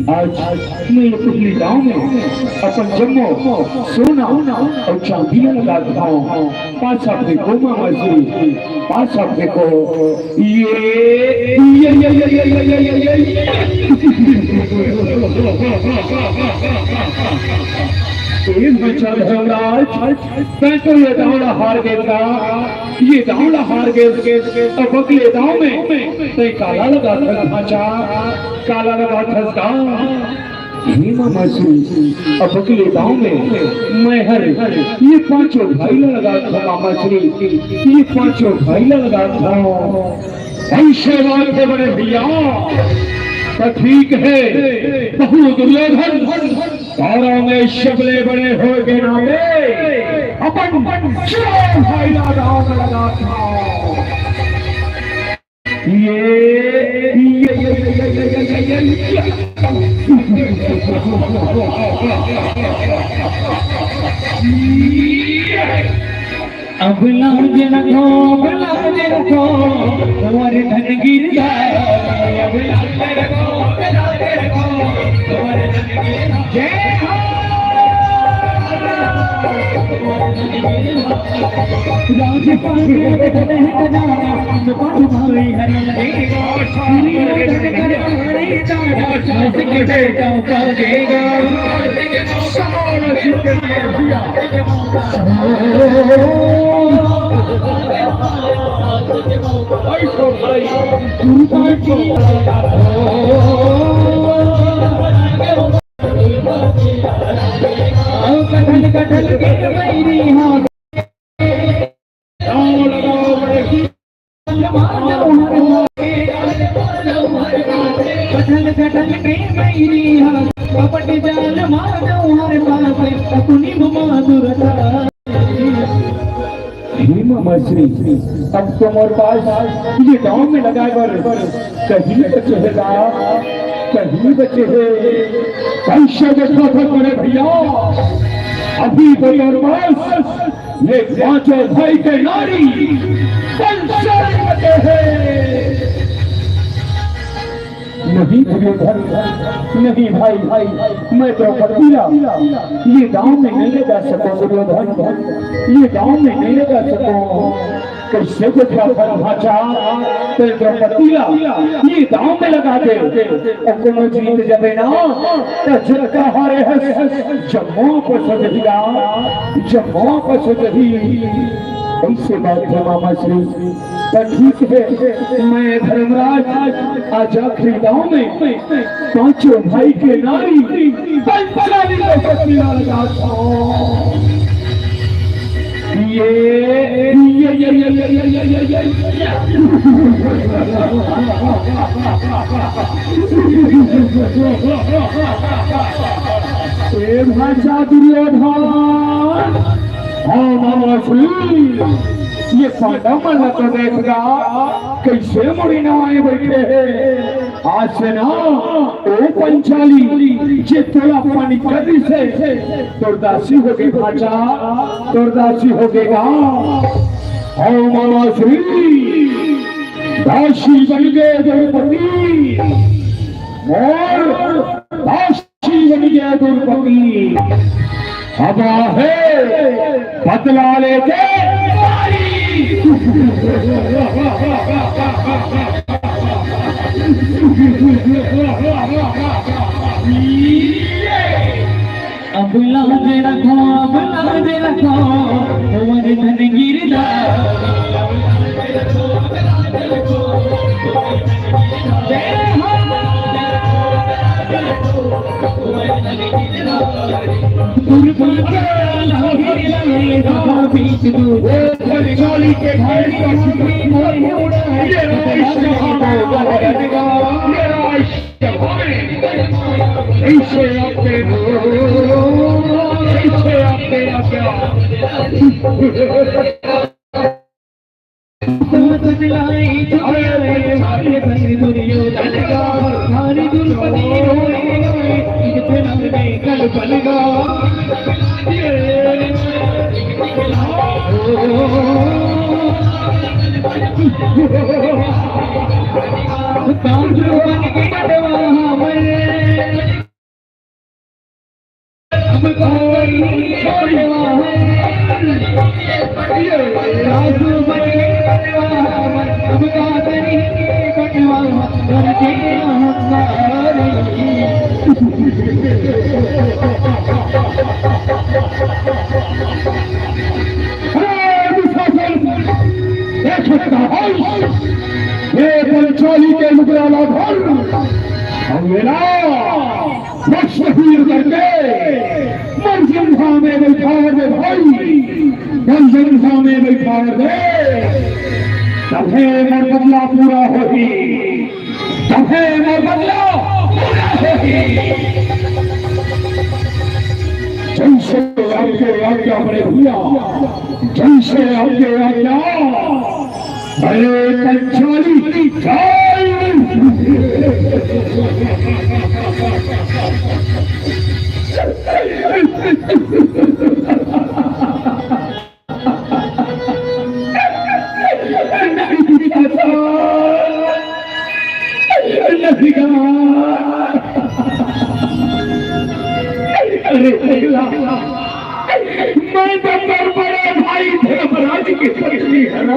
आज मैं अपने गाँव में अपन जम्मो सोना और चांदी लगा हूँ 5 साल को मामा जी 5 साल को ये दावड़ा हार गया ये दावड़ा हार गए तो बगले गाँव में तो काला लगा था भाचा काला लगा था मामा श्री अब बगले गाँव में मैं हर ये 5 भाई लगा था मामा श्री ये 5 भाई लगा था ऐसे बात है बड़े भैया तो ठीक है बहु दुर्योधन तारा में शबले बड़े हो गए नामे अपन भाई गाँव में लगा था। अब लाज रखो तुम्हारे धन गिर जाए। अब लाज रखो तुम्हारे धन गिर जाए। कटल के मेरी हाथ कटल के मेरी हाथ कपट जाल मानो हर पास अपनी माधुरता। मछली अब तुम्हारे पास ये गाँव में लगा कर कहीं बचे है कहीं बचे है। कैसे देखा था मेरे भैया अभी तुम्हारे पास ये पांचों भाई के नारी बचे है। नहीं नहीं भाई मैं तो पतीला ये गांव में नहीं ले जा सको दुर्योधन ये गांव में नहीं ले जा सको। कैसे को क्या भाषा तो पतीला ये गांव में लगा दे और कोनो जीत जाबे ना तो झटका हारे है जम्मू को सजहिया जम्मू को सजही। ऐसे बात है मामा श्री तो ठीक है। मैं धर्मराज आज आखिरी गाँव में पांचों भाई के नारी लगा ये भाषा दुर्योधन हाँ मामा श्री ये पांडा मल्ला तो देखगा कैसे मुड़ी ना आए बैठे हैं। आज से ना ओ पंचाली जितना पानी कदी से दुर्दासी हो गई भाषा दुर्दासी हो गएगा। हाँ मामा श्री दासी बन गए द्रौपदी और दासी बन गया द्रौपदी। हवा है बदला लेके अब लाज रखो तुम्हारे धन गिर पंचाली के मुकराला घर मशहूर करके मनजंधा में बैठा दे भाई मनजंधा में बैठा दे तभे मर बदला पूरा होगी तभे मर बदला पूरा होगी। जैसे आपके आज्ञा बड़े भैया जैसे आगे आ क्या अरे पंचाली मैं तो बड़े भाई धर्मराज की पत्नी है ना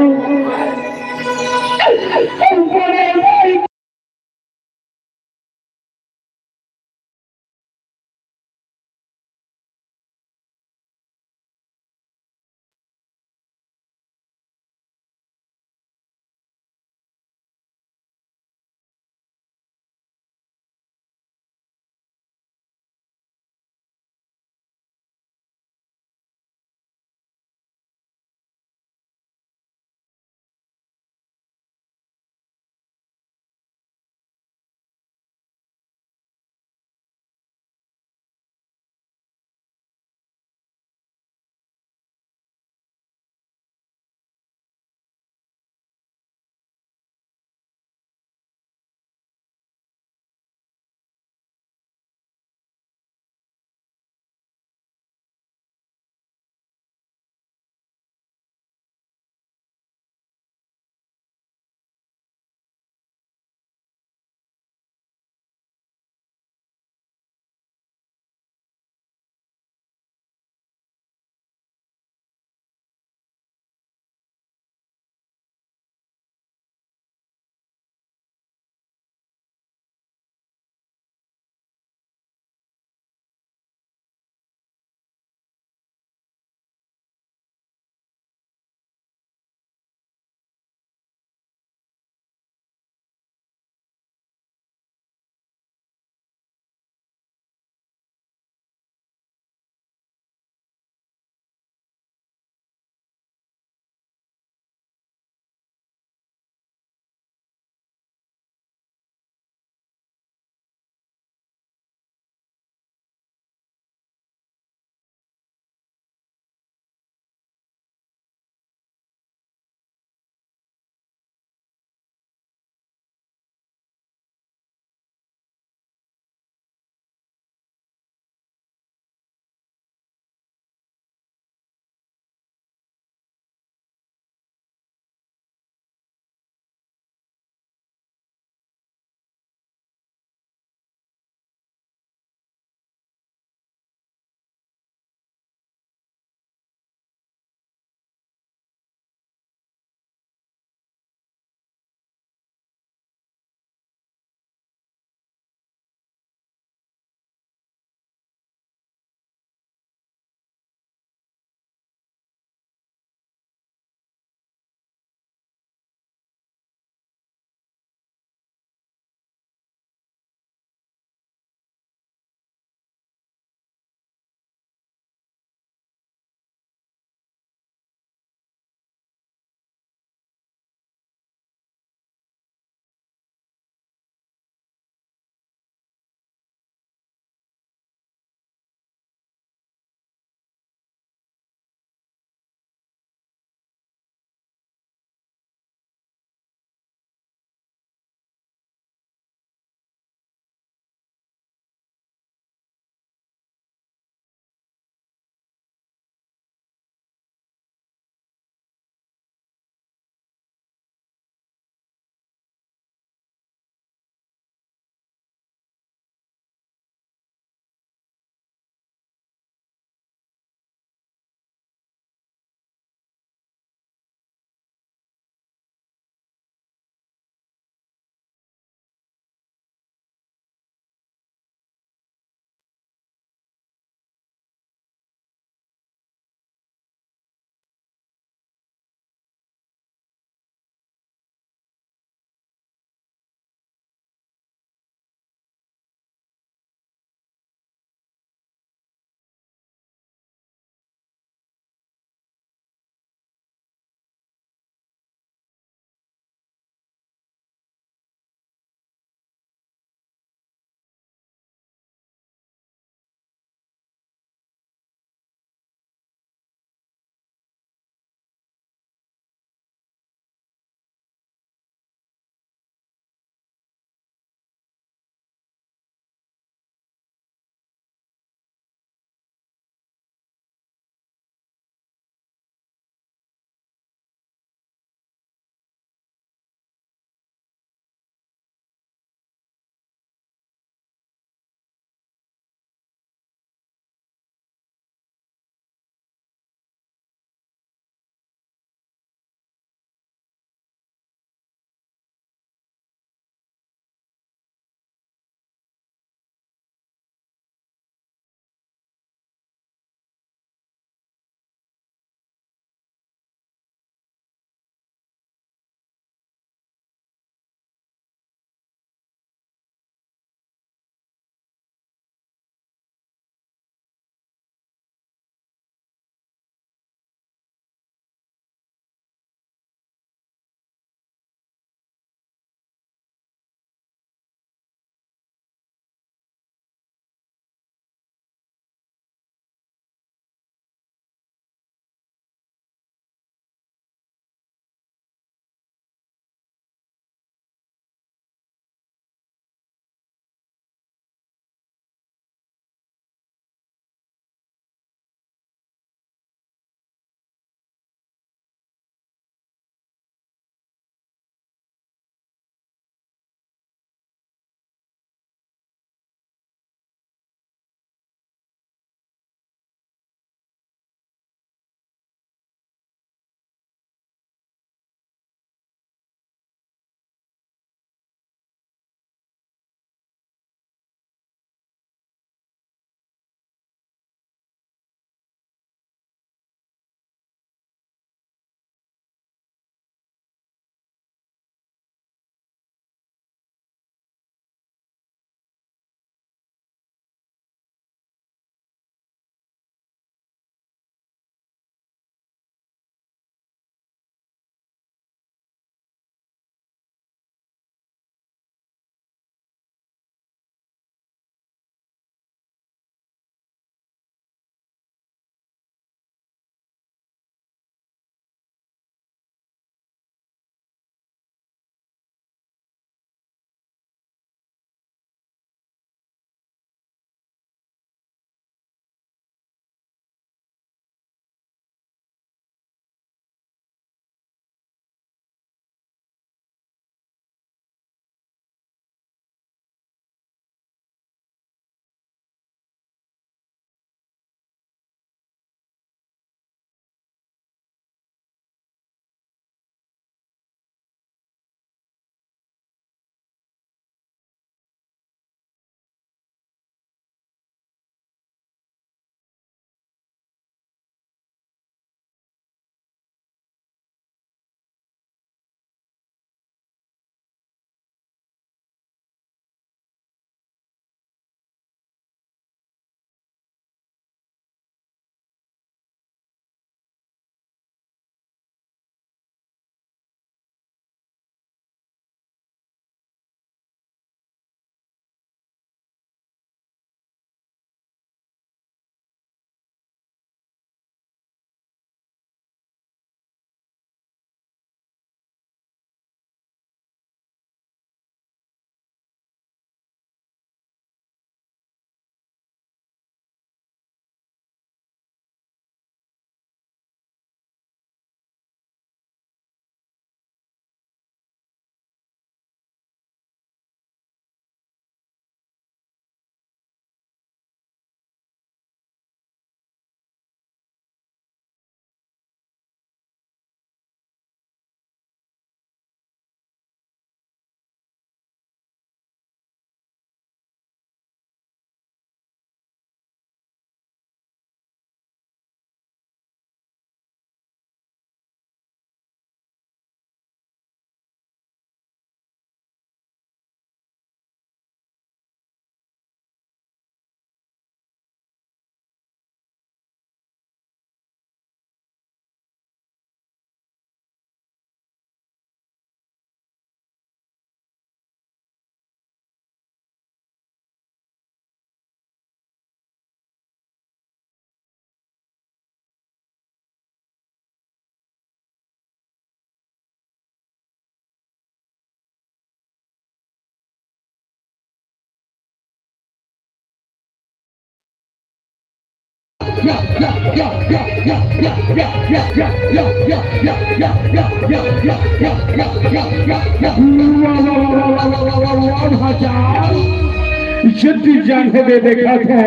जल्दी जाने दे देखा था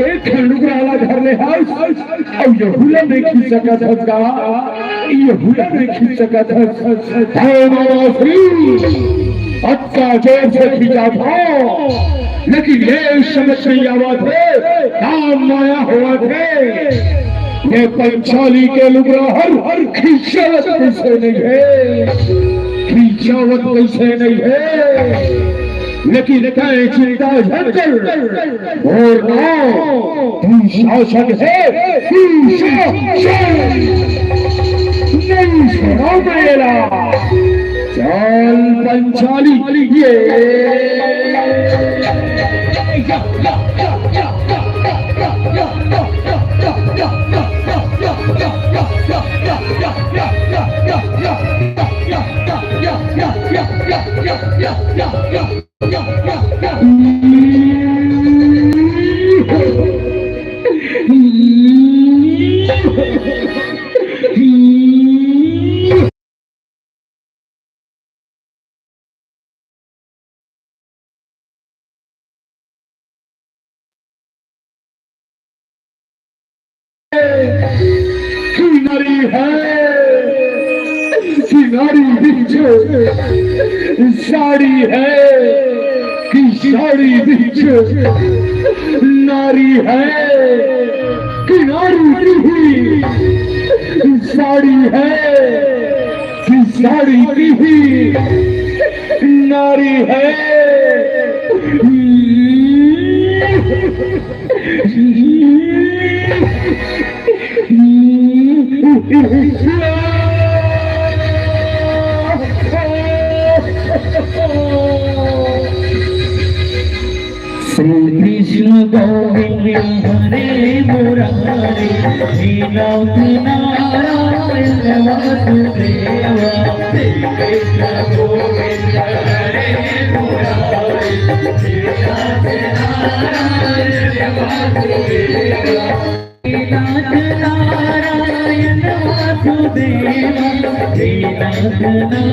एक लुगराला घर ले हाउस और ये हुला नहीं खींच सका था ये हुला नहीं खींच सका था अच्छा जोर से खींचा था लेकिन ये समझ नहीं आवा थे काम माया हुआ थे ये पंचाली के लुगरा हर खींचावत कैसे नहीं है खींचावत कैसे नहीं है लेकिन कहे चिंता झटकर और तू शासन है तू शासन नहीं छोड़ेगा चल पंचाली ये साड़ी है कि साड़ी बीच नारी है कि नारी की साड़ी है कि साड़ी की नारी है श्री कृष्ण गोविंद हरे मुरारे श्रीनाथ नारायण वासुदेवा श्री कृष्ण गोविंद हरे मुरारे श्रीनाथ नारायण वासुदेवा श्रीनाथ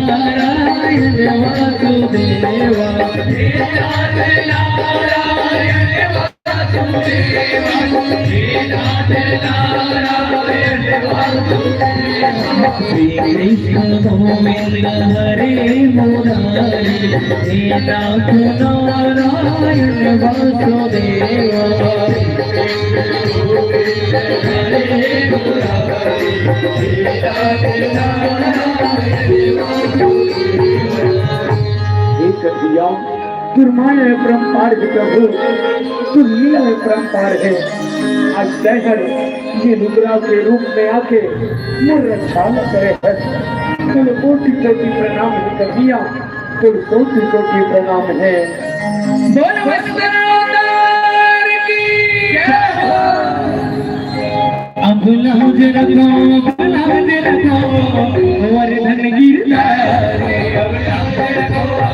नारायण वासुदेवा श्रीनाथ नारायण वासुदेवा श्रीनाथ श्री कृष्ण गोविंद हरे मुरारी श्रीनाथ नारायण वासुदेवा हरे मुरारी श्रीनाथ नारायण वासुदेवा तुरमान है परम्पार के प्रभु तुम लीला में परम्पार है आज शहर ये रुद्रा के रूप में आके मोर रक्षा करे है तुम कोटि कोटि प्रणाम है कबिया तुम कोटि कोटि प्रणाम है बोल वस्त्रावतार की जय हो अब लाज रखो वर्धन गिरधारी अब लाज रखो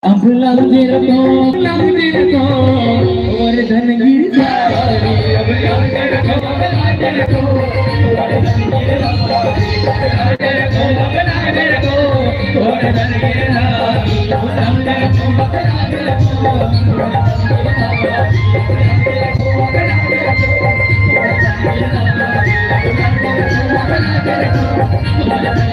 अब लाउंजे रखो वर्धन गिरधारी अब लाउंजे रखो वर्धन गिरधारी Thank you.